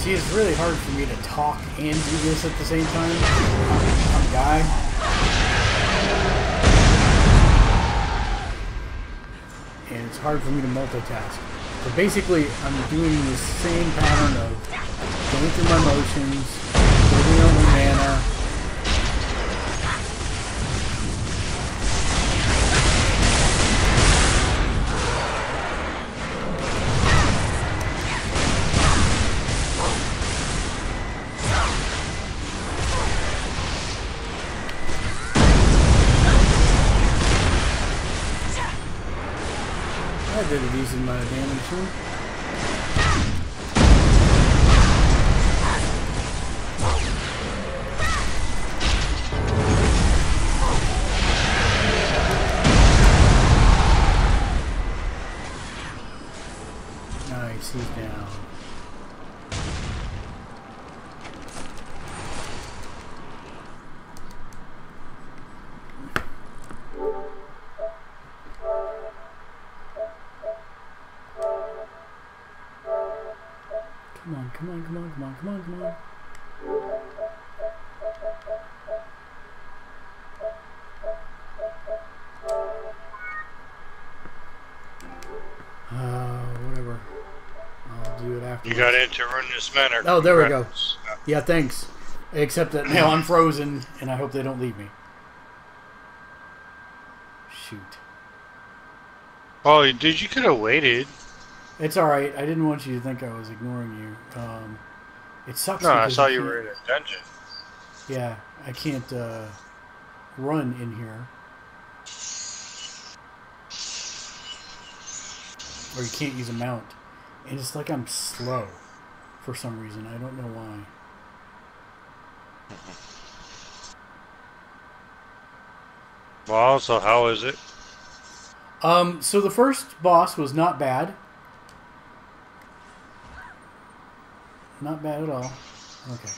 See, it's really hard for me to talk and do this at the same time. I'm a guy. And it's hard for me to multitask. So basically, I'm doing the same pattern of going through my motions, building up my mana, I did a decent amount of damage to him. Nice, he's down. Come on, come on, come on, come on, come on, come on. Whatever. I'll do it after. You got into Ruinous Manor. Oh, there we go. Yeah, thanks. Except that now I'm frozen, and I hope they don't leave me. Shoot. Oh, you could have waited. It's alright. I didn't want you to think I was ignoring you. It sucks. No, I saw you were in a dungeon. Yeah, I can't run in here. Or you can't use a mount. And it's like I'm slow for some reason. I don't know why. Well, so how is it? So the first boss was not bad. Not bad at all. Okay.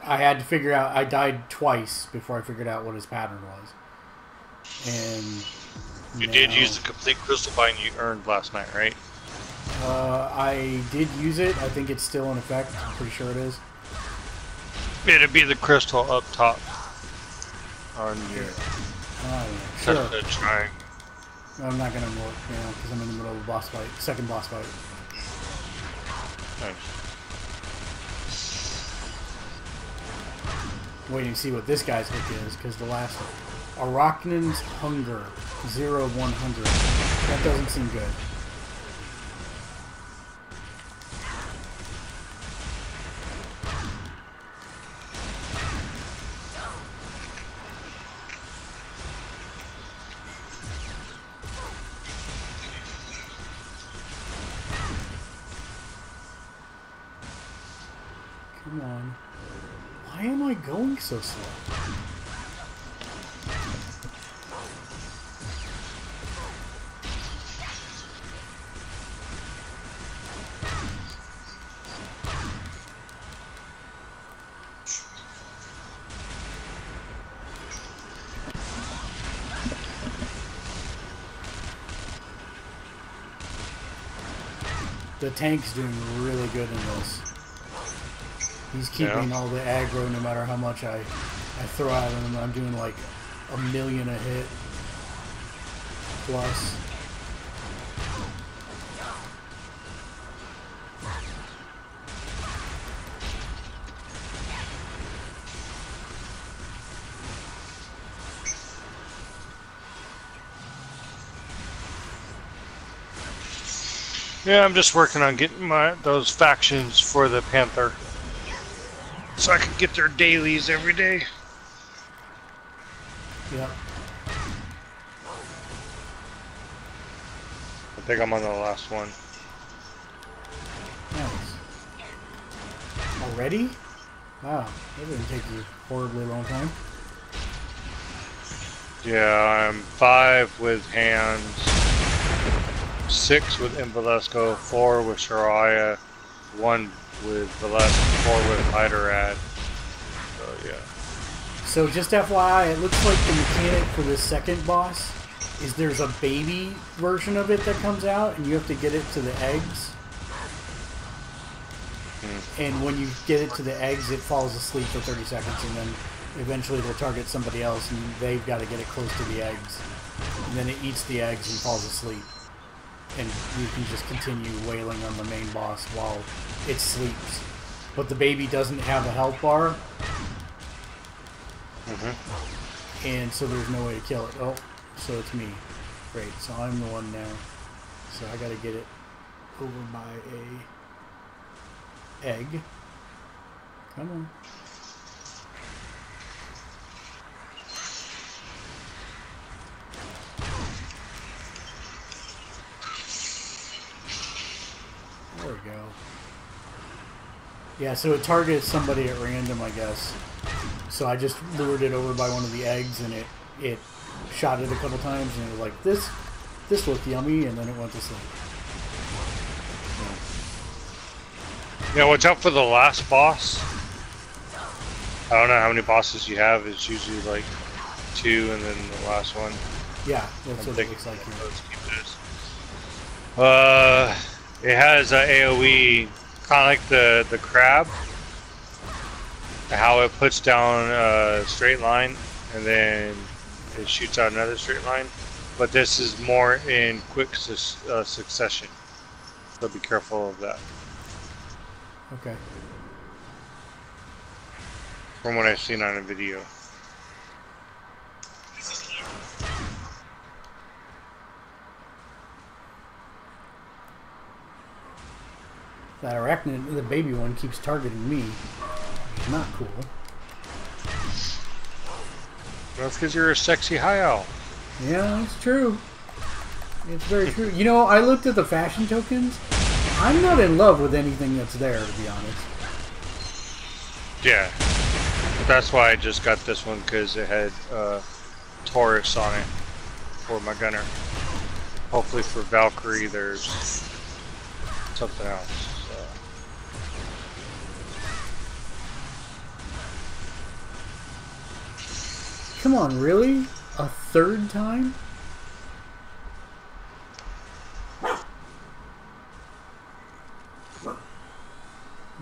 I had to figure out... I died twice before I figured out what his pattern was. And... You did use the complete crystal bind you earned last night, right? I did use it. I think it's still in effect. I'm pretty sure it is. It'd be the crystal up top. On your... Sure. The triangle. I'm not going to work now because I'm in the middle of a boss fight. Second boss fight. Nice. Waiting to see what this guy's hook is because the last Arachnan's Hunger 0-100. That doesn't seem good. Come on. Why am I going so slow? The tank's doing really good in this. He's keeping all the aggro no matter how much I throw at him. I'm doing like 1,000,000 a hit. Plus. Yeah, I'm just working on getting those factions for the Panther. So I can get their dailies every day. Yep. I think I'm on the last one. Nice. Already? Wow, that didn't take you a horribly long time. Yeah, I'm 5 with hands, 6 with Invalesco, 4 with Shariah, 1 with Valesco, 4 with Hyderad. So yeah. So just FYI, it looks like the mechanic for this second boss is there's a baby version of it that comes out, and you have to get it to the eggs. And when you get it to the eggs, it falls asleep for 30 seconds, and then eventually it'll target somebody else, and they've got to get it close to the eggs. And then it eats the eggs and falls asleep. And you can just continue wailing on the main boss while it sleeps. But the baby doesn't have a health bar. And so there's no way to kill it. Oh, so it's me. Great, so I'm the one now. So I gotta get it over by a egg. Come on. Yeah, so it targets somebody at random, I guess. So I just lured it over by one of the eggs, and it shot it a couple times, and it was like, this looked yummy, and then it went to sleep. Yeah, watch out for the last boss. I don't know how many bosses you have. It's usually like 2, and then the last one. Yeah, that's what it looks like here. Let's keep this. It has a AOE, kind of like the crab. How it puts down a straight line, and then it shoots out another straight line. But this is more in quick succession. So be careful of that. Okay. From what I've seen on a video. That arachnid, the baby one, keeps targeting me. Not cool. That's because you're a sexy high owl. Yeah, it's true. It's very true. You know, I looked at the fashion tokens. I'm not in love with anything that's there, to be honest. Yeah. That's why I just got this one, because it had Taurus on it for my gunner. Hopefully for Valkyrie there's something else. So. Come on, really? A third time?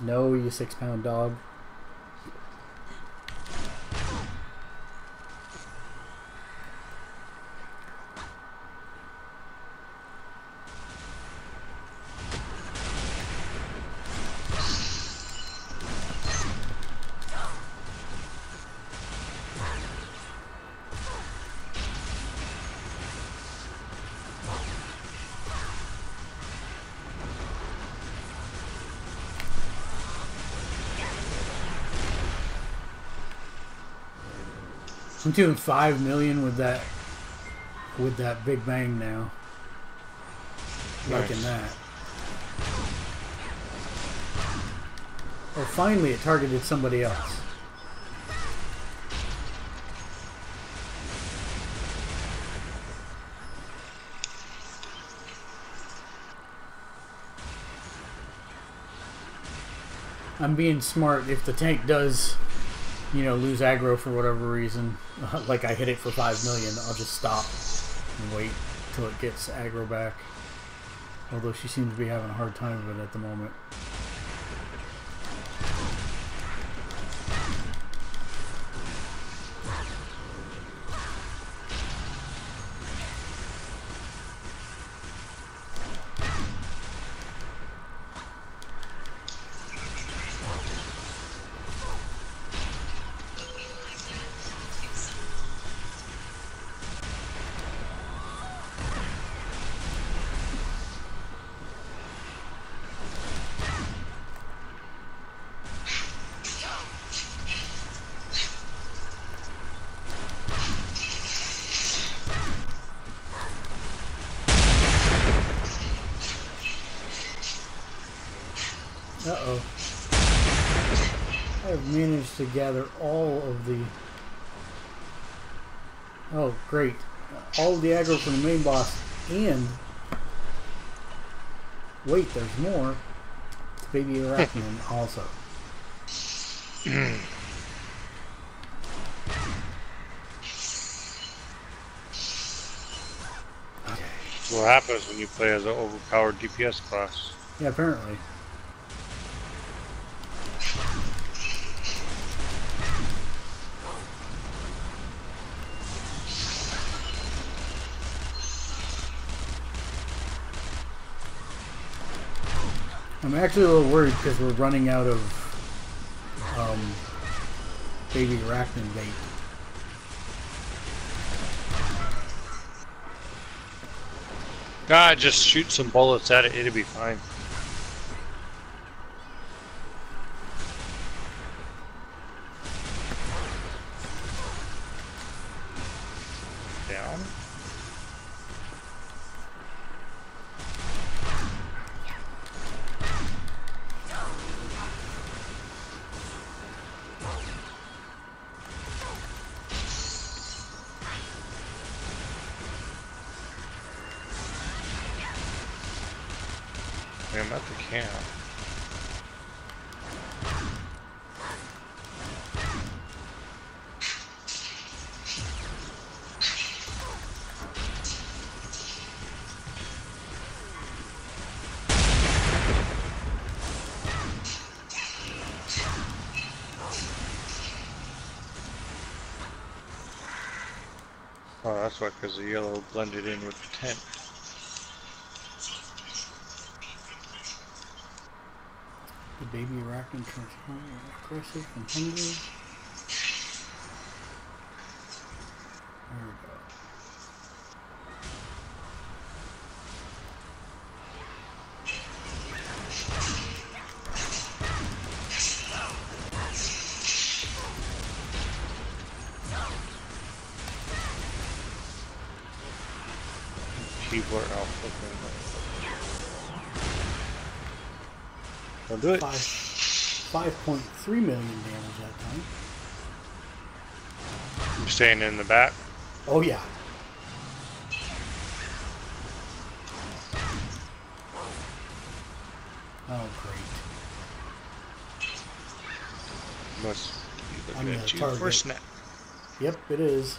No, you 6-pound dog. I'm doing 5 million with that big bang now. Nice. Liking that. Oh, finally it targeted somebody else. I'm being smart. If the tank does, you know, lose aggro for whatever reason, like I hit it for 5 million, I'll just stop and wait till it gets aggro back. Although she seems to be having a hard time with it at the moment. Uh-oh. I have managed to gather all of the... Oh, great. All of the aggro from the main boss, and... Wait, there's more. It's Baby Arachnid also. Okay. What happens when you play as an overpowered DPS class? Yeah, apparently. I'm actually a little worried because we're running out of Baby Arachnid bait. God, just shoot some bullets at it, it'll be fine. Down. I'm at the camp. Oh, that's why, because the yellow blended in with the tent. The baby arachnid turns aggressive and hungry. There we go. People are out flipping. Don't do it. 5.3 million damage that time. You staying in the back? Oh yeah. Oh great. Must be I'm looking the at you target. for a snap. Yep, it is.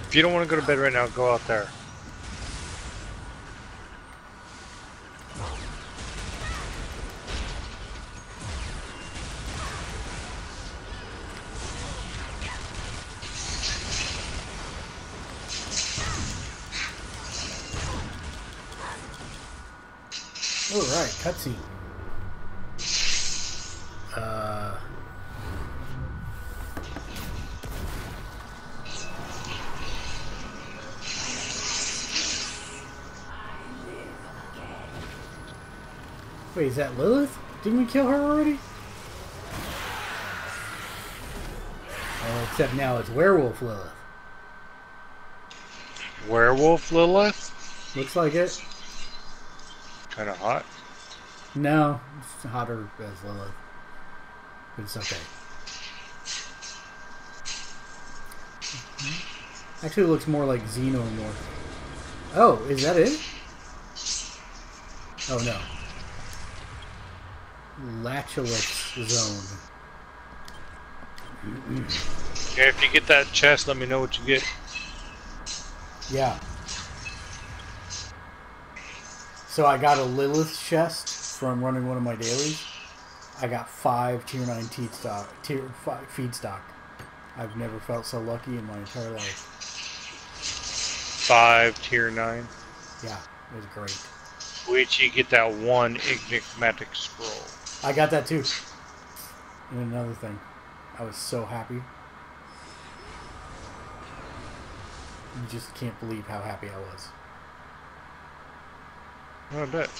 If you don't want to go to bed right now, go out there. All right, cutscene. Wait, is that Lilith? Didn't we kill her already? Oh, except now it's Werewolf Lilith. Werewolf Lilith? Looks like it. Kind of hot. No, it's hotter as Lilith. But it's okay. Actually, it looks more like Xenomorph. Oh, is that it? Oh no. Latulus Zone. Yeah, if you get that chest, let me know what you get. Yeah. So I got a Lilith chest from running one of my dailies. I got 5 tier 9 tier 5 feed stock. I've never felt so lucky in my entire life. 5 tier 9. Yeah, it was great. Which you get that one enigmatic scroll. I got that too. And another thing. I was so happy. You just can't believe how happy I was. I bet.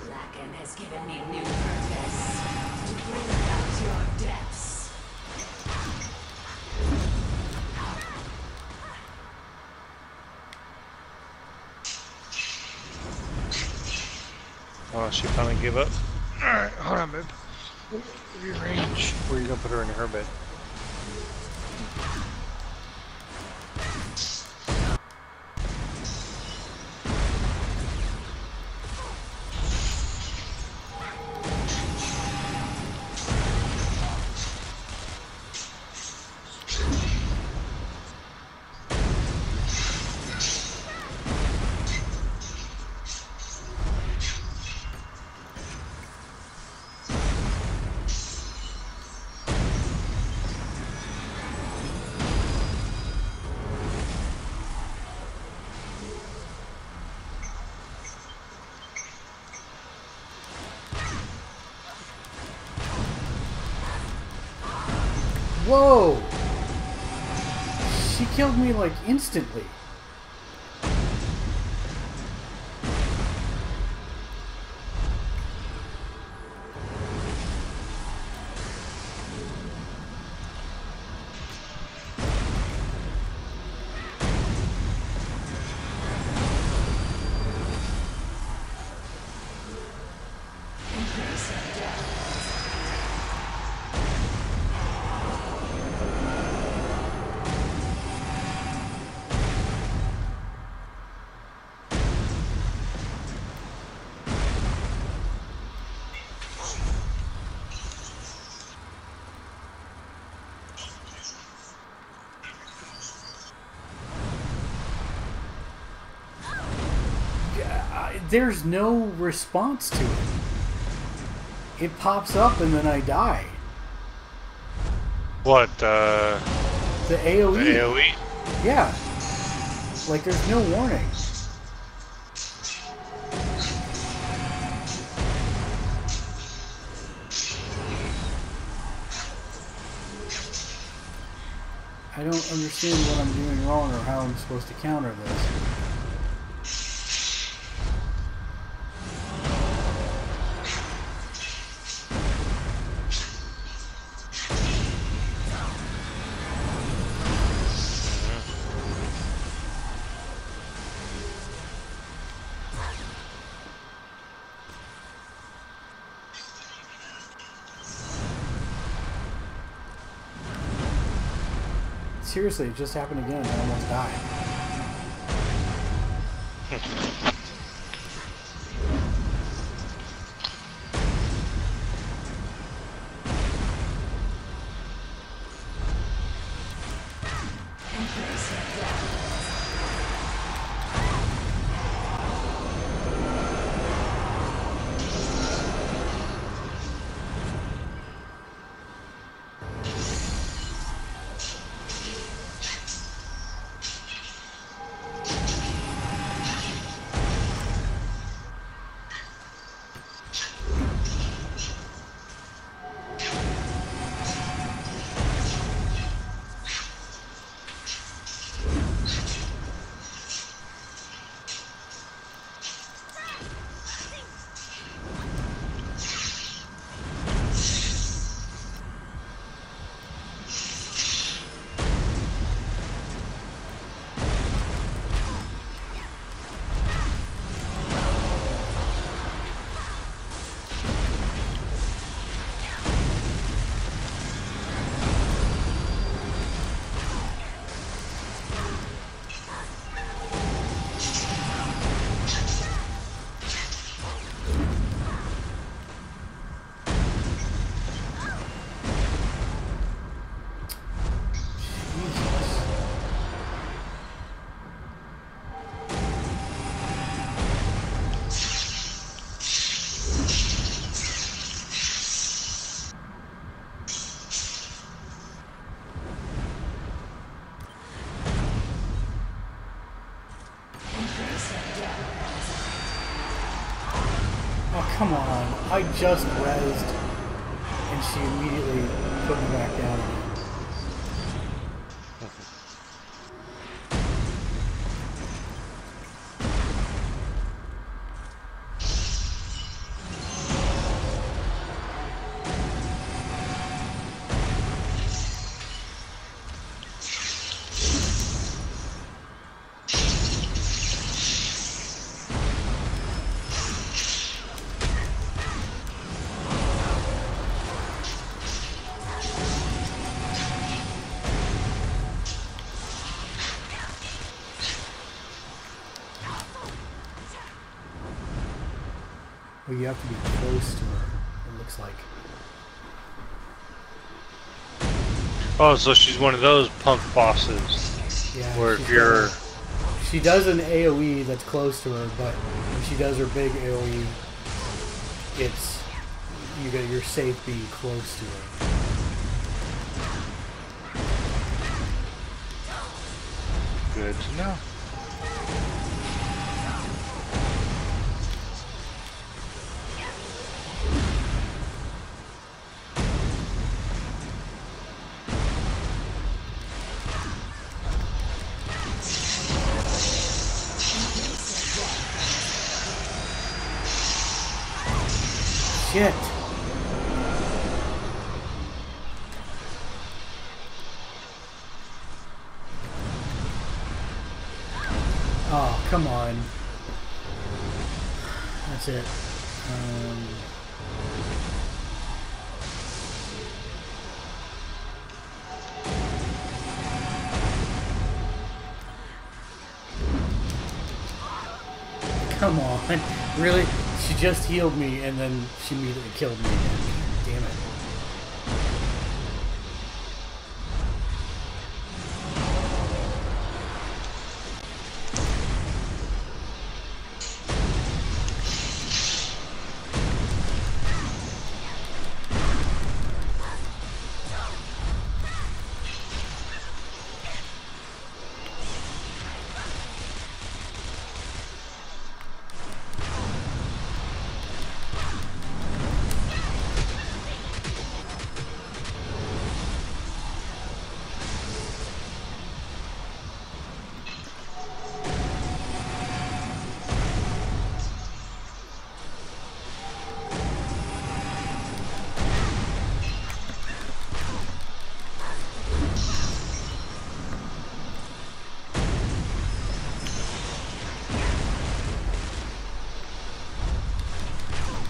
Lacan has given me new purpose to bring about your depths. Oh, she finally gave up. Alright, hold on, babe. Rearrange. Where are you gonna put her in her bed? Whoa! She killed me like instantly. There's no response to it. It pops up and then I die. What, The AoE. The AoE? Yeah. Like, there's no warning. I don't understand what I'm doing wrong or how I'm supposed to counter this. Seriously, it just happened again and I almost died. Come on, I just rezzed and she immediately put me back down again. Well, you have to be close to her, it looks like. Oh, so she's one of those punk bosses. Yeah. Where if you're... She does an AoE that's close to her, but when she does her big AoE, it's... You're safe being close to her. Good to know. shit. Oh, come on. That's it. Come on. Really? She just healed me and then she immediately killed me again. Damn it.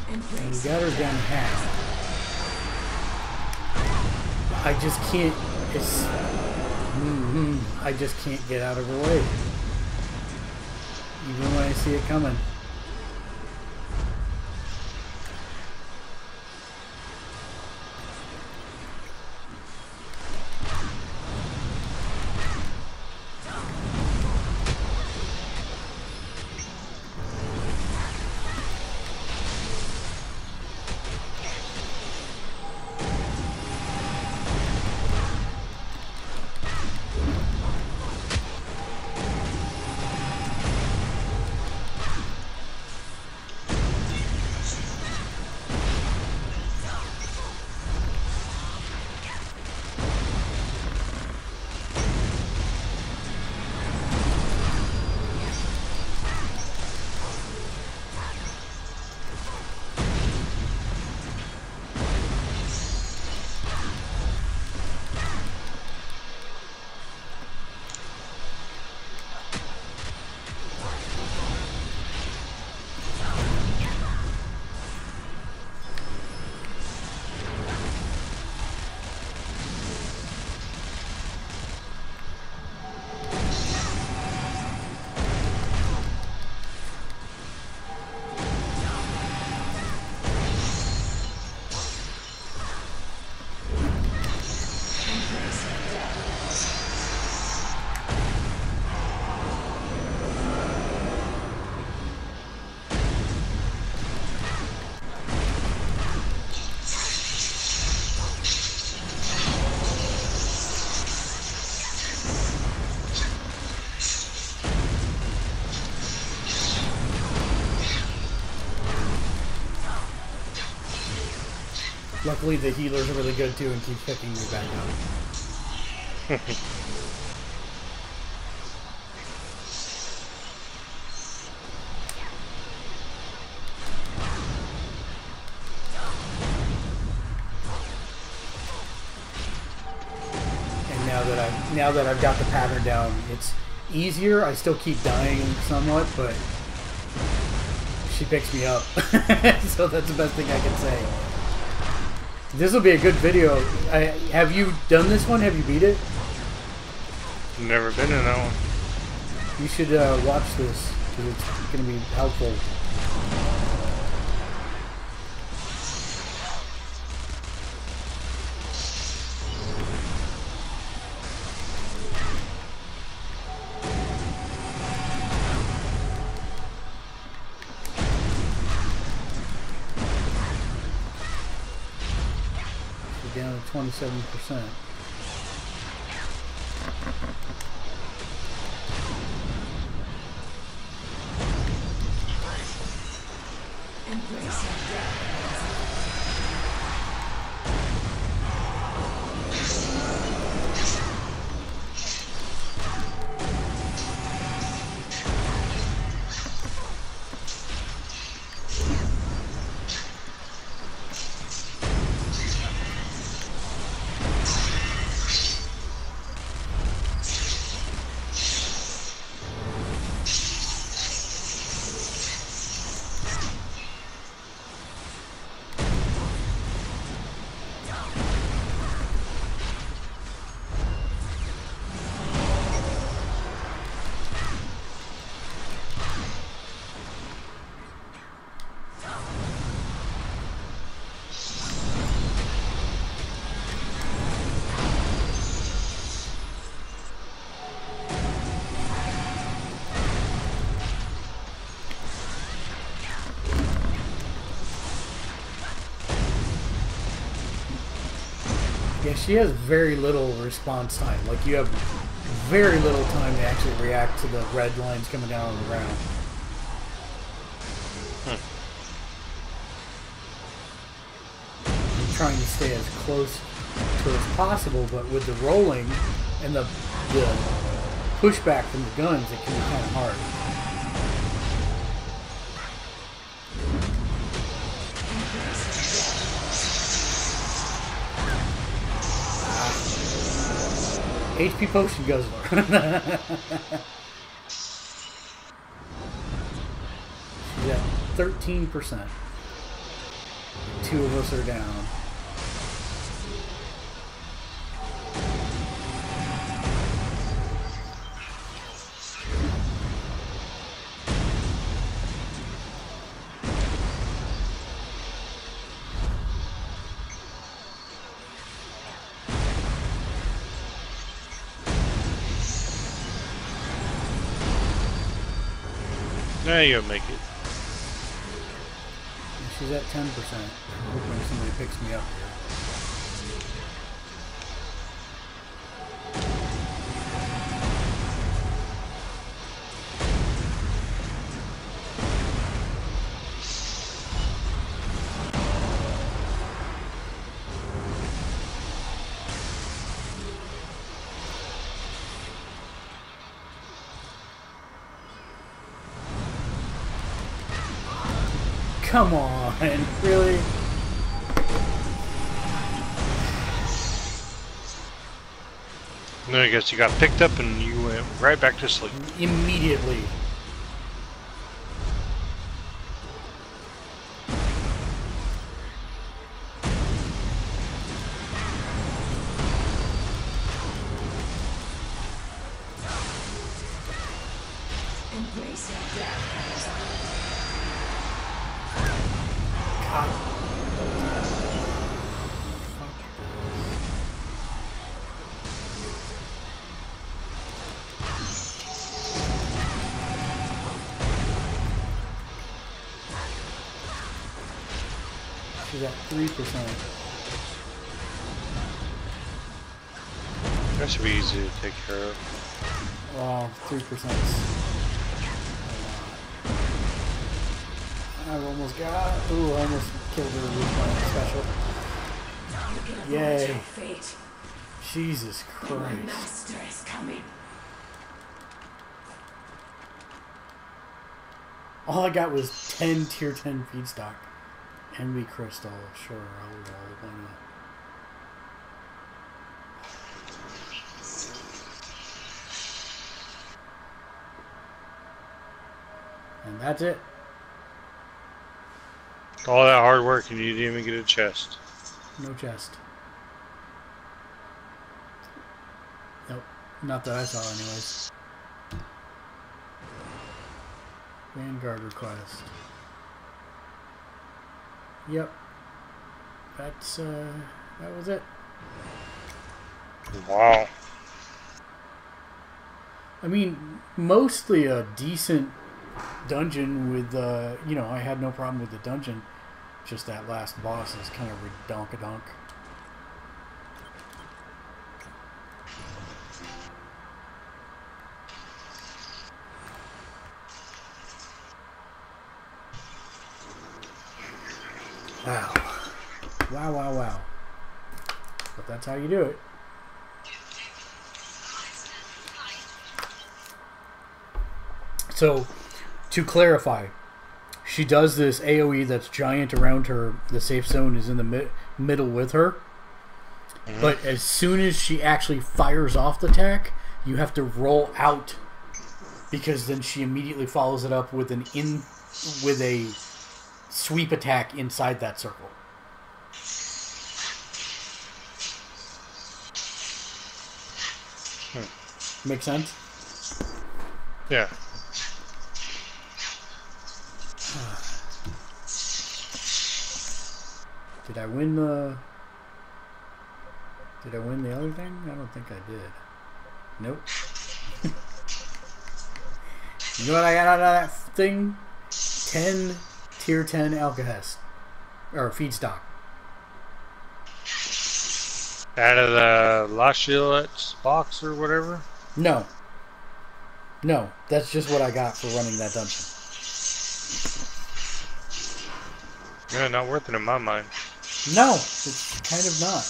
And we got her down half. I just can't. It's. I just can't get out of her way. Even when I see it coming. Luckily, the healers are really good too and keep picking me back up. And now that I've got the pattern down, it's easier. I still keep dying somewhat, but she picks me up. So that's the best thing I can say. This will be a good video. Have you done this one? Have you beat it? Never been in that one. You should watch this because it's going to be helpful. Down to 27%. she has very little response time. Like, you have very little time to actually react to the red lines coming down on the ground. I'm trying to stay as close to as possible, but with the rolling and the pushback from the guns, it can be kind of hard. HP potion guzzler. She's at 13%. Two of us are down. Now you'll make it. She's at 10%. I'm hoping somebody picks me up here. Come on, really? No, I guess you got picked up and you went right back to sleep. Immediately. Embrace your death. She's at 3%. That should be easy to take care of. Well, 3%. I've almost got. Ooh, I almost killed her with my special. Yay. Jesus Christ. Master is coming. All I got was 10 tier 10 feedstock. Envy crystal. Sure, I'll roll. Why not? And that's it. All that hard work and you didn't even get a chest. No chest. Nope. Not that I saw anyways. Vanguard request. Yep. That's, that was it. Wow. I mean, mostly a decent dungeon with, you know, I had no problem with the dungeon. Just that last boss is kind of redonk-a-donk. Wow. Wow, wow, wow. But that's how you do it. So, to clarify, she does this AoE that's giant around her. The safe zone is in the middle with her. Mm-hmm. But as soon as she actually fires off the attack, you have to roll out, because then she immediately follows it up with with a sweep attack inside that circle. Make sense? Yeah. Did I win the... Did I win the other thing? I don't think I did. Nope. You know what I got out of that thing? 10 tier 10 alkahest. Or feedstock. Out of the Lachillette's box or whatever? No. No, that's just what I got for running that dungeon. Yeah, not worth it in my mind. No, it's kind of not.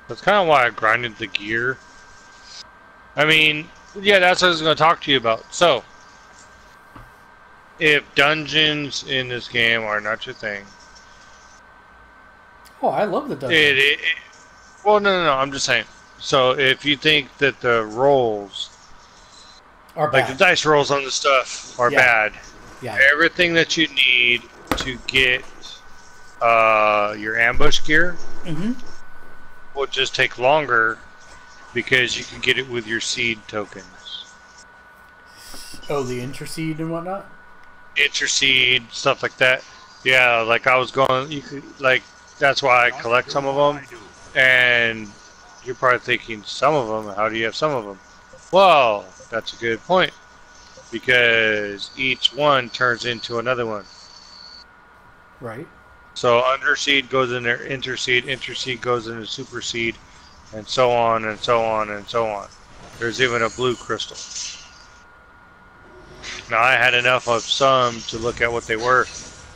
That's kind of why I grinded the gear. I mean, yeah, that's what I was going to talk to you about. So, if dungeons in this game are not your thing... Oh, I love the dungeon. Well, no, I'm just saying. So, if you think that the rolls... Are bad. Like the dice rolls on the stuff are bad. Yeah. Everything that you need to get your ambush gear will just take longer because you can get it with your seed tokens. Oh, the interseed and whatnot? Interseed, stuff like that. Yeah, like I was going, you could, like, that's why I collect some of them. And you're probably thinking, some of them, how do you have some of them? Well, that's a good point. Because each one turns into another one. Right. So underseed goes in there, interseed goes into superseed, and so on and so on and so on. There's even a blue crystal. Now I had enough of some to look at what they were,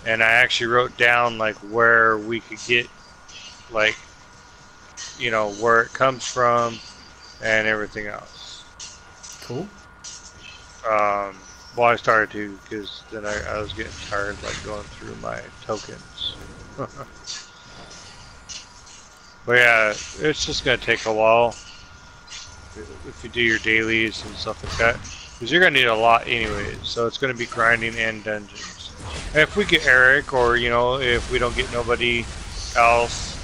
and I actually wrote down like where we could get, like, you know, where it comes from and everything else. Cool. Well, I started to, because then I was getting tired, like, going through my tokens. But yeah, it's just going to take a while if you do your dailies and stuff like that. Because you're going to need a lot anyways, so it's going to be grinding and dungeons. And if we get Eric, or, you know, if we don't get nobody else,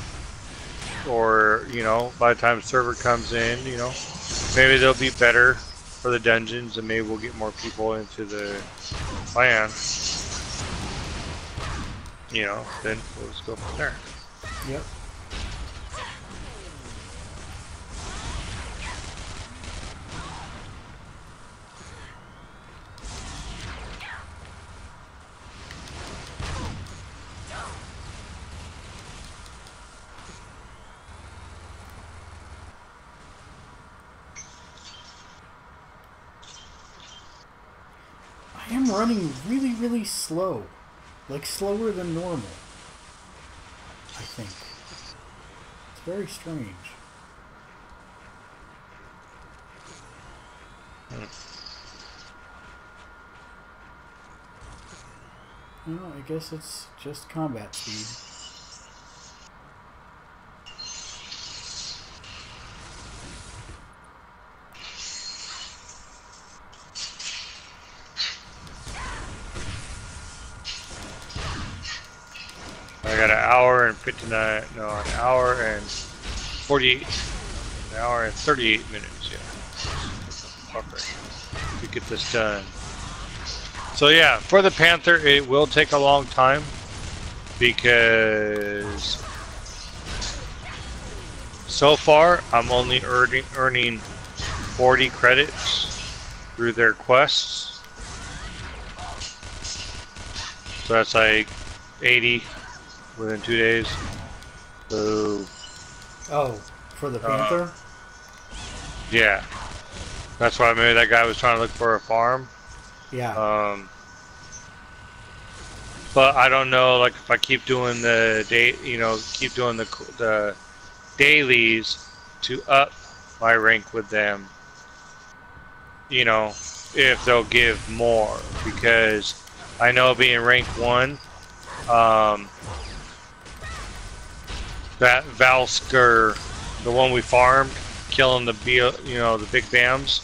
or, you know, by the time the server comes in, you know, maybe they'll be better for the dungeons, and maybe we'll get more people into the clan. You know, then we'll just go from there. Yep. I am running really, really slow. Like, slower than normal. I think. It's very strange. Well, I guess it's just combat speed. I got an hour and 59, no, an hour and 48, an hour and 38 minutes, yeah. Okay, to get this done. So yeah, for the Panther, it will take a long time because so far I'm only earning 40 credits through their quests. So that's like 80 within 2 days. So. Oh, for the Panther? Yeah. That's why maybe that guy was trying to look for a farm. Yeah. But I don't know, like, if I keep doing the day, you know, keep doing the dailies to up my rank with them, you know, if they'll give more, because I know being rank 1, that Valsker, the one we farmed, killing the the big bams.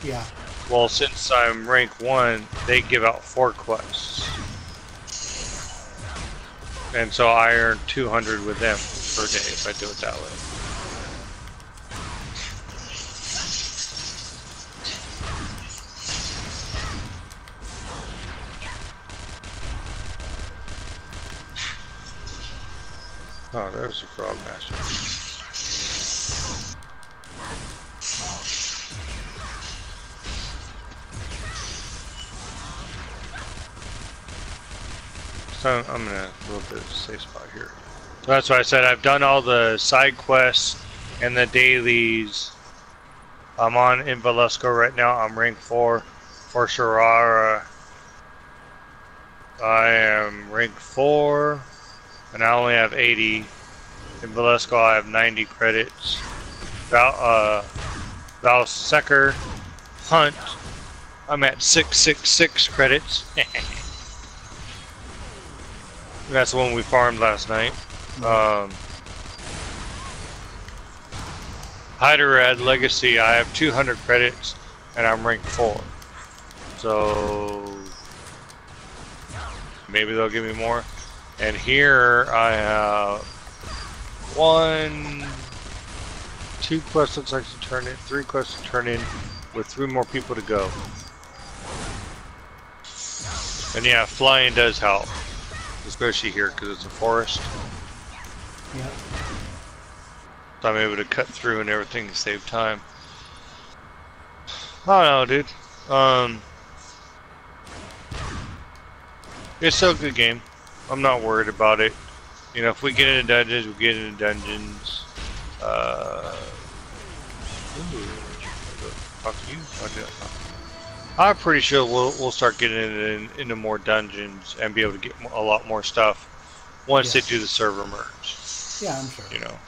Yeah. Well, since I'm rank 1, they give out 4 quests. And so I earn 200 with them per day if I do it that way. Oh, there's a frog master. So I'm gonna a little bit of a safe spot here. That's why I said I've done all the side quests and the dailies. I'm on in Velasco right now. I'm rank 4 for Sharara. I am rank 4 and I only have 80. In Velasco I have 90 credits. Valsecker Hunt, I'm at 666 credits. That's the one we farmed last night. Hyderad Legacy, I have 200 credits and I'm ranked 4. So maybe they'll give me more. And here I have 2 quests looks like to turn in, 3 quests to turn in with 3 more people to go. And yeah, flying does help, especially here because it's a forest. Yeah. So I'm able to cut through and everything to save time. I don't know, dude. It's still a good game. I'm not worried about it. You know, if we get into dungeons, we get into dungeons. Talk to you. I'm pretty sure we'll start getting into more dungeons and be able to get a lot more stuff once they do the server merge. Yeah, I'm sure. You know.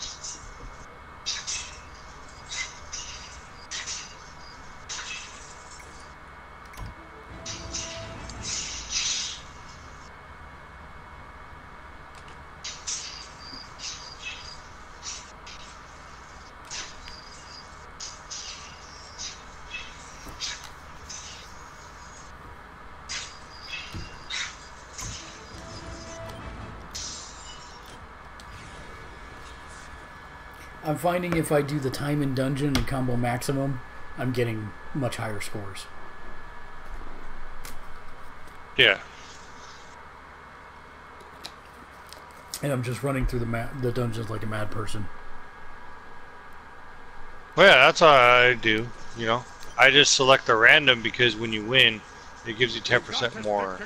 I'm finding if I do the time in dungeon and combo maximum, I'm getting much higher scores. Yeah. And I'm just running through the dungeons like a mad person. Well, yeah, that's how I do. You know, I just select the random because when you win, it gives you 10% more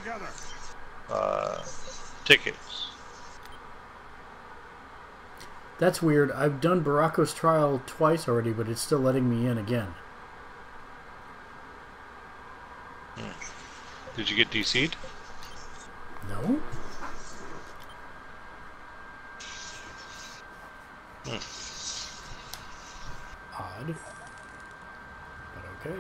tickets. That's weird. I've done Baracco's trial twice already, but it's still letting me in again. Did you get DC'd? No. Odd. But okay.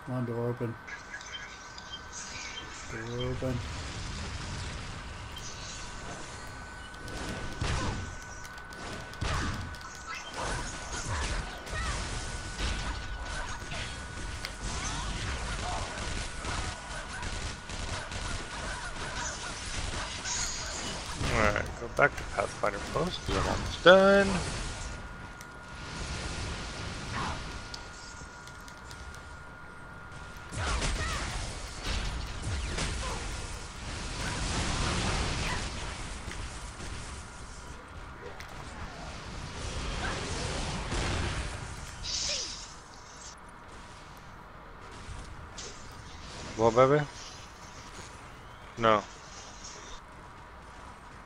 Come on, door open. Door open. Alright, go back to Pathfinder Post because I'm almost done. What, baby? No.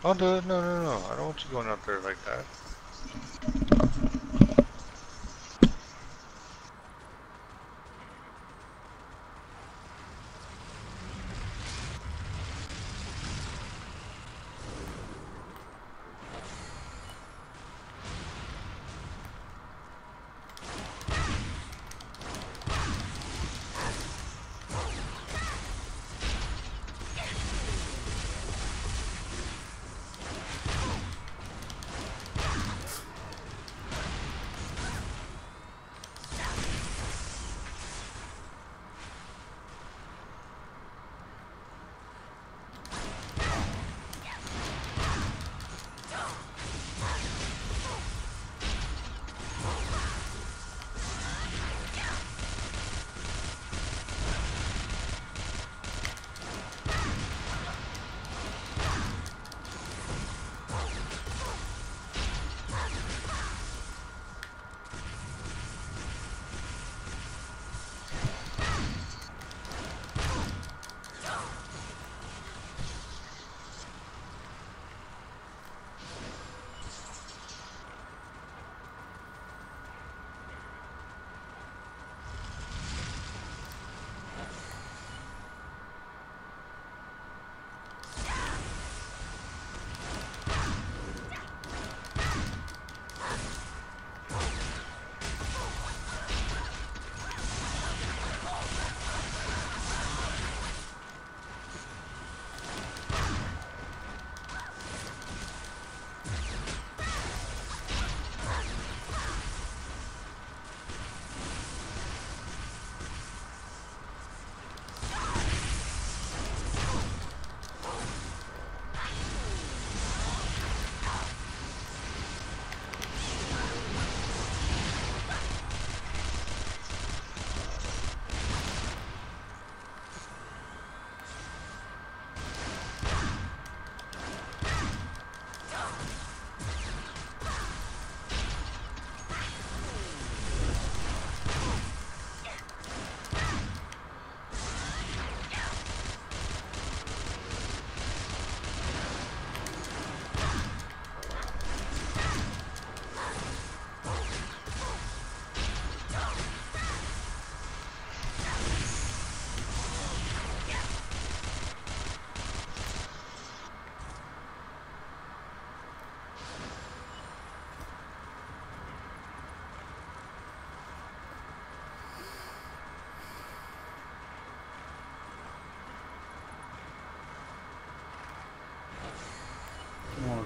I'll do it. No, no, no. I don't want you going out there like that.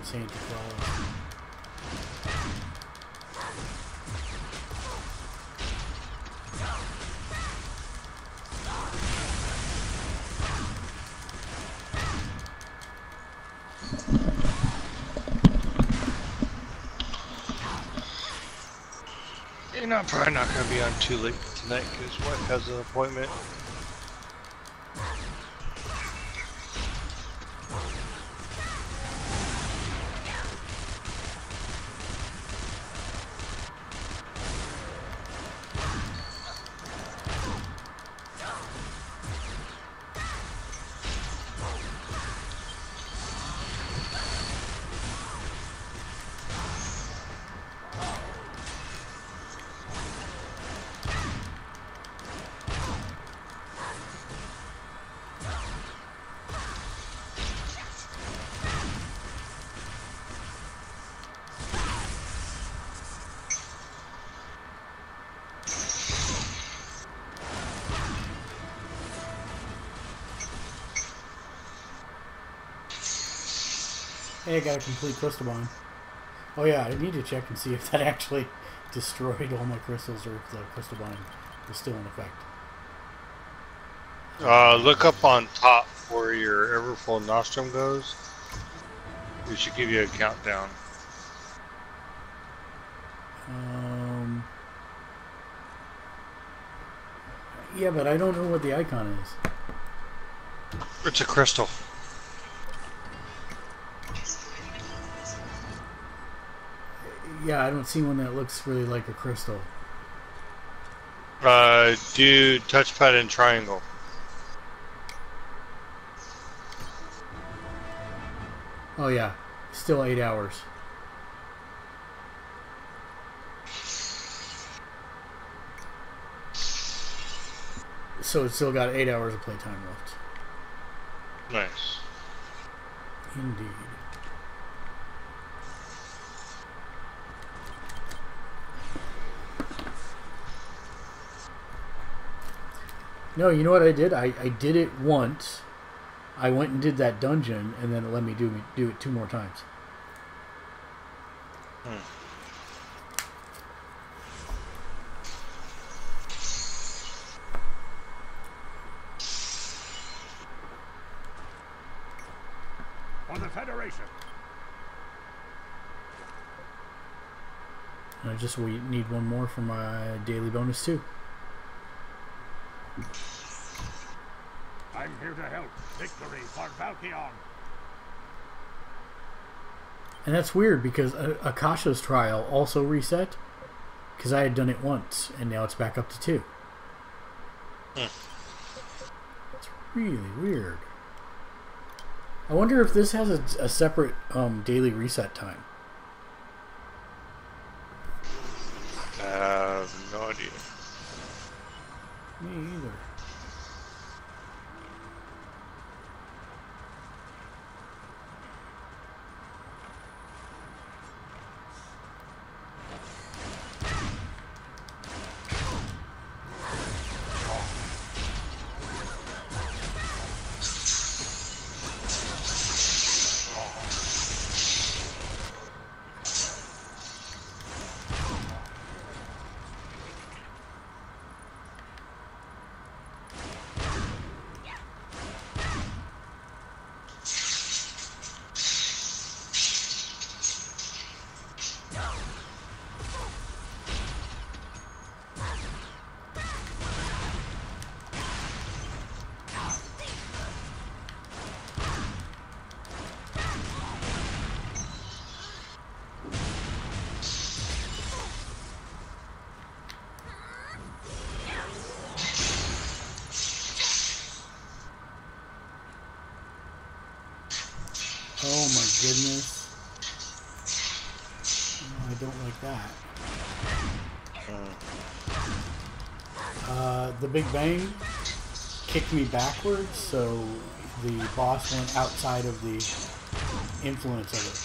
about Santa Claus. You're not probably not going to be on too late tonight because wife has an appointment. Hey, I got a complete crystal mine. Oh yeah, I need to check and see if that actually destroyed all my crystals or if the crystal mine was still in effect. Look up on top where your Everfull Nostrum goes. It should give you a countdown. Yeah, but I don't know what the icon is. It's a crystal. Yeah, I don't see one that looks really like a crystal. Do touchpad and triangle. Oh yeah, still 8 hours. So it's still got 8 hours of playtime left. Nice. Indeed. No, you know what I did? I did it once. I went and did that dungeon, and then it let me do it 2 more times. For the Federation. And I just need 1 more for my daily bonus too. I'm here to help. Victory for Valkion. And that's weird because Akasha's trial also reset because I had done it once and now it's back up to 2. It's really weird. I wonder if this has a separate daily reset time. I have no idea. Me either. Oh my goodness. Oh, I don't like that. The Big Bang kicked me backwards, so the boss went outside of the influence of it.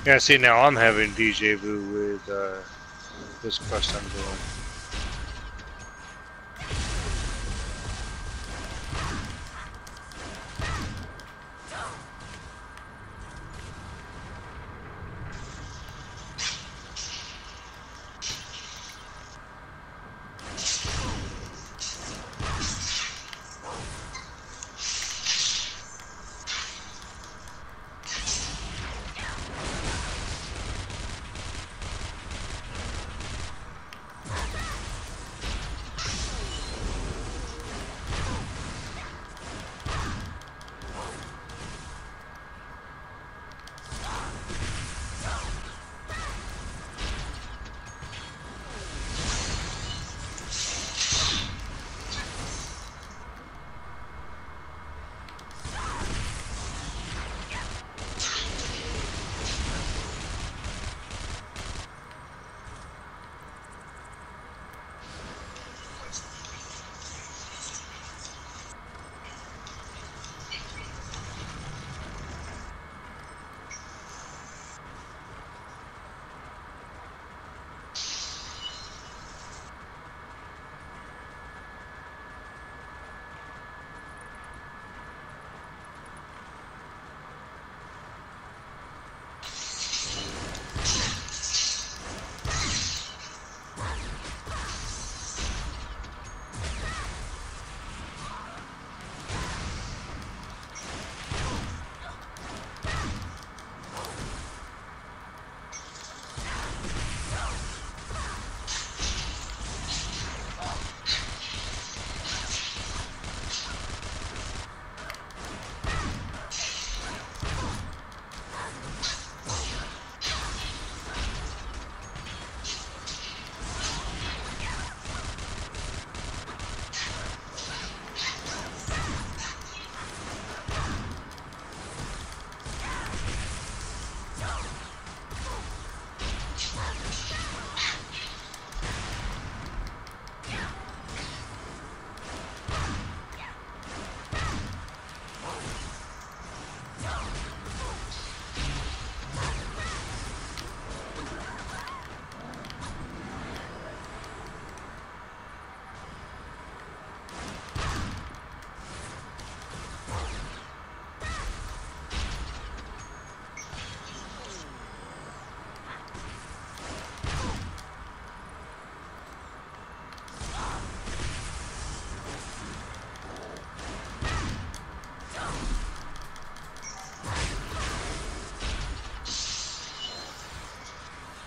Yeah, see, now I'm having deja vu with this quest I'm doing.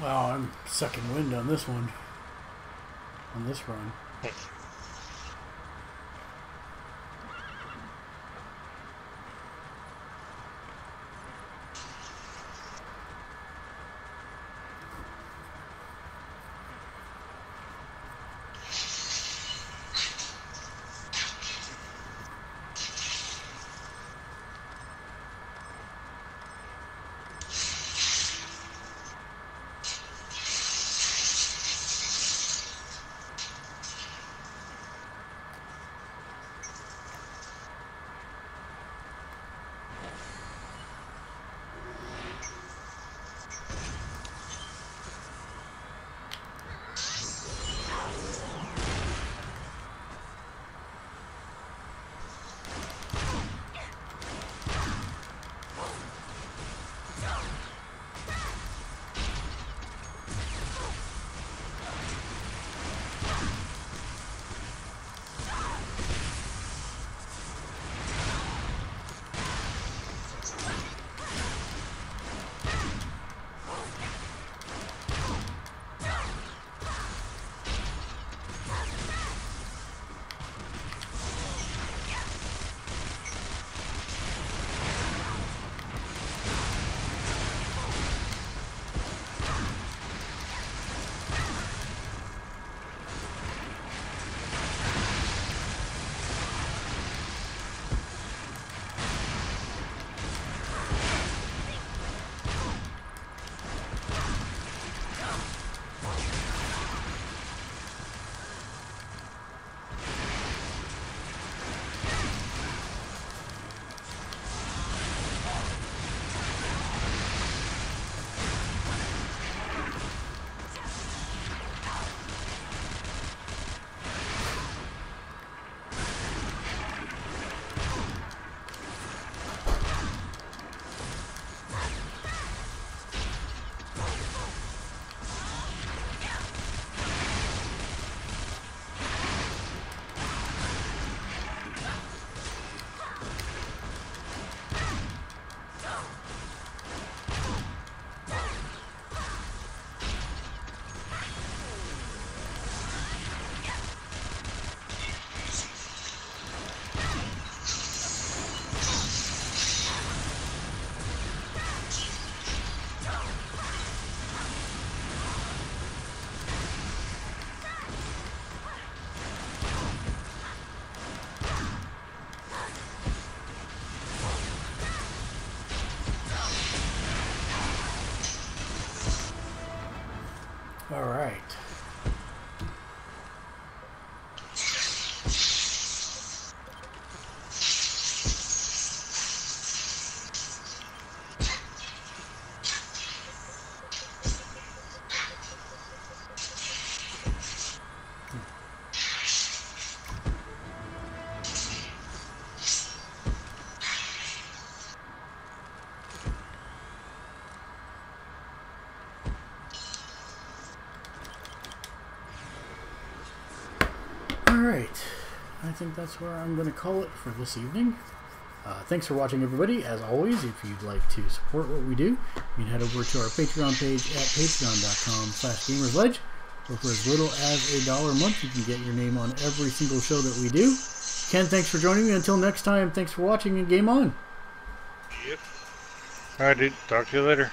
Wow, I'm sucking wind on this one. On this run. All right. Alright, I think that's where I'm going to call it for this evening. Thanks for watching, everybody. As always, if you'd like to support what we do, you can head over to our Patreon page at patreon.com/gamersledge, where for as little as $1 a month, you can get your name on every single show that we do. Ken, thanks for joining me. Until next time, thanks for watching and game on. Yep. Alright, dude. Talk to you later.